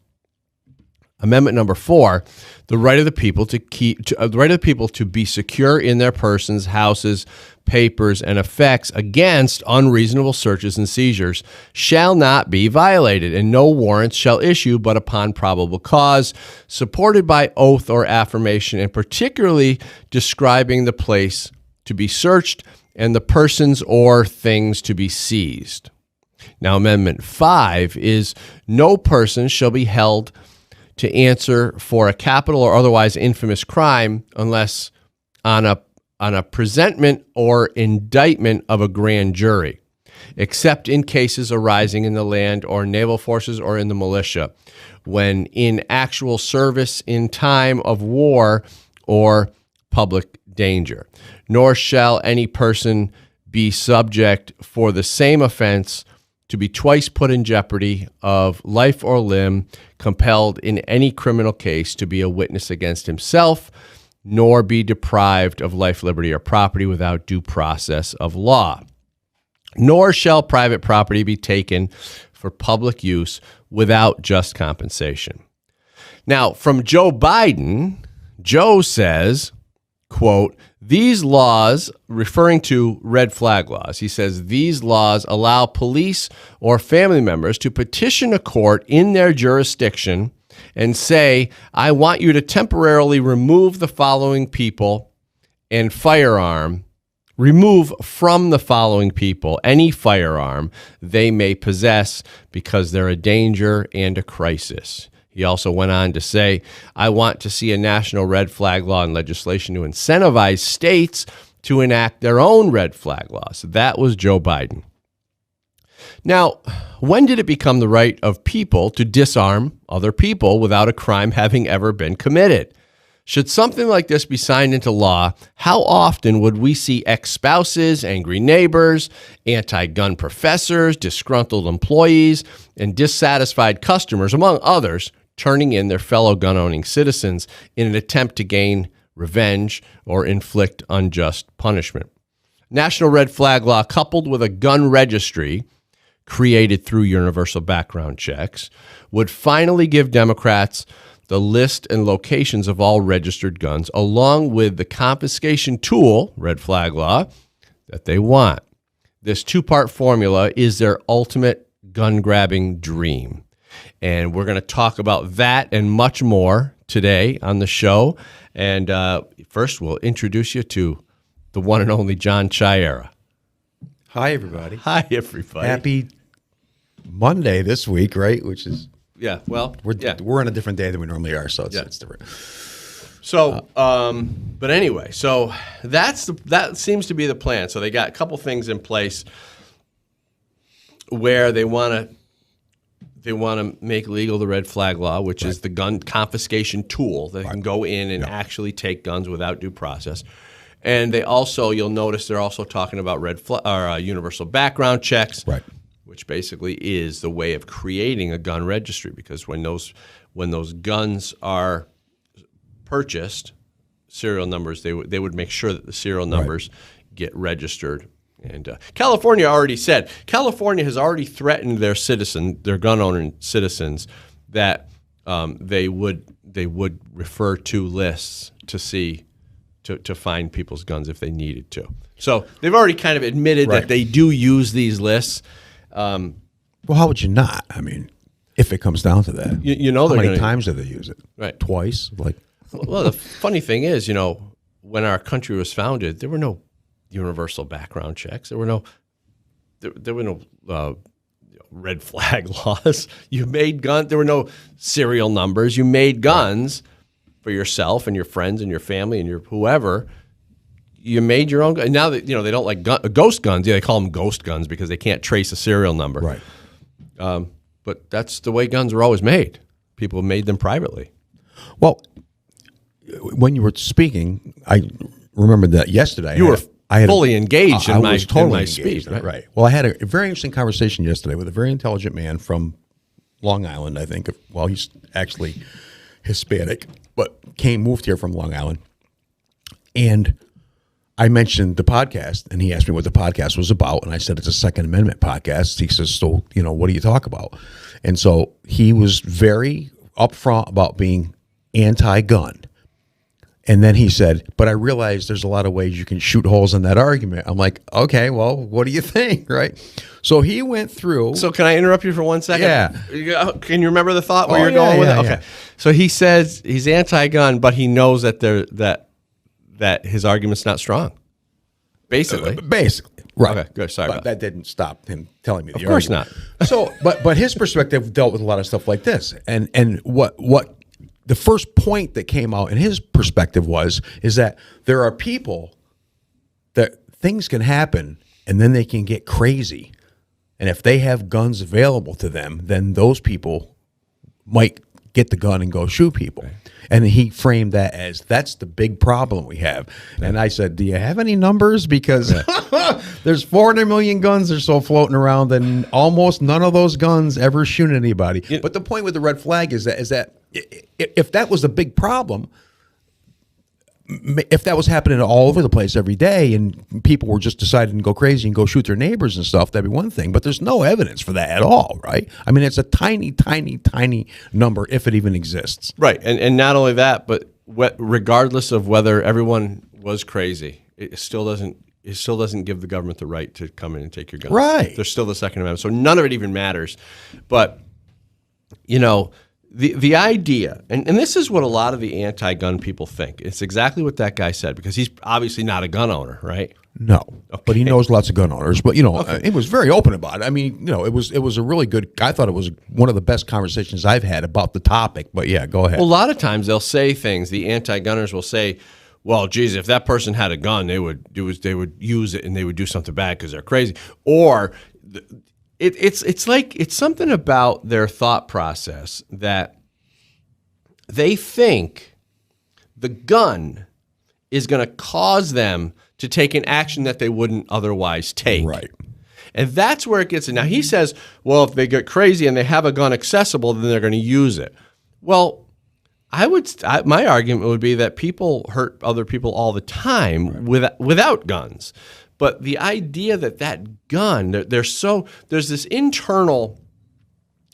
Amendment number 4, the right of the people to be secure in their persons, houses, papers, and effects against unreasonable searches and seizures shall not be violated, and no warrants shall issue but upon probable cause, supported by oath or affirmation, and particularly describing the place to be searched and the persons or things to be seized. Now, Amendment 5 is no person shall be held to answer for a capital or otherwise infamous crime unless on a presentment or indictment of a grand jury. except in cases arising in the land or naval forces or in the militia, when in actual service in time of war or public danger. Nor shall any person be subject for the same offense to be twice put in jeopardy of life or limb, compelled in any criminal case to be a witness against himself, nor be deprived of life, liberty, or property without due process of law. Nor shall private property be taken for public use without just compensation. Now, from Joe Biden, Joe says, quote, these laws, referring to red flag laws, he says, these laws allow police or family members to petition a court in their jurisdiction and say, I want you to temporarily remove the following people and firearm, remove from the following people any firearm they may possess because they're a danger and a crisis. He also went on to say, I want to see a national red flag law and legislation to incentivize states to enact their own red flag laws. That was Joe Biden. Now, when did it become the right of people to disarm other people without a crime having ever been committed? Should something like this be signed into law, how often would we see ex-spouses, angry neighbors, anti-gun professors, disgruntled employees, and dissatisfied customers, among others, turning in their fellow gun-owning citizens in an attempt to gain revenge or inflict unjust punishment? National red flag law coupled with a gun registry created through universal background checks would finally give Democrats the list and locations of all registered guns, along with the confiscation tool, red flag law, that they want. This two-part formula is their ultimate gun-grabbing dream. And we're going to talk about that and much more today on the show. And first, we'll introduce you to the one and only John Chiara. Hi, everybody. Hi, everybody. Happy Monday this week, right? Which is... Yeah, well, we're on a different day than we normally are, so it's different. So, but anyway, so that seems to be the plan. So they got a couple things in place where they want to make legal the red flag law, which is the gun confiscation tool that can go in and actually take guns without due process. And they also, you'll notice, they're also talking about universal background checks. Right. Which basically is the way of creating a gun registry, because when those guns are purchased, serial numbers, they would make sure that the serial numbers get registered. And California has already threatened their gun owning citizens that they would refer to lists to find people's guns if they needed to. So they've already kind of admitted that they do use these lists. Well, how would you not? I mean, if it comes down to that, you know, how many times do they use it? Right, twice. Well, the funny thing is, when our country was founded, there were no universal background checks. There were no red flag laws. You made guns. There were no serial numbers. You made guns for yourself and your friends and your family and your whoever. You made your own gun. Now that they don't like ghost guns. Yeah, they call them ghost guns because they can't trace a serial number. Right. But that's the way guns were always made. People made them privately. Well, when you were speaking, I remembered that yesterday. I had fully engaged in my speech. Right. Well, I had a very interesting conversation yesterday with a very intelligent man from Long Island, I think. Well, he's actually Hispanic, but moved here from Long Island. And I mentioned the podcast, and he asked me what the podcast was about, and I said it's a Second Amendment podcast. He says, so, what do you talk about? And so he was very upfront about being anti-gun. And then he said, but I realize there's a lot of ways you can shoot holes in that argument. I'm like, okay, well, what do you think, right? So he went through. So can I interrupt you for 1 second? Yeah. Can you remember the thought where you're going with it? Okay. So he says he's anti-gun, but he knows that his argument's not strong. Basically. Right. Okay, good. Sorry. But that didn't stop him telling me the argument. Of course not. So, but his perspective dealt with a lot of stuff like this. And what the first point that came out in his perspective is that there are people that things can happen and then they can get crazy And if they have guns available to them, then those people might get the gun and go shoot people. Right. And he framed that as, that's the big problem we have. Right. And I said, do you have any numbers? Because there's 400 million guns or so floating around, and almost none of those guns ever shoot anybody. But the point with the red flag is that if that was a big problem, if that was happening all over the place every day and people were just deciding to go crazy and go shoot their neighbors and stuff, that'd be one thing. But there's no evidence for that at all, right? I mean, it's a tiny, tiny, tiny number, if it even exists. Right. And not only that, but regardless of whether everyone was crazy, it still doesn't give the government the right to come in and take your gun. Right. There's still the Second Amendment. So none of it even matters. But, you know, the idea, and this is what a lot of the anti-gun people think. It's exactly what that guy said, because he's obviously not a gun owner, right? No, but he knows lots of gun owners. But, you know, he was very open about it. I mean, you know, it was a really good, I thought it was one of the best conversations I've had about the topic. But yeah, go ahead. Well, a lot of times they'll say things, the anti-gunners will say, well, geez, if that person had a gun, they would use it and they would do something bad because they're crazy. Or it's something about their thought process that they think the gun is going to cause them to take an action that they wouldn't otherwise take. Right. And that's where it gets in. Now, he says, well, if they get crazy and they have a gun accessible, then they're going to use it. Well, my argument would be that people hurt other people all the time without guns. But the idea that gun, there's this internal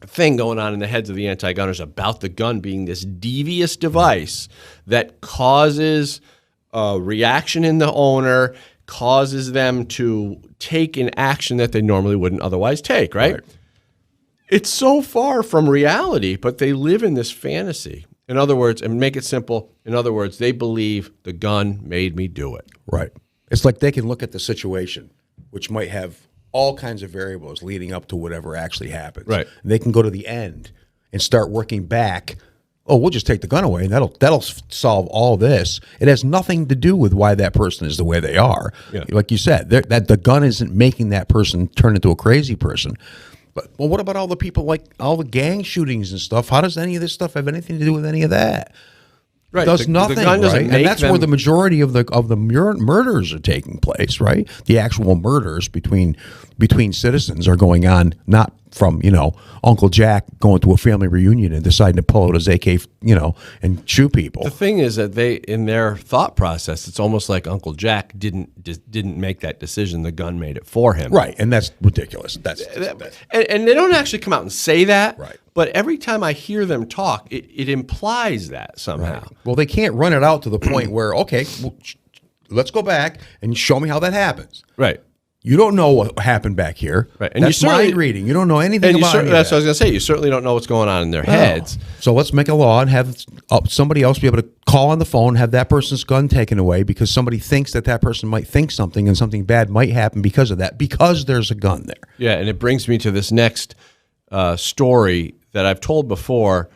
thing going on in the heads of the anti-gunners about the gun being this devious device that causes a reaction in the owner, causes them to take an action that they normally wouldn't otherwise take, right? It's so far from reality, but they live in this fantasy. In other words, and make it simple, in other words, they believe the gun made me do it. Right. It's like they can look at the situation, which might have all kinds of variables leading up to whatever actually happens. Right. And they can go to the end and start working back. Oh, we'll just take the gun away, and that'll solve all this. It has nothing to do with why that person is the way they are. Yeah. Like you said, that the gun isn't making that person turn into a crazy person. But well, what about all the people, like all the gang shootings and stuff? How does any of this stuff have anything to do with any of that? Right. It does nothing, the gun doesn't right? make And that's them... where the majority of the murders are taking place, right? The actual murders between citizens are going on, not from, you know, Uncle Jack going to a family reunion and deciding to pull out his AK, you know, and shoot people. The thing is that in their thought process, it's almost like Uncle Jack didn't make that decision. The gun made it for him. Right, and that's ridiculous. And they don't actually come out and say that. Right. But every time I hear them talk, it implies that somehow. Right. Well, they can't run it out to the point where, okay, well, let's go back and show me how that happens. Right. You don't know what happened back here. Right. And that's mind reading. You don't know anything about it. That's what I was going to say. You certainly don't know what's going on in their heads. So let's make a law and have somebody else be able to call on the phone, have that person's gun taken away because somebody thinks that person might think something and something bad might happen because of that, because there's a gun there. Yeah, and it brings me to this next story that I've told before,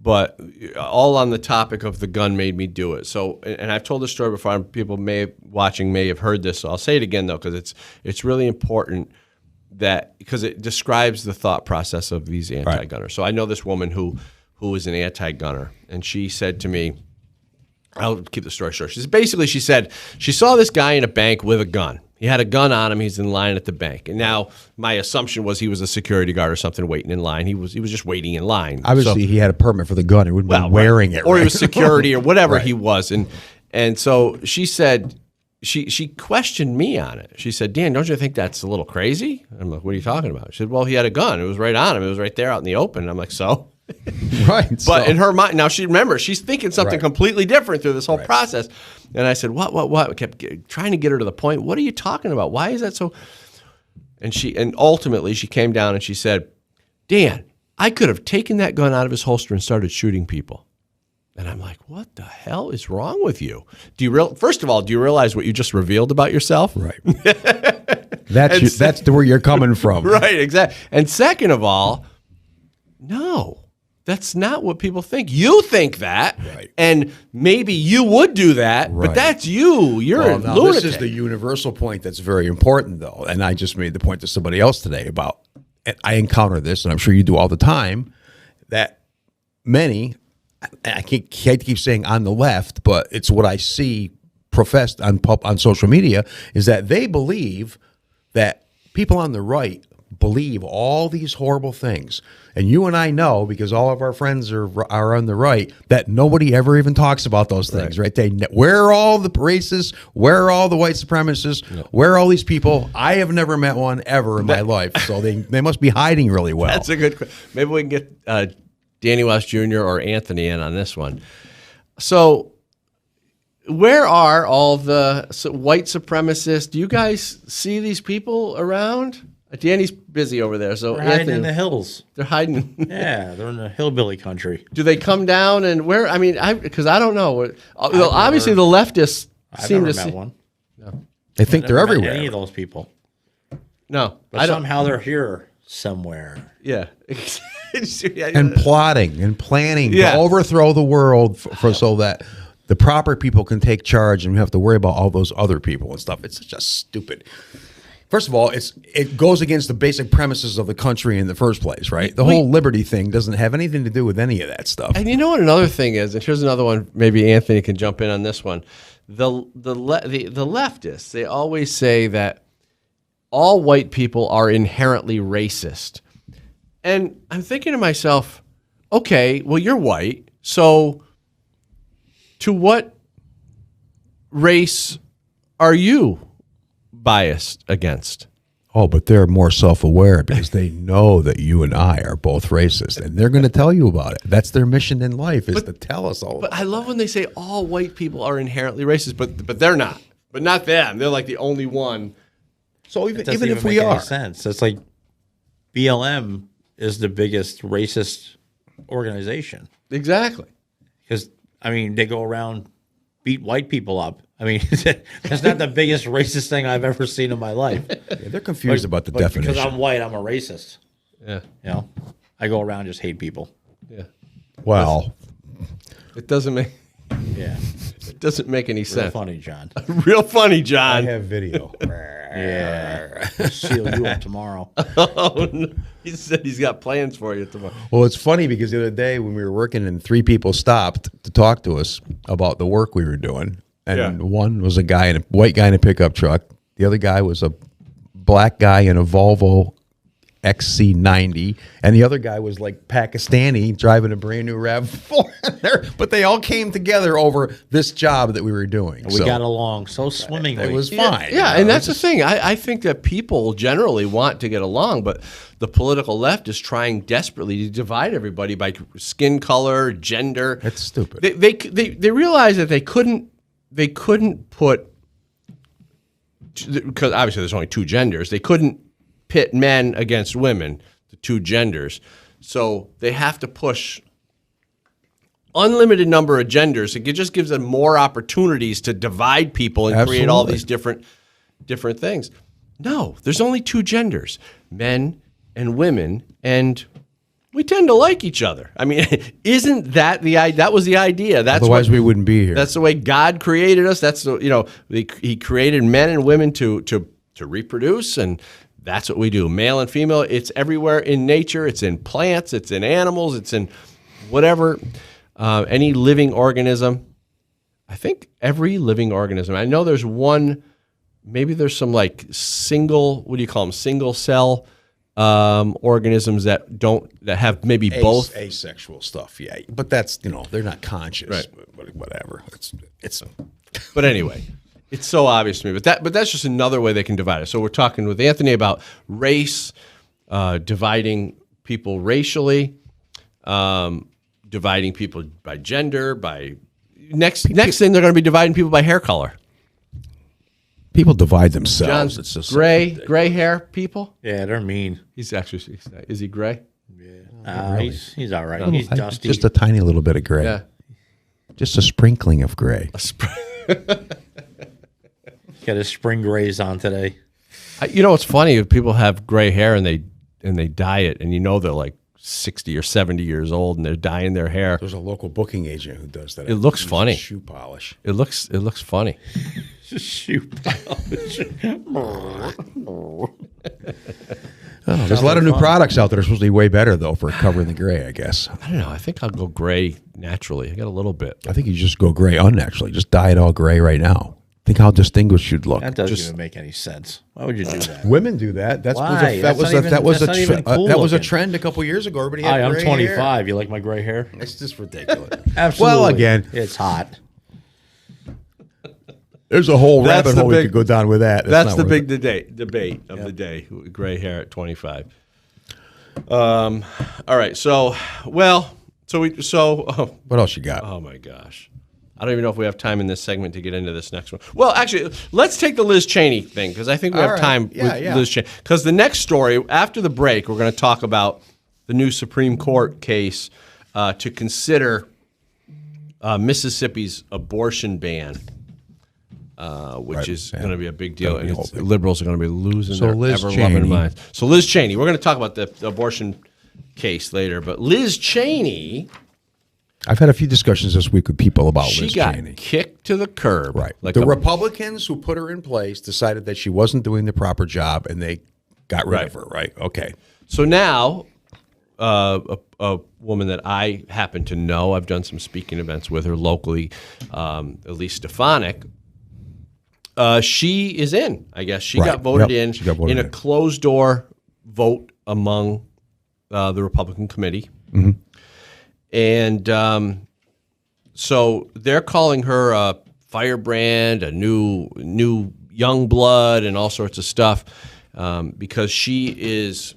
but all on the topic of the gun made me do it. So, and I've told this story before, and people may have heard this. So I'll say it again though, because it's really important because it describes the thought process of these anti-gunners. Right. So I know this woman who is an anti-gunner, and she said to me, I'll keep the story short. She said she saw this guy in a bank with a gun. He had a gun on him. He's in line at the bank. And now my assumption was he was a security guard or something waiting in line. He was just waiting in line. Obviously, he had a permit for the gun. He wouldn't be wearing it. Or he was security or whatever he was. And so she said, she questioned me on it. She said, Dan, don't you think that's a little crazy? I'm like, what are you talking about? She said, well, he had a gun. It was right on him. It was right there out in the open. And I'm like, so? Right. But in her mind, now she's thinking something completely different through this whole process. And I said, what? I kept trying to get her to the point. What are you talking about? Why is that so? And ultimately she came down and she said, Dan, I could have taken that gun out of his holster and started shooting people. And I'm like, what the hell is wrong with you? First of all, do you realize what you just revealed about yourself? Right. That's where you're coming from. Right, exactly. And second of all, no. That's not what people think. You think that, Right. and maybe you would do that, but Right. that's you. You're a now, lunatic. this is the universal point that's very important, though. And I just made the point to somebody else today about, and I encounter this, and I'm sure you do all the time, that many, and I can't keep saying on the left, but it's what I see professed on social media, is that they believe that people on the right believe all these horrible things. And you and I know, because all of our friends are on the right, that nobody ever even talks about those things, right? Where are all the racists? Where are all the white supremacists? Where are all these people? I have never met one ever in my life, so they must be hiding really well. That's a good question. Maybe we can get Danny West Jr. or Anthony in on this one. So where are all the white supremacists? Do you guys see these people around? Danny's busy over there, so they're hiding Anthony, in the hills. They're hiding. Yeah, they're in the hillbilly country. Do they come down and where? I mean, because I don't know. Well, obviously, the leftists seem to see one. No. They think they're everywhere. Any of those people? No, but somehow they're here somewhere. Yeah. And plotting and planning Yeah. to overthrow the world so that the proper people can take charge and we have to worry about all those other people and stuff. It's just stupid. First of all, it goes against the basic premises of the country in the first place, right? The whole liberty thing doesn't have anything to do with any of that stuff. And you know what another thing is, and here's another one. Maybe Anthony can jump in on this one. The leftists, they always say that all white people are inherently racist, and I'm thinking to myself, okay, well you're white, so to what race are you biased against? Oh, but they're more self-aware because they know that you and I are both racist, and they're going to tell you about it. That's their mission in life, is to tell us all. But I love when they say all white people are inherently racist, but they're not. But not them. They're like the only one. So It doesn't even if make we any are, sense. It's like BLM is the biggest racist organization. Exactly. Because I mean, they go around beat white people up. I mean, that's not the biggest racist thing I've ever seen in my life. Yeah, they're confused about the definition. Because I'm white, I'm a racist. Yeah. You know, I go around and just hate people. Yeah. Well, it doesn't make. Yeah. It doesn't make any sense. Real funny, John. Real funny, John. I have video. Yeah. I'll seal you up tomorrow. Oh, no. He said he's got plans for you tomorrow. Well, it's funny because the other day when we were working and 3 people stopped to talk to us about the work we were doing. And one was a white guy in a pickup truck. The other guy was a black guy in a Volvo XC90. And the other guy was like Pakistani driving a brand new RAV4. But they all came together over this job that we were doing. We got along so swimmingly. It was fine. Yeah, and that's the thing. I think that people generally want to get along, but the political left is trying desperately to divide everybody by skin color, gender. That's stupid. They realize that they couldn't put, because obviously there's only 2 genders. They couldn't pit men against women, the 2 genders. So they have to push unlimited number of genders. It just gives them more opportunities to divide people and create all these different things. No, there's only 2 genders, men and women, and we tend to like each other. I mean, isn't that that was the idea? That's Otherwise, we wouldn't be here. That's the way God created us. That's He created men and women to reproduce, and that's what we do. Male and female. It's everywhere in nature. It's in plants. It's in animals. It's in whatever any living organism. I think every living organism. I know there's one. Maybe there's some like single. What do you call them? Single cell. Organisms that have maybe both asexual stuff, yeah, but that's they're not conscious, right? But whatever. It's. But anyway, it's so obvious to me. But that's just another way they can divide us. So we're talking with Anthony about race, dividing people racially, dividing people by gender. By next thing they're going to be dividing people by hair color. People divide themselves. John's it's just gray hair people. Yeah, they're mean. He's actually is he gray? Yeah, he's all right. He's dusty. Just a tiny little bit of gray. Yeah, just a sprinkling of gray. Got his spring grays on today. You know what's funny? People have gray hair and they dye it, and they're like 60 or 70 years old and they're dyeing their hair. There's a local booking agent who does that. It looks funny. Shoe polish. It looks funny. Shoe polish. There's a lot of new products out that are supposed to be way better, though, for covering the gray, I guess. I don't know. I think I'll go gray naturally. I got a little bit. I think you just go gray unnaturally. Just dye it all gray right now. Think how distinguished you'd look. That doesn't even make any sense. Why would you do that? Women do that. That was a trend a couple years ago. Everybody had I'm gray 25. hair. You like my gray hair? It's just ridiculous. Absolutely. Well, again, it's hot. There's a whole rabbit hole we could go down with that. That's the big debate of the day. Gray hair at 25. All right. So what else you got? Oh my gosh. I don't even know if we have time in this segment to get into this next one. Well, actually, let's take the Liz Cheney thing because I think we have time with Liz Cheney. Because the next story, after the break, we're going to talk about the new Supreme Court case to consider Mississippi's abortion ban, which is going to be a big deal. And liberals are going to be losing their ever-loving minds. So Liz Cheney, we're going to talk about the abortion case later. But Liz Cheney... I've had a few discussions this week with people about Liz Cheney. She got kicked to the curb. Right. The Republicans who put her in place decided that she wasn't doing the proper job, and they got rid of her, right? Okay. So now, a woman that I happen to know, I've done some speaking events with her locally, Elise Stefanik, she is in, I guess. She got voted in in a closed-door vote among the Republican committee. Mm-hmm. And so they're calling her a firebrand, a new young blood, and all sorts of stuff because she is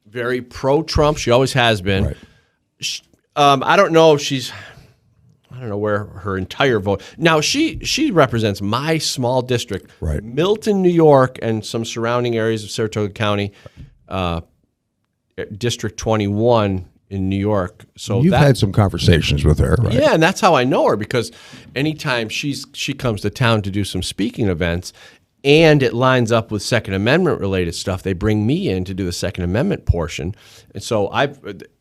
very pro-Trump. She always has been. Right. I don't know if I don't know where her entire vote. Now, she represents my small district, Milton, New York, and some surrounding areas of Saratoga County, District 21 in New York. So you've had some conversations with her, right? Yeah, and that's how I know her because anytime she comes to town to do some speaking events and it lines up with Second Amendment related stuff, they bring me in to do the Second Amendment portion. And so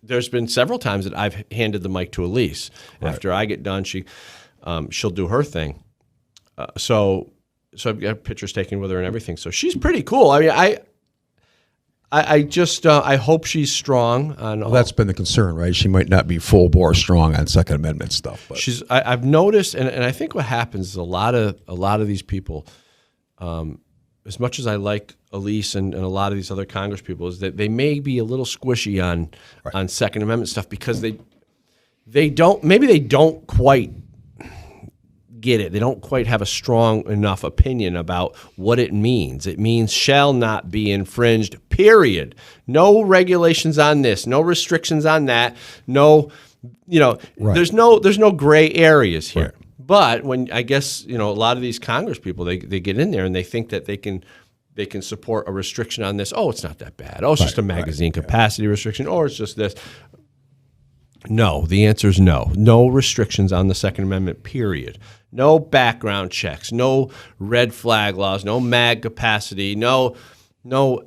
there's been several times that I've handed the mic to Elise. After I get done, she'll do her thing. So I've got pictures taken with her and everything. So she's pretty cool. I mean, I hope she's strong on. Well, that's been the concern, right? She might not be full bore strong on Second Amendment stuff, but I've noticed, and I think what happens is a lot of these people, as much as I like Elise and a lot of these other Congress people, is that they may be a little squishy on Second Amendment stuff because they don't quite get it. They don't quite have a strong enough opinion about what it means. It means shall not be infringed, period. No regulations on this, no restrictions on that, no, there's no gray areas here. Right. But when I guess, a lot of these Congress people, they get in there and they think that they can support a restriction on this. Oh, it's not that bad. Oh, it's just a magazine capacity restriction, or it's just this. No, the answer is no. No restrictions on the Second Amendment, period. No background checks, no red flag laws, no mag capacity, no none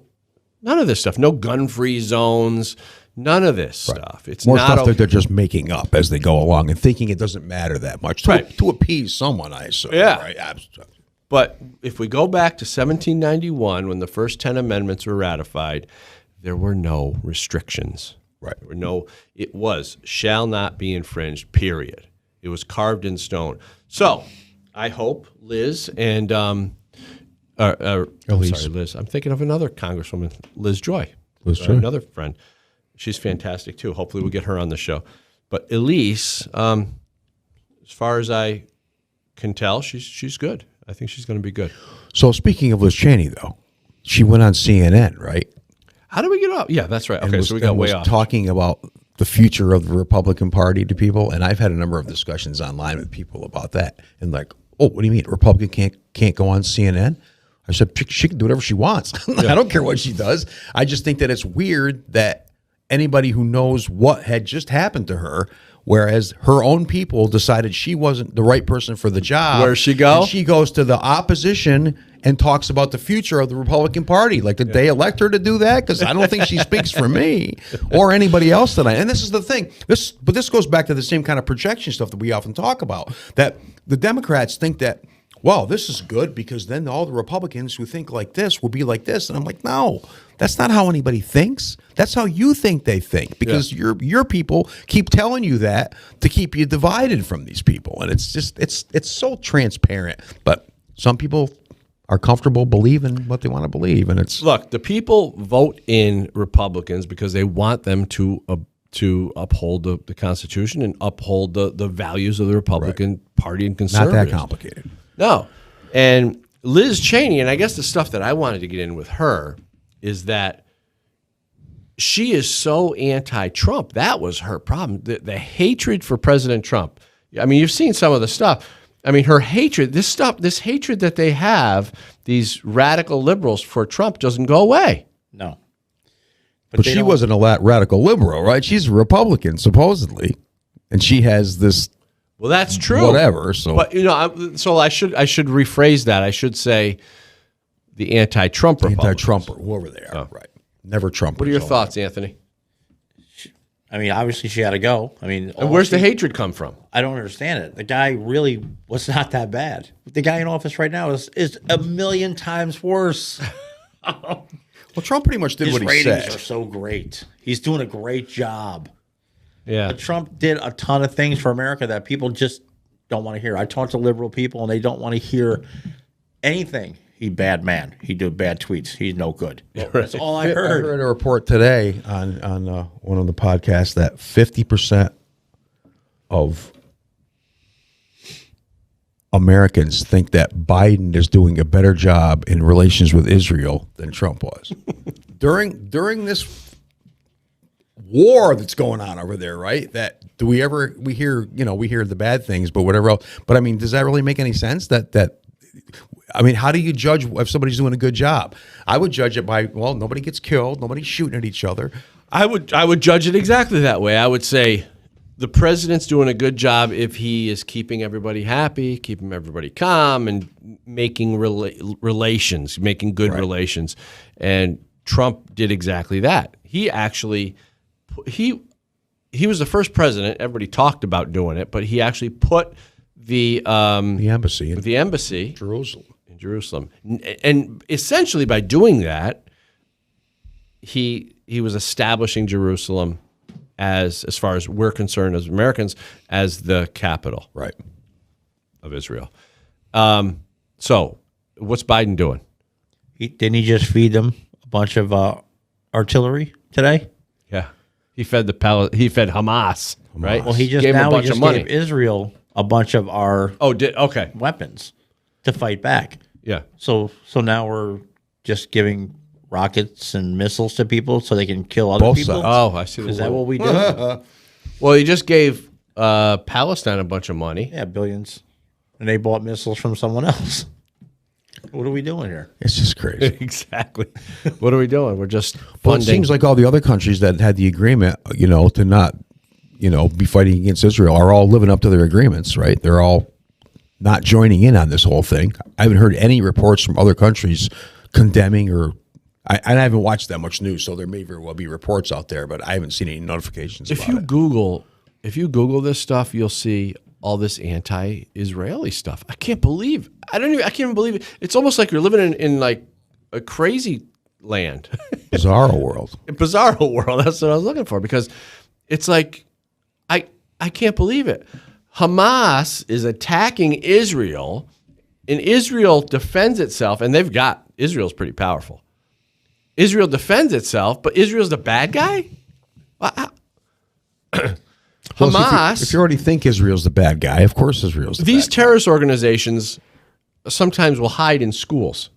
of this stuff. No gun-free zones, none of this stuff. It's more not stuff that they're just making up as they go along and thinking it doesn't matter that much to appease someone, I assume. Yeah. Right? Absolutely. But if we go back to 1791, when the first 10 amendments were ratified, there were no restrictions. Right. It was shall not be infringed, period. It was carved in stone. So I hope Liz and Liz. I'm thinking of another Congresswoman, Liz Joy. Another friend. She's fantastic too. Hopefully we'll get her on the show. But Elise, as far as I can tell, she's good. I think she's going to be good. So speaking of Liz Cheney, though, she went on CNN, right? How do we get off? Yeah, that's right. Okay, so we got way off. Talking about the future of the Republican Party to people, and I've had a number of discussions online with people about that. And like, oh, what do you mean? Republican can't go on CNN? I said, she can do whatever she wants. I don't care what she does. I just think that it's weird that anybody who knows what had just happened to her, whereas her own people decided she wasn't the right person for the job. Where's she go? She goes to the opposition and talks about the future of the Republican Party. Like, did they elect her to do that? Because I don't think she speaks for me or anybody else tonight. And this is the thing. But this goes back to the same kind of projection stuff that we often talk about, that the Democrats think that, well, this is good because then all the Republicans who think like this will be like this. And I'm like, no, that's not how anybody thinks. That's how you think they think, because your people keep telling you that to keep you divided from these people. And it's just, it's so transparent. But some people are comfortable believing what they want to believe. And it's, look, the people vote in Republicans because they want them to uphold the Constitution and uphold the values of the Republican Party and conservatives. not that complicated. No. And Liz Cheney, and I guess the stuff that I wanted to get in with her is that she is so anti-Trump. That was her problem. The hatred for President Trump. I mean, you've seen some of the stuff. I mean, her hatred, this hatred that they have, these radical liberals for Trump doesn't go away. No. But she wasn't a radical liberal, right? She's a Republican, supposedly. And she has this... Well, that's true. Whatever. So, but so I should rephrase that. I should say the anti-Trump Republicans. Anti-Trumper, whoever they are, right? Never Trump. What are your thoughts, Anthony? I mean, obviously she had to go. I mean, and where's the hatred come from? I don't understand it. The guy really was not that bad. The guy in office right now is a million times worse. Well, Trump pretty much did what he said. His ratings are so great. He's doing a great job. Yeah. But Trump did a ton of things for America that people just don't want to hear. I talk to liberal people, and they don't want to hear anything. He's a bad man. He did bad tweets. He's no good. Well, that's all I heard. I heard a report today on one of the podcasts that 50% of Americans think that Biden is doing a better job in relations with Israel than Trump was. During this war that's going on over there, right? That we hear the bad things, but whatever else. But I mean, does that really make any sense? I mean, how do you judge if somebody's doing a good job? I would judge it by, well, nobody gets killed, nobody's shooting at each other. I would judge it exactly that way. I would say the president's doing a good job if he is keeping everybody happy, keeping everybody calm, and making relations, making good relations. And Trump did exactly that. He actually he was the first president. Everybody talked about doing it, but he actually put the embassy in Jerusalem, and essentially by doing that, he was establishing Jerusalem as far as we're concerned as Americans as the capital, right, of Israel. So what's Biden doing? Didn't he just feed them a bunch of artillery today? Yeah. He fed Hamas, right? Well, he just gave gave Israel a bunch of our weapons to fight back. Yeah. So now we're just giving rockets and missiles to people so they can kill other Both people. sides. Oh, I see. Is that what we do? Well, he just gave Palestine a bunch of money. Yeah, billions, and they bought missiles from someone else. What are we doing here? It's just crazy. Exactly. What are we doing? We're just funding. Well, it seems like all the other countries that had the agreement, to not, be fighting against Israel are all living up to their agreements, right? They're all not joining in on this whole thing. I haven't heard any reports from other countries condemning I haven't watched that much news, so there may very well be reports out there, but I haven't seen any notifications If you Google this stuff, you'll see all this anti-Israeli stuff. I can't even believe it. It's almost like you're living in like a crazy land. Bizarro world. Bizarro world. That's what I was looking for, because it's like, I can't believe it. Hamas is attacking Israel, and Israel defends itself, and Israel's pretty powerful. Israel defends itself, but Israel's the bad guy? Hamas. If you already think Israel's the bad guy, of course Israel's the These bad guy. terrorist organizations sometimes will hide in schools.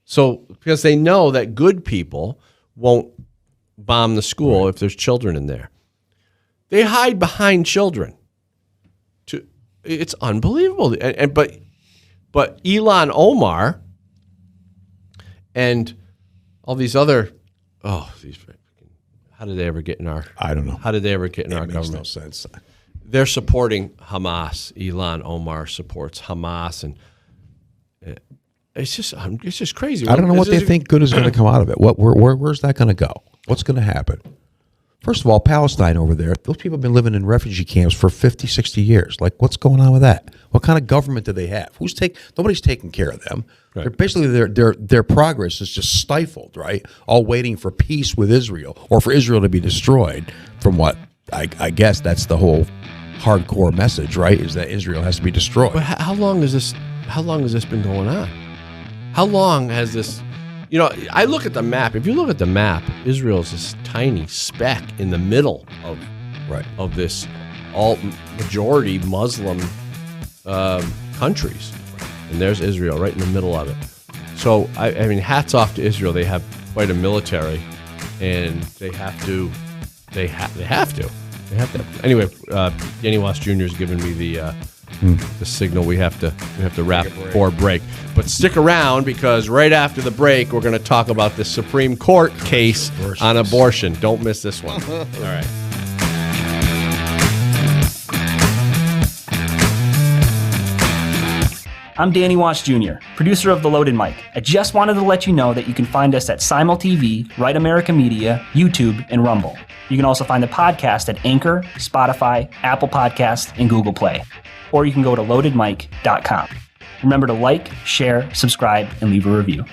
So, because they know that good people won't bomb the school if there's children in there. They hide behind children. It's unbelievable. But Elon Omar and all these other how did they ever get in our? I don't know. How did they ever get in our government? Makes no sense. They're supporting Hamas. Elon Omar supports Hamas, and It's just crazy. I don't know what they think good is going to come out of it. Where's that going to go? What's going to happen? First of all, Palestine over there, those people have been living in refugee camps for 50, 60 years. Like, what's going on with that? What kind of government do they have? Nobody's taking care of them. Right. They're basically, their progress is just stifled, right? All waiting for peace with Israel or for Israel to be destroyed. From what I guess that's the whole hardcore message, right? Is that Israel has to be destroyed. But how long has this been going on? How long has this? You know, I look at the map. If you look at the map, Israel is this tiny speck in the middle of this all majority Muslim countries, and there's Israel right in the middle of it. So I mean, hats off to Israel. They have quite a military, and they have to. Anyway, Danny Wass Jr. has given me the signal. We have to wrap for a break. But stick around, because right after the break, we're going to talk about the Supreme Court case on abortion. Don't miss this one. All right. I'm Danny Wass Jr., producer of The Loaded Mic. I just wanted to let you know that you can find us at Simul TV, Right America Media, YouTube, and Rumble. You can also find the podcast at Anchor, Spotify, Apple Podcasts, and Google Play. Or you can go to loadedmic.com. Remember to like, share, subscribe, and leave a review.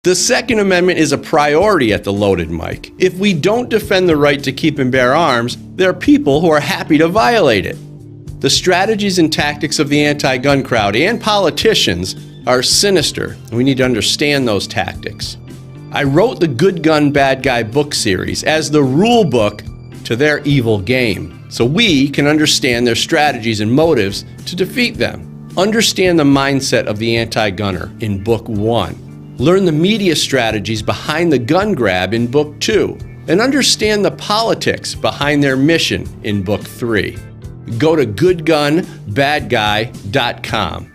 The Second Amendment is a priority at the Loaded Mic. If we don't defend the right to keep and bear arms, there are people who are happy to violate it. The strategies and tactics of the anti-gun crowd and politicians are sinister, and we need to understand those tactics. I wrote the Good Gun, Bad Guy book series as the rule book to their evil game, so we can understand their strategies and motives to defeat them. Understand the mindset of the anti-gunner in Book 1. Learn the media strategies behind the gun grab in Book 2. And understand the politics behind their mission in Book 3. Go to goodgunbadguy.com.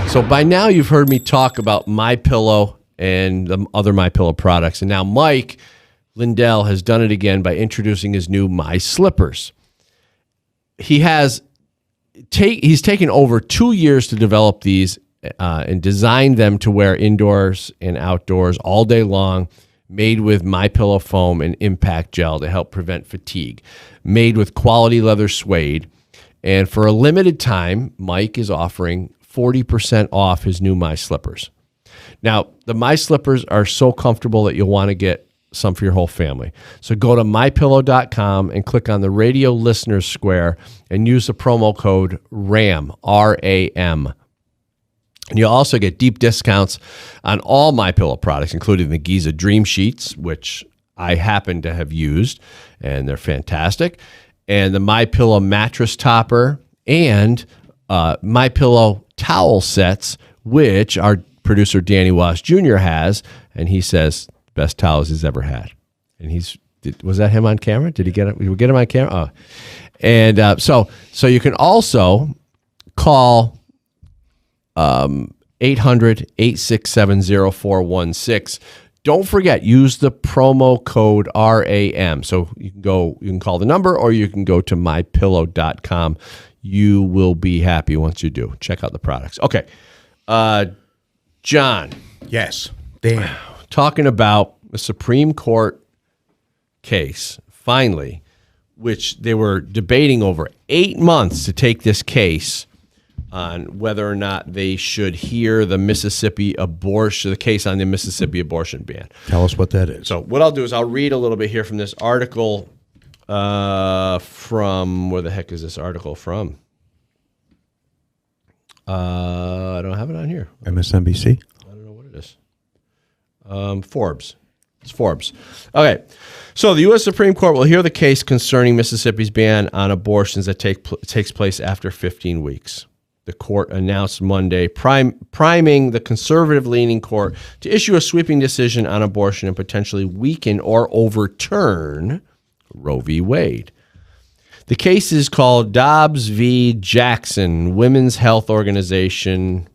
So by now you've heard me talk about MyPillow and the other MyPillow products. And now Mike Lindell has done it again by introducing his new My Slippers. He's taken over 2 years to develop these and designed them to wear indoors and outdoors all day long, made with MyPillow foam and impact gel to help prevent fatigue, made with quality leather suede. And for a limited time, Mike is offering 40% off his new My Slippers. Now, the My Slippers are so comfortable that you'll want to get some for your whole family. So go to mypillow.com and click on the radio listeners square and use the promo code RAM, R-A-M. And you'll also get deep discounts on all MyPillow products, including the Giza Dream Sheets, which I happen to have used, and they're fantastic, and the MyPillow mattress topper, and MyPillow towel sets, which our producer Danny Wass Jr. has, and he says best towels he's ever had. And was that him on camera? Did we get him on camera? Oh. And so you can also call 800-867-0416. Don't forget, use the promo code RAM. So you can call the number, or you can go to mypillow.com. You will be happy once you do. Check out the products. Okay. John. Yes. Dan. Talking about the Supreme Court case, finally, which they were debating over 8 months to take this case on whether or not they should hear the case on the Mississippi abortion ban. Tell us what that is. So what I'll do is I'll read a little bit here from this article from, where the heck is this article from? I don't have it on here. MSNBC? I don't know what it is. Forbes. It's Forbes. Okay. So the U.S. Supreme Court will hear the case concerning Mississippi's ban on abortions that takes place after 15 weeks. The court announced Monday, priming the conservative-leaning court to issue a sweeping decision on abortion and potentially weaken or overturn Roe v. Wade. The case is called Dobbs v. Jackson Women's Health Organization.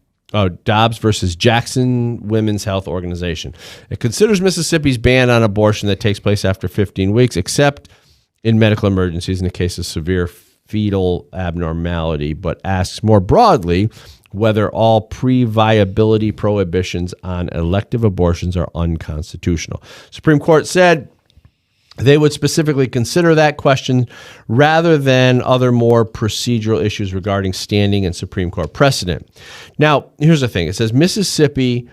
Dobbs versus Jackson Women's Health Organization. It considers Mississippi's ban on abortion that takes place after 15 weeks, except in medical emergencies in the case of severe fetal abnormality, but asks more broadly whether all pre-viability prohibitions on elective abortions are unconstitutional. Supreme Court said they would specifically consider that question rather than other more procedural issues regarding standing and Supreme Court precedent. Now, here's the thing. It says Mississippi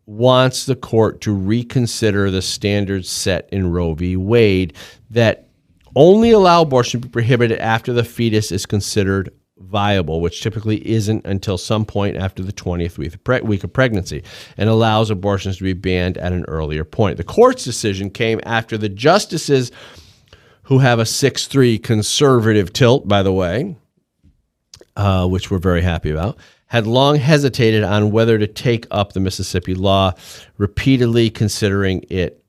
wants the court to reconsider the standards set in Roe v. Wade that only allow abortion to be prohibited after the fetus is considered viable, which typically isn't until some point after the 20th week of pregnancy, and allows abortions to be banned at an earlier point. The court's decision came after the justices, who have a 6-3 conservative tilt, by the way, which we're very happy about, had long hesitated on whether to take up the Mississippi law, repeatedly considering it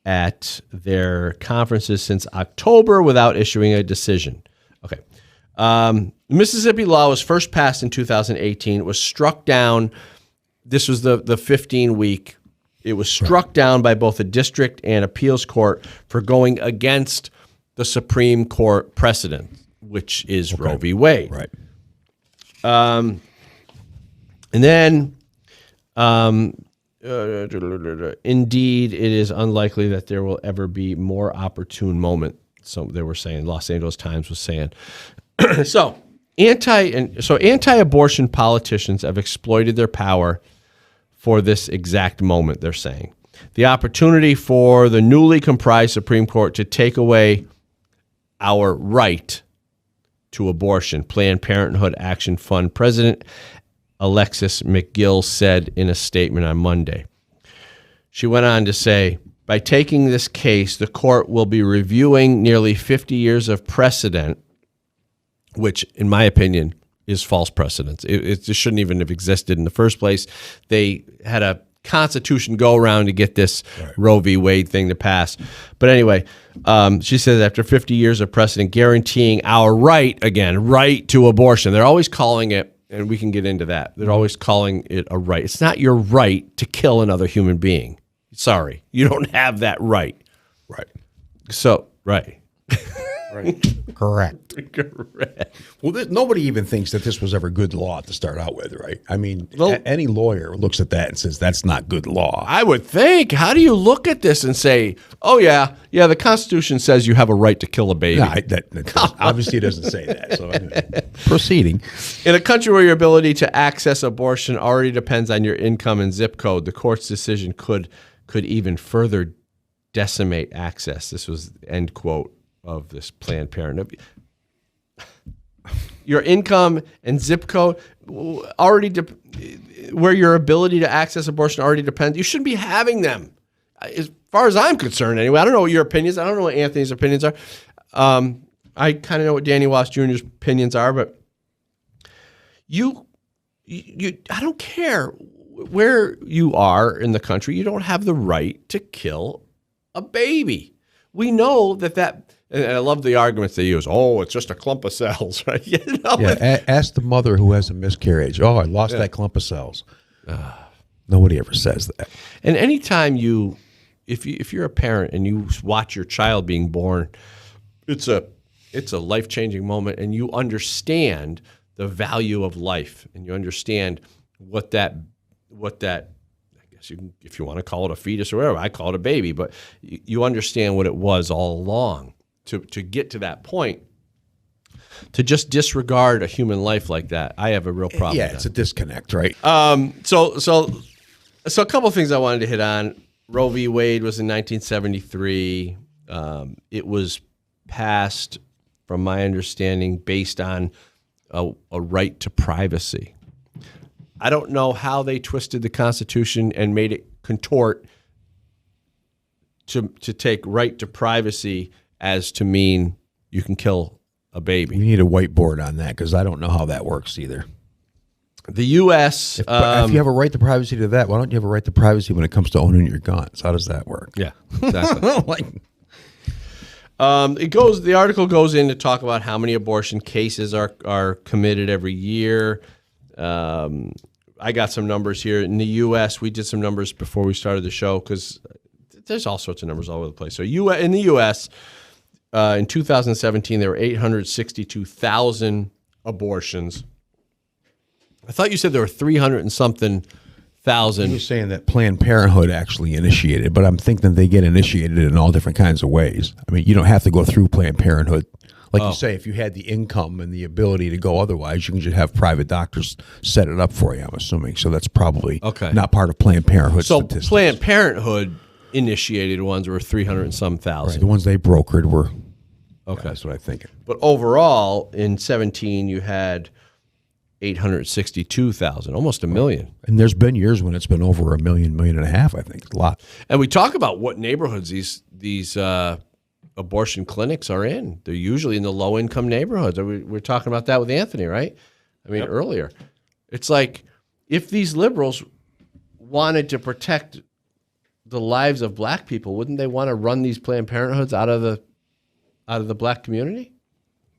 at their conferences since October without issuing a decision. Okay. Mississippi law was first passed in 2018. It was struck down. This was the 15-week. It was struck down by both the district and appeals court for going against the Supreme Court precedent, which is Roe v. Wade. Right. And then, indeed, it is unlikely that there will ever be more opportune moment. So they were saying, Los Angeles Times was saying. So anti-abortion politicians have exploited their power for this exact moment, they're saying. The opportunity for the newly comprised Supreme Court to take away our right to abortion, Planned Parenthood Action Fund President Alexis McGill said in a statement on Monday. She went on to say, by taking this case, the court will be reviewing nearly 50 years of precedent, which, in my opinion, is false precedent. It just shouldn't even have existed in the first place. They had a Constitution go around to get this Roe v. Wade thing to pass. But anyway, she says after 50 years of precedent guaranteeing our right to abortion, they're always calling it, and we can get into that, they're always calling it a right. It's not your right to kill another human being. Sorry, you don't have that right. Right. So, right. Right. Correct. Well, nobody even thinks that this was ever good law to start out with, right? I mean, any lawyer looks at that and says, that's not good law. I would think. How do you look at this and say, oh, yeah, the Constitution says you have a right to kill a baby? No, that obviously doesn't say that. So proceeding. In a country where your ability to access abortion already depends on your income and zip code, the court's decision could even further decimate access. This was end quote of this Planned Parenthood. Your income and zip code already, where your ability to access abortion already depends. You shouldn't be having them, as far as I'm concerned. Anyway, I don't know what your opinions. I don't know what Anthony's opinions are. I kind of know what Danny Wass Jr.'s opinions are, but you, I don't care where you are in the country. You don't have the right to kill a baby. We know that. And I love the arguments they use. Oh, it's just a clump of cells, right? Ask the mother who has a miscarriage. Oh, I lost that clump of cells. Nobody ever says that. And anytime if you're a parent and you watch your child being born, it's a life-changing moment, and you understand the value of life, and you understand what that I guess if you want to call it a fetus or whatever, I call it a baby, but you understand what it was all along. To get to that point, to just disregard a human life like that, I have a real problem. Yeah, it's a disconnect, right? So a couple of things I wanted to hit on. Roe v. Wade was in 1973. It was passed, from my understanding, based on a right to privacy. I don't know how they twisted the Constitution and made it contort to take right to privacy as to mean you can kill a baby. We need a whiteboard on that, because I don't know how that works either. The U.S. If you have a right to privacy to that, why don't you have a right to privacy when it comes to owning your guns? How does that work? Yeah, exactly. The article goes in to talk about how many abortion cases are committed every year. I got some numbers here. In the U.S., we did some numbers before we started the show, because there's all sorts of numbers all over the place. So in the U.S., in 2017, there were 862,000 abortions. I thought you said there were 300 and something thousand. You're saying that Planned Parenthood actually initiated, but I'm thinking they get initiated in all different kinds of ways. I mean, you don't have to go through Planned Parenthood. Like you say, if you had the income and the ability to go otherwise, you can just have private doctors set it up for you, I'm assuming. So that's probably not part of Planned Parenthood So statistics. Planned Parenthood initiated ones were 300 and some thousand. Right, the ones they brokered were, okay. That's what I'm thinking. But overall, in 17, you had 862,000, almost a million. And there's been years when it's been over a million, million and a half, I think. It's a lot. And we talk about what neighborhoods these abortion clinics are in. They're usually in the low-income neighborhoods. We're talking about that with Anthony, right? I mean, earlier. It's like if these liberals wanted to protect the lives of black people, wouldn't they want to run these Planned Parenthoods out of the black community?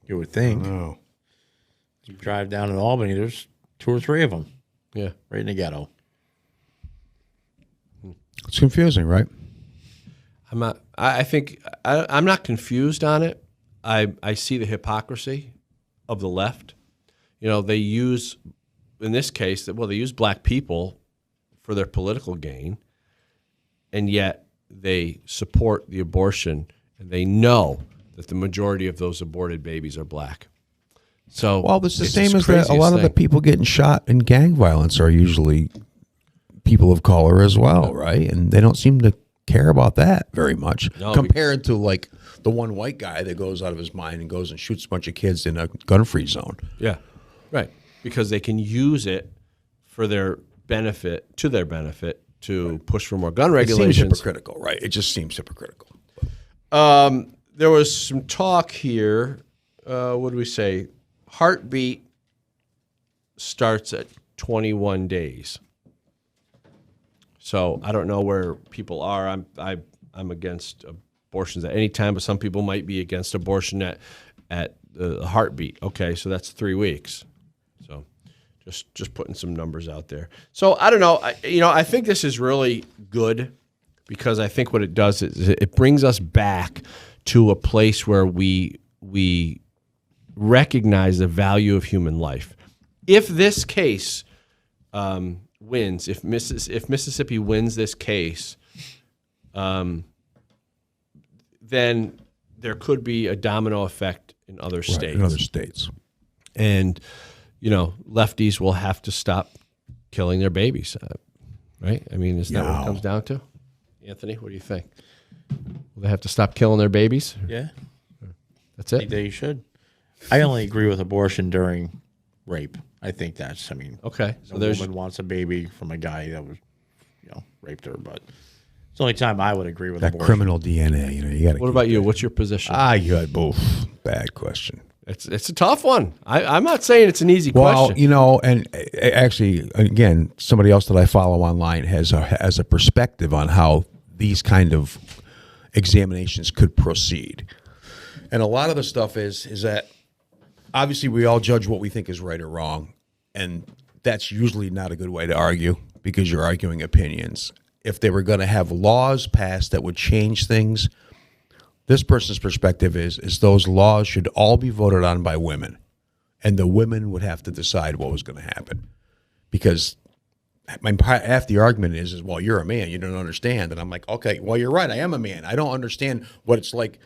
You would think. Oh. You drive down in Albany, there's 2 or 3 of them. Yeah. Right in the ghetto. It's confusing, right? I'm not confused on it. I see the hypocrisy of the left. You know, they use, in this case, they use black people for their political gain, and yet they support the abortion, and they know that the majority of those aborted babies are black. So, well, it's the same as that. A lot of the people getting shot in gang violence are usually people of color as well, right? And they don't seem to care about that very much compared to like the one white guy that goes out of his mind and goes and shoots a bunch of kids in a gun-free zone. Yeah, right. Because they can use it for their benefit, to push for more gun regulations. It seems hypocritical, right? It just seems hypocritical. There was some talk here. What do we say? Heartbeat starts at 21 days. So I don't know where people are. I'm against abortions at any time, but some people might be against abortion at the heartbeat. Okay, so that's 3 weeks. So just putting some numbers out there. So I don't know. I think this is really good because I think what it does is it brings us back to a place where we recognize the value of human life. If this case wins, if Mississippi wins this case, then there could be a domino effect in other states. Right, in other states. And, lefties will have to stop killing their babies, right? I mean, is that what it comes down to? Anthony, what do you think? Will they have to stop killing their babies? Yeah. That's it? I think they should. I only agree with abortion during rape. I think that's, okay. So a woman wants a baby from a guy that was, raped her, but it's the only time I would agree with that abortion. criminal DNA. You got. What about you? What's your position? You had both. Bad question. It's a tough one. I'm not saying it's an easy well, question. And actually, again, somebody else that I follow online has a perspective on how these kind of examinations could proceed. And a lot of the stuff is that obviously we all judge what we think is right or wrong, and that's usually not a good way to argue because you're arguing opinions. If they were going to have laws passed that would change things, this person's perspective is those laws should all be voted on by women, and the women would have to decide what was going to happen. Because half the argument is, well, you're a man, you don't understand. And I'm like, okay, well, you're right, I am a man. I don't understand what it's like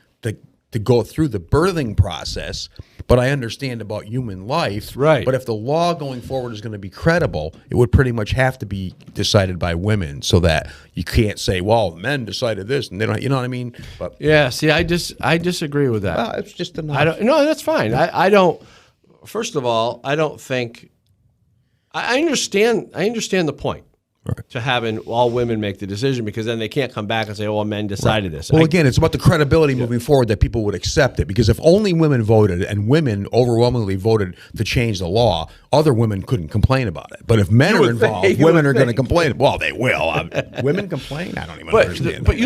to go through the birthing process, but I understand about human life. Right. But if the law going forward is going to be credible, it would pretty much have to be decided by women, so that you can't say, well, men decided this and they don't, you know what I mean? But yeah, see, I disagree with that. Well, it's just enough. No, that's fine. I don't, first of all, I don't think, I understand the point. Right. To having all women make the decision, because then they can't come back and say, "Oh, men decided this." Well, again, it's about the credibility moving forward that people would accept it. Because if only women voted and women overwhelmingly voted to change the law, other women couldn't complain about it. But if men are involved, women are going to complain. Well, they will. Women complain. I don't even understand. But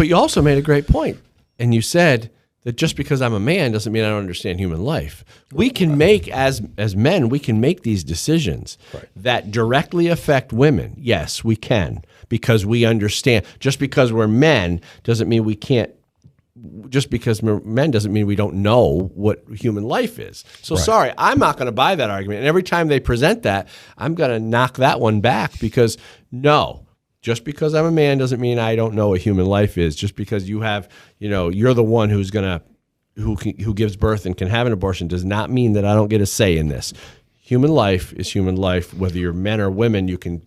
you also made a great point, and you said that just because I'm a man doesn't mean I don't understand human life. We can make, as men, we can make these decisions that directly affect women. Yes, we can, because we understand. Just because we're men doesn't mean we can't just because men doesn't mean we don't know what human life is. So sorry, I'm not going to buy that argument. And every time they present that, I'm going to knock that one back because no, just because I'm a man doesn't mean I don't know what human life is. Just because you have, you're the one who gives birth and can have an abortion does not mean that I don't get a say in this. Human life is human life, whether you're men or women. You can.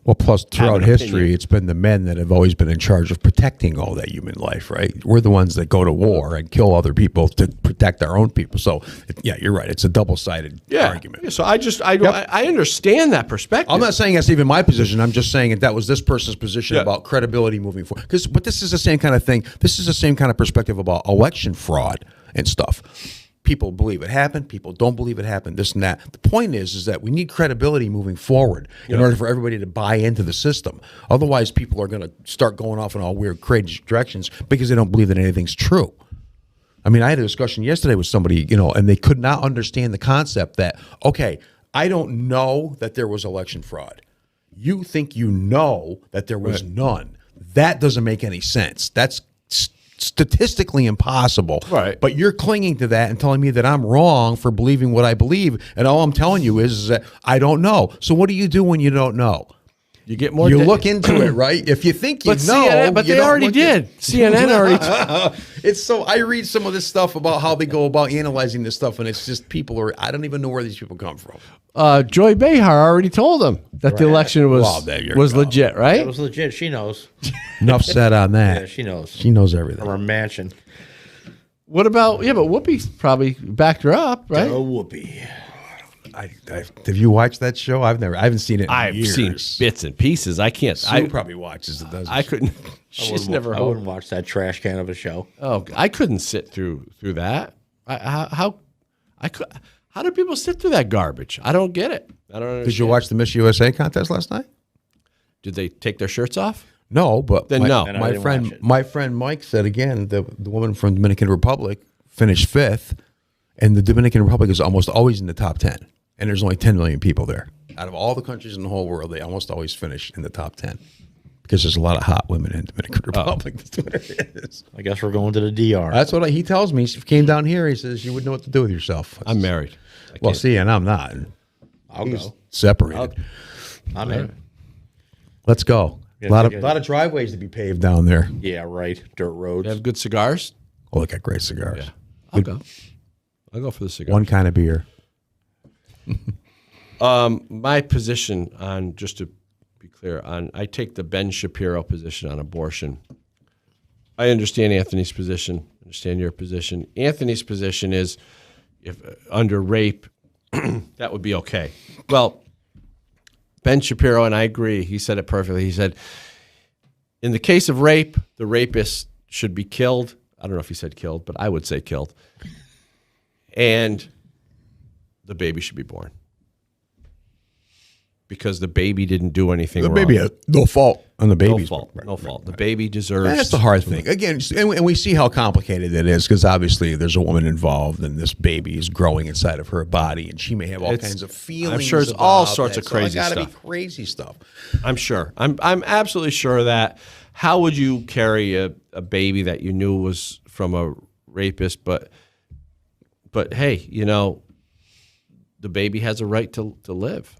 Well, plus throughout history, it's been the men that have always been in charge of protecting all that human life, right? We're the ones that go to war and kill other people to protect our own people. So, yeah, you're right. It's a double-sided argument. Yeah, so I understand that perspective. I'm not saying that's even my position. I'm just saying that was this person's position about credibility moving forward. But this is the same kind of thing. This is the same kind of perspective about election fraud and stuff. People believe it happened. People don't believe it happened. This and that. The point is that we need credibility moving forward in order for everybody to buy into the system. Otherwise, people are going to start going off in all weird, crazy directions because they don't believe that anything's true. I mean, I had a discussion yesterday with somebody, and they could not understand the concept that, okay, I don't know that there was election fraud. You think you know that there was none. That doesn't make any sense. That's statistically impossible, but you're clinging to that and telling me that I'm wrong for believing what I believe, and all I'm telling you is that I don't know. So what do you do when you don't know? You get more. You look into it, right? If you think you know, CNN, but they already did. CNN already. It's so I read some of this stuff about how they go about analyzing this stuff, and it's just I don't even know where these people come from. Joy Behar already told them that the election was legit, right? It was legit. She knows. Enough said on that. Yeah, she knows. She knows everything. From her mansion. What about but Whoopi probably backed her up, right? Oh, Whoopi. Have you watched that show? I haven't seen it in years. I've seen bits and pieces. I can't. Sue probably watches it. I couldn't. She's never. I wouldn't watch that trash can of a show. Oh, I couldn't sit through that. How do people sit through that garbage? I don't get it. I don't understand. Did you watch the Miss USA contest last night? Did they take their shirts off? No, but then my friend Mike said again the woman from Dominican Republic finished 5th, and the Dominican Republic is almost always in the top 10. And there's only 10 million people there. Out of all the countries in the whole world, they almost always finish in the top 10 because there's a lot of hot women in Dominican Republic. That's what it is. I guess we're going to the DR. That's what he tells me. He came down here. He says you wouldn't know what to do with yourself. I'm married. Well, see, and I'm not. I'll go. Separated. I'm in. Let's go. A lot of driveways to be paved down there. Yeah, right. Dirt roads. You have good cigars? Oh, they got great cigars. Yeah. I'll go for the cigars. One kind of beer. My position on, just to be clear, I take the Ben Shapiro position on abortion. I understand Anthony's position, understand your position. Anthony's position is if under rape, that would be okay. Well, Ben Shapiro, and I agree, he said it perfectly. He said, in the case of rape, the rapist should be killed. I don't know if he said killed, but I would say killed. And the baby should be born. Because the baby didn't do anything wrong. The baby has no fault on the baby's fault. No fault. The baby deserves. That's the hard thing. Again, and we see how complicated it is because obviously there's a woman involved and this baby is growing inside of her body and she may have all kinds of feelings. I'm sure it's all sorts of crazy stuff. It's got to be crazy stuff. I'm sure. I'm absolutely sure of that. How would you carry a baby that you knew was from a rapist? But hey, the baby has a right to live.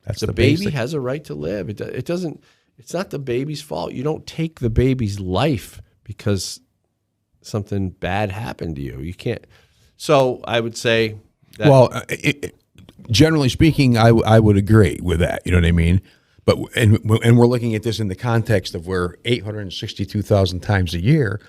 That's the baby has a right to live. It doesn't. It's not the baby's fault. You don't take the baby's life because something bad happened to you. You can't. So I would say that. Well, generally speaking, I would agree with that. You know what I mean? But and we're looking at this in the context of where 862,000 times a year,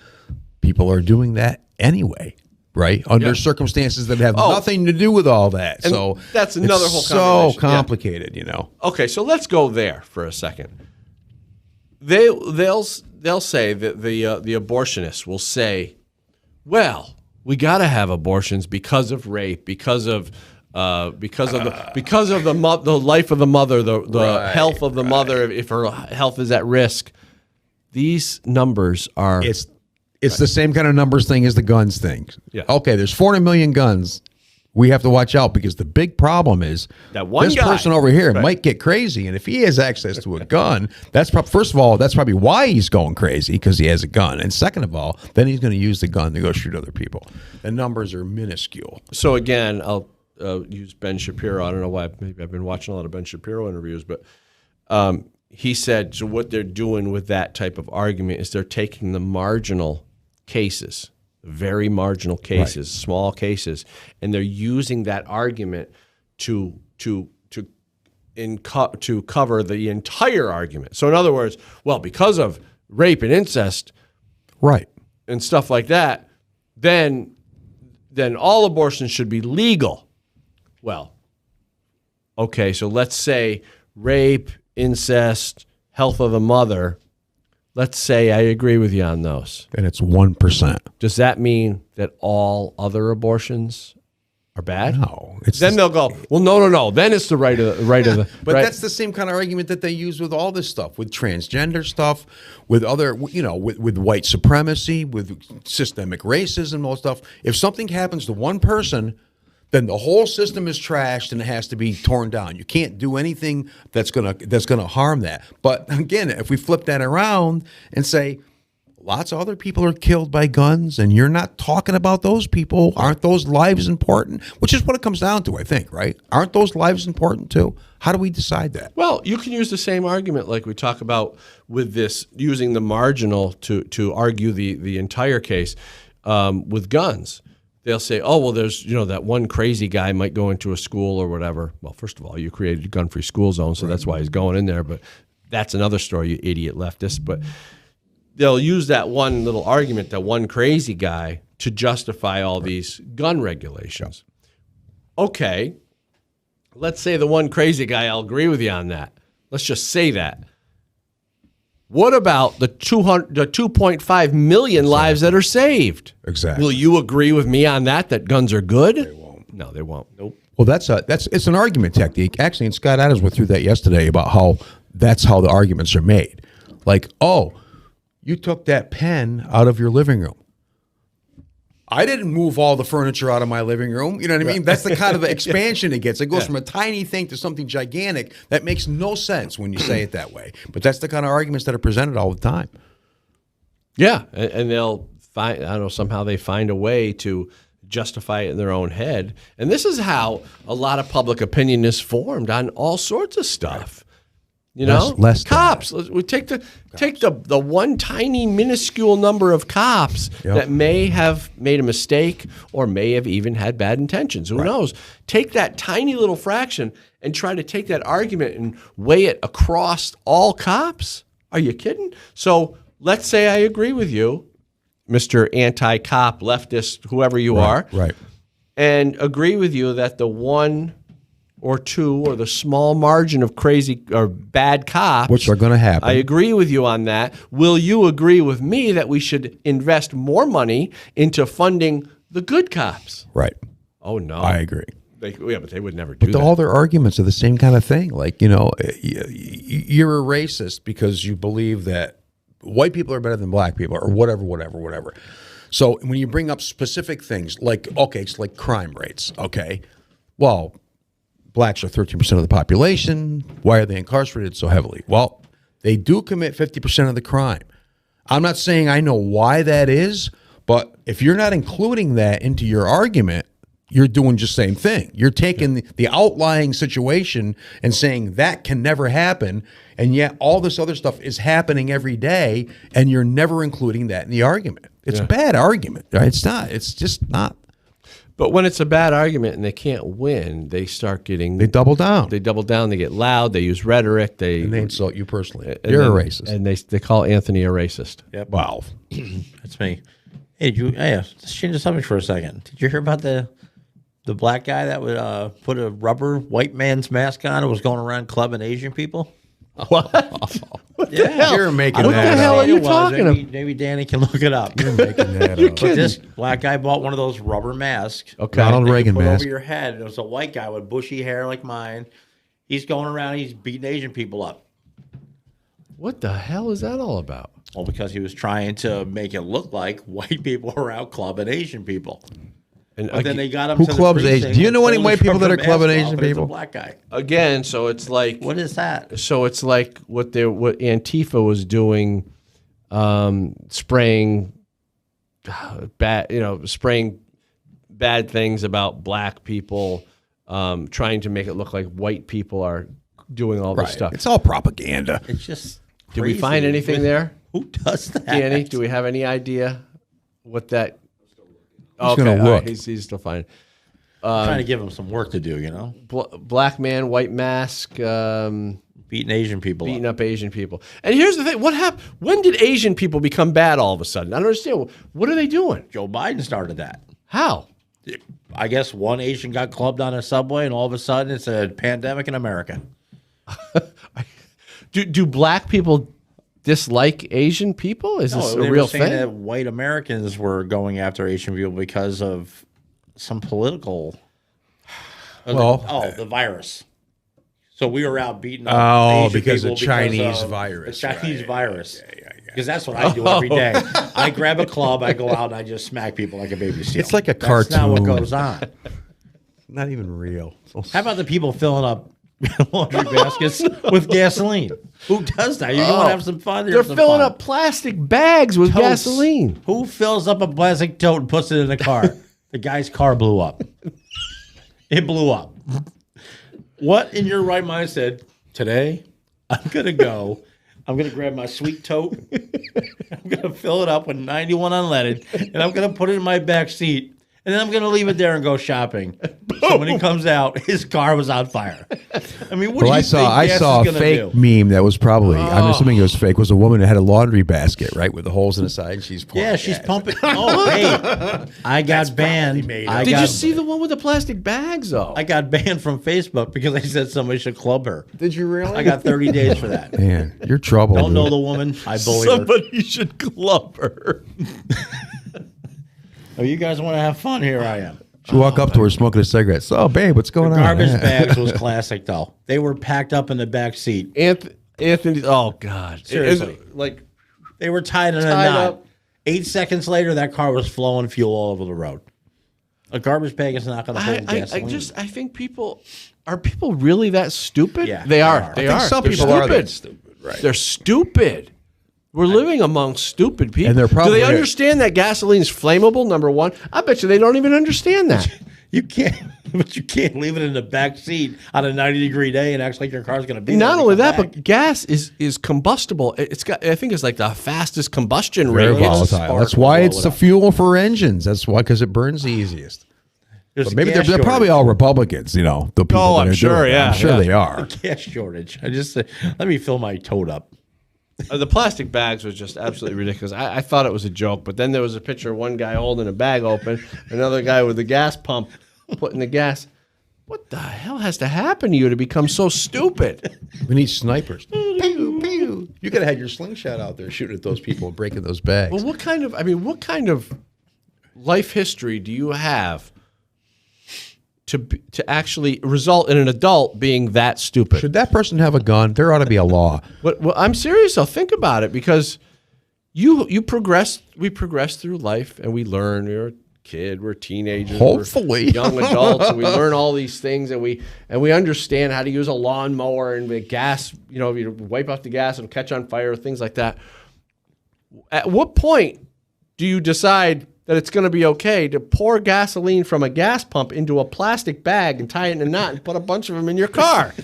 people are doing that anyway. Right? Under circumstances that have nothing to do with all that. And so that's another whole so complicated, Okay, so let's go there for a second. They'll say that the abortionists will say, well, we got to have abortions because of rape, because of the life of the mother, the health of the mother, if her health is at risk. These numbers are. It's the same kind of numbers thing as the guns thing. Yeah. Okay, there's 400 million guns We have to watch out because the big problem is that one this guy. person over here Right. might get crazy, and if he has access to a gun, that's first of all, that's probably why he's going crazy, because he has a gun, and second of all, then he's going to use the gun to go shoot other people. The numbers are minuscule. So again, I'll use Ben Shapiro. I don't know why. Maybe I've been watching a lot of Ben Shapiro interviews, but he said, so what they're doing with that type of argument is they're taking the marginal cases, very marginal cases, small cases, and they're using that argument to cover the entire argument. So in other words, well, because of rape and incest, right, and stuff like that, then all abortions should be legal. Well, okay, so let's say rape, incest, health of the mother. Let's say I agree with you on those. And it's 1%. Does that mean that all other abortions are bad? No. Then they'll go, well, no. Then it's the right of the. But right. that's the same kind of argument that they use with all this stuff, with transgender stuff, with other, with white supremacy, with systemic racism, all stuff. If something happens to one person, then the whole system is trashed and it has to be torn down. You can't do anything that's gonna harm that. But again, if we flip that around and say lots of other people are killed by guns and you're not talking about those people, aren't those lives important? Which is what it comes down to, I think, right? Aren't those lives important too? How do we decide that? Well, you can use the same argument like we talk about with this, using the marginal to argue the entire case with guns. They'll say, oh, well, there's, that one crazy guy might go into a school or whatever. Well, first of all, you created a gun-free school zone, so that's why he's going in there. But that's another story, you idiot leftist. But they'll use that one little argument, that one crazy guy, to justify all these gun regulations. Okay, let's say the one crazy guy, I'll agree with you on that. Let's just say that. What about the 2.5 million lives that are saved? Exactly. Will you agree with me on that guns are good? They won't. No, they won't. Nope. Well, it's an argument technique. Actually, and Scott Adams went through that yesterday about how that's how the arguments are made. Like, oh, you took that pen out of your living room. I didn't move all the furniture out of my living room. You know what I mean? That's the kind of expansion it gets. It goes from a tiny thing to something gigantic. That makes no sense when you say it that way. But that's the kind of arguments that are presented all the time. Yeah, and they'll find, I don't know, somehow they find a way to justify it in their own head. And this is how a lot of public opinion is formed on all sorts of stuff. Less cops. We take the one tiny minuscule number of cops that may have made a mistake or may have even had bad intentions. Who knows? Take that tiny little fraction and try to take that argument and weigh it across all cops. Are you kidding? So let's say I agree with you, Mr. Anti-cop, leftist, whoever you are, and agree with you that the one or two or the small margin of crazy or bad cops, which are going to happen. I agree with you on that. Will you agree with me that we should invest more money into funding the good cops? Right. Oh, no. I agree. But they would never do that. But all their arguments are the same kind of thing. Like, you're a racist because you believe that white people are better than black people or whatever. So when you bring up specific things like, okay, it's like crime rates, okay? Well, blacks are 13% of the population. Why are they incarcerated so heavily? Well, they do commit 50% of the crime. I'm not saying I know why that is, but if you're not including that into your argument, you're doing just the same thing. You're taking the outlying situation and saying that can never happen, and yet all this other stuff is happening every day, and you're never including that in the argument. It's a bad argument, right? It's not. It's just not. But when it's a bad argument and they can't win, they start getting... They double down. They double down. They get loud. They use rhetoric. And they insult you personally. You're a racist. And they call Anthony a racist. Yep. Wow. That's me. Hey, let's change the subject for a second. Did you hear about the black guy that would put a rubber white man's mask on and was going around clubbing Asian people? What? What the hell? You're making what that the up. hell are you talking about? Maybe Danny can look it up. You're making that You're up. kidding. But this black guy bought one of those rubber masks. Okay. Ronald that you Reagan put mask. over your head. And it was a white guy with bushy hair like mine. He's going around. He's beating Asian people up. What the hell is that all about? Well, because he was trying to make it look like white people were out clubbing Asian people. But then they got him who to the clubs precinct Asian? Do you know and any pulled white his people that are mask clubbing off, Asian and it's a people? black guy. Again, so it's like what is that? So it's like what Antifa was doing, spraying spraying bad things about black people, trying to make it look like white people are doing all this stuff. It's all propaganda. It's just. Did we find anything there? Who does that? Danny, do we have any idea what that? He's gonna all look. He's still finding. I'm trying to give him some work to do, you know. Black man, white mask, beating Asian people, beating up Asian people. And here's the thing: what happened? When did Asian people become bad all of a sudden? I don't understand. What are they doing? Joe Biden started that. How? I guess one Asian got clubbed on a subway, and all of a sudden it's a pandemic in America. Do black people dislike Asian people? Is this a real thing? That white Americans were going after Asian people because of some political. The virus. So we were out beating up Asian because people of Chinese virus. The Chinese virus. Because that's what I do every day. I grab a club, I go out, and I just smack people like a baby seal. It's like a That's cartoon. not what goes on. Not even real. How about the people filling up laundry baskets with gasoline? Who does that? You want to have some fun? They're filling up plastic bags with Totes. gasoline. Who fills up a plastic tote and puts it in the car? The guy's car blew up. It blew up. What in your right mind said, today, I'm going to go, I'm going to grab my sweet tote, I'm going to fill it up with 91 unleaded, and I'm going to put it in my back seat, and then I'm going to leave it there and go shopping. So when he comes out, his car was on fire. I mean, what do you I think saw Gas a is fake gonna do? meme that was probably, I'm assuming it was fake, was a woman that had a laundry basket, right, with the holes in the side, and she's pouring Yeah, she's gas. pumping. Oh, hey, I got banned. Did you see the one with the plastic bags, though? I got banned from Facebook because I said somebody should club her. Did you really? I got 30 days for that. Man, you're trouble. Don't know dude. the woman. I bully her. Somebody should club her. Oh, you guys want to have fun? Here I am. She walk up to her smoking a cigarette. So, oh, babe, what's going on? Garbage Yeah. bags was classic, though. They were packed up in the back seat. Anthony, oh, God. Seriously. Like, they were tied in a tied knot. up. 8 seconds later, that car was flowing fuel all over the road. A garbage bag is not going to hold gasoline. I think people, are people really that stupid? Yeah, they are. they They are. are. Some They're people are that stupid, right? They're stupid. We're living among stupid people. And they're probably- Do they understand that gasoline is flammable, number one? I bet you they don't even understand that. You can't, but you can't leave it in the back seat on a 90-degree day and act like your car's going to be there Not when only you come that, back. but gas is combustible. It's got, I think it's like the fastest combustion rate. Very It's volatile. spark That's will why blow it's it the up. fuel for engines. That's why, because it burns the easiest. There's But a maybe gas they're probably shortage. all Republicans, you know. The people that I'm are sure, doing it. yeah, I'm sure yeah. they are. Gas shortage. I just said, let me fill my tote up. The plastic bags was just absolutely ridiculous. I thought it was a joke, but then there was a picture of one guy holding a bag open, another guy with a gas pump putting the gas. What the hell has to happen to you to become so stupid? We need snipers. Pew, pew. You could have had your slingshot out there shooting at those people and breaking those bags. Well, what kind of life history do you have to actually result in an adult being that stupid? Should that person have a gun? There ought to be a law. Well, I'm serious. I'll think about it because we progress through life and we learn. We're a kid, we're teenagers, Hopefully. we're young adults, and we learn all these things, and we understand how to use a lawnmower and the gas. You know, you wipe off the gas and catch on fire, things like that. At what point do you decide that it's going to be okay to pour gasoline from a gas pump into a plastic bag and tie it in a knot and put a bunch of them in your car?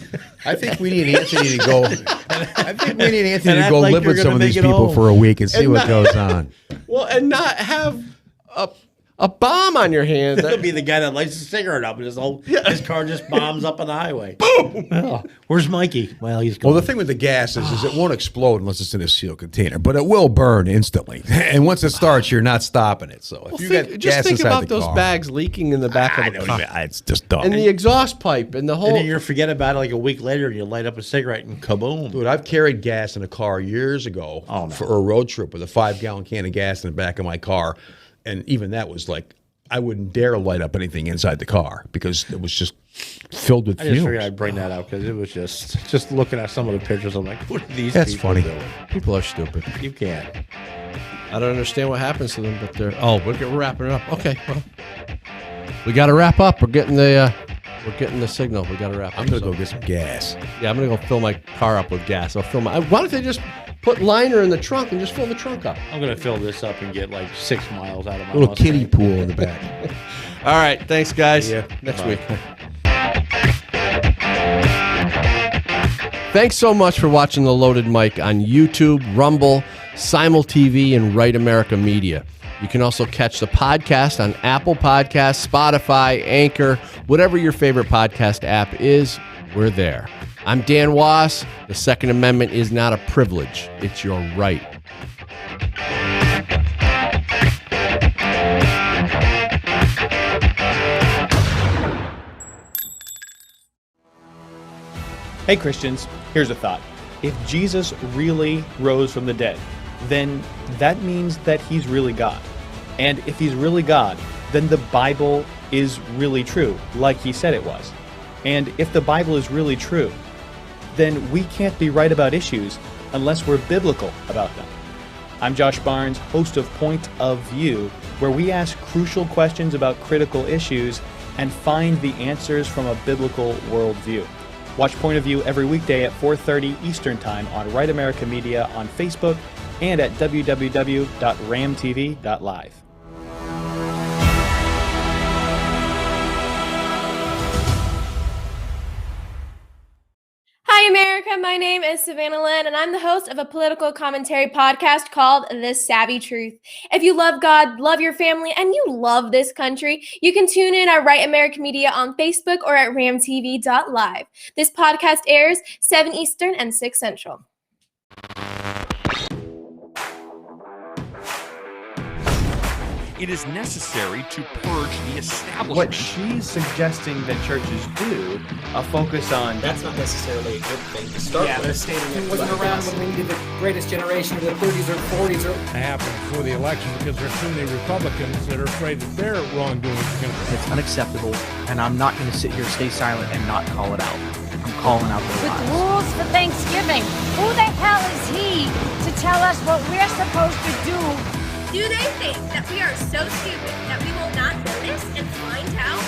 I think we need Anthony to go. I think we need Anthony to act go like live you're with some gonna of these make it people home. for a week and see And what not- goes on. Well, and not have a bomb on your hands. That'll be the guy that lights a cigarette up and his car just bombs up on the highway. Boom! Oh, where's Mikey? Well, he's gone. Well, the thing with the gas is it won't explode unless it's in a sealed container, but it will burn instantly. And once it starts, you're not stopping it. So if you got just gas think inside about the those car, bags leaking in the back of the car. It's just dumb. And the exhaust pipe and the whole. And then you forget about it like a week later and you light up a cigarette and kaboom. Dude, I've carried gas in a car years ago for a road trip with a 5-gallon can of gas in the back of my car. And even that was like, I wouldn't dare light up anything inside the car because it was just filled with I just fumes. figured I'd bring that up because it was just looking at some of the pictures. I'm like, what are these That's people funny. doing? People are stupid. You can't. I don't understand what happens to them, but they're. Oh, we're wrapping it up. Okay, well. we got to wrap up. We're getting the signal. We got to wrap up. I'm going to go get some gas. Yeah, I'm going to go fill my car up with gas. I'll fill my. Why don't they just put liner in the trunk and just fill the trunk up? I'm going to fill this up and get like 6 miles out of my Little Mustang. kiddie pool in the back. All right. Thanks, guys. Yeah. Next Bye. week. Thanks so much for watching The Loaded Mic on YouTube, Rumble, Simul TV, and Right America Media. You can also catch the podcast on Apple Podcasts, Spotify, Anchor, whatever your favorite podcast app is, we're there. I'm Dan Wass. The Second Amendment is not a privilege, it's your right. Hey Christians, here's a thought. If Jesus really rose from the dead, then that means that he's really God. And if he's really God, then the Bible is really true, like he said it was. And if the Bible is really true, then we can't be right about issues unless we're biblical about them. I'm Josh Barnes, host of Point of View, where we ask crucial questions about critical issues and find the answers from a biblical worldview. Watch Point of View every weekday at 4:30 Eastern Time on Right America Media on Facebook and at www.ramtv.live. Hi, America. My name is Savannah Lynn, and I'm the host of a political commentary podcast called The Savvy Truth. If you love God, love your family, and you love this country, you can tune in at Right America Media on Facebook or at ramtv.live. This podcast airs 7 Eastern and 6 Central. It is necessary to purge the establishment. What she's suggesting that churches do, focus on... That's not necessarily a good thing to start Yeah, with. they're stating it wasn't around when we needed the greatest generation of the 30s or 40s or... It happened before the election because there's too many Republicans that are afraid that their wrongdoing is going to... It's unacceptable, and I'm not going to sit here, stay silent, and not call it out. I'm calling out the With lies. rules for Thanksgiving. Who the hell is he to tell us what we're supposed to do? Do they think that we are so stupid that we will not notice and find out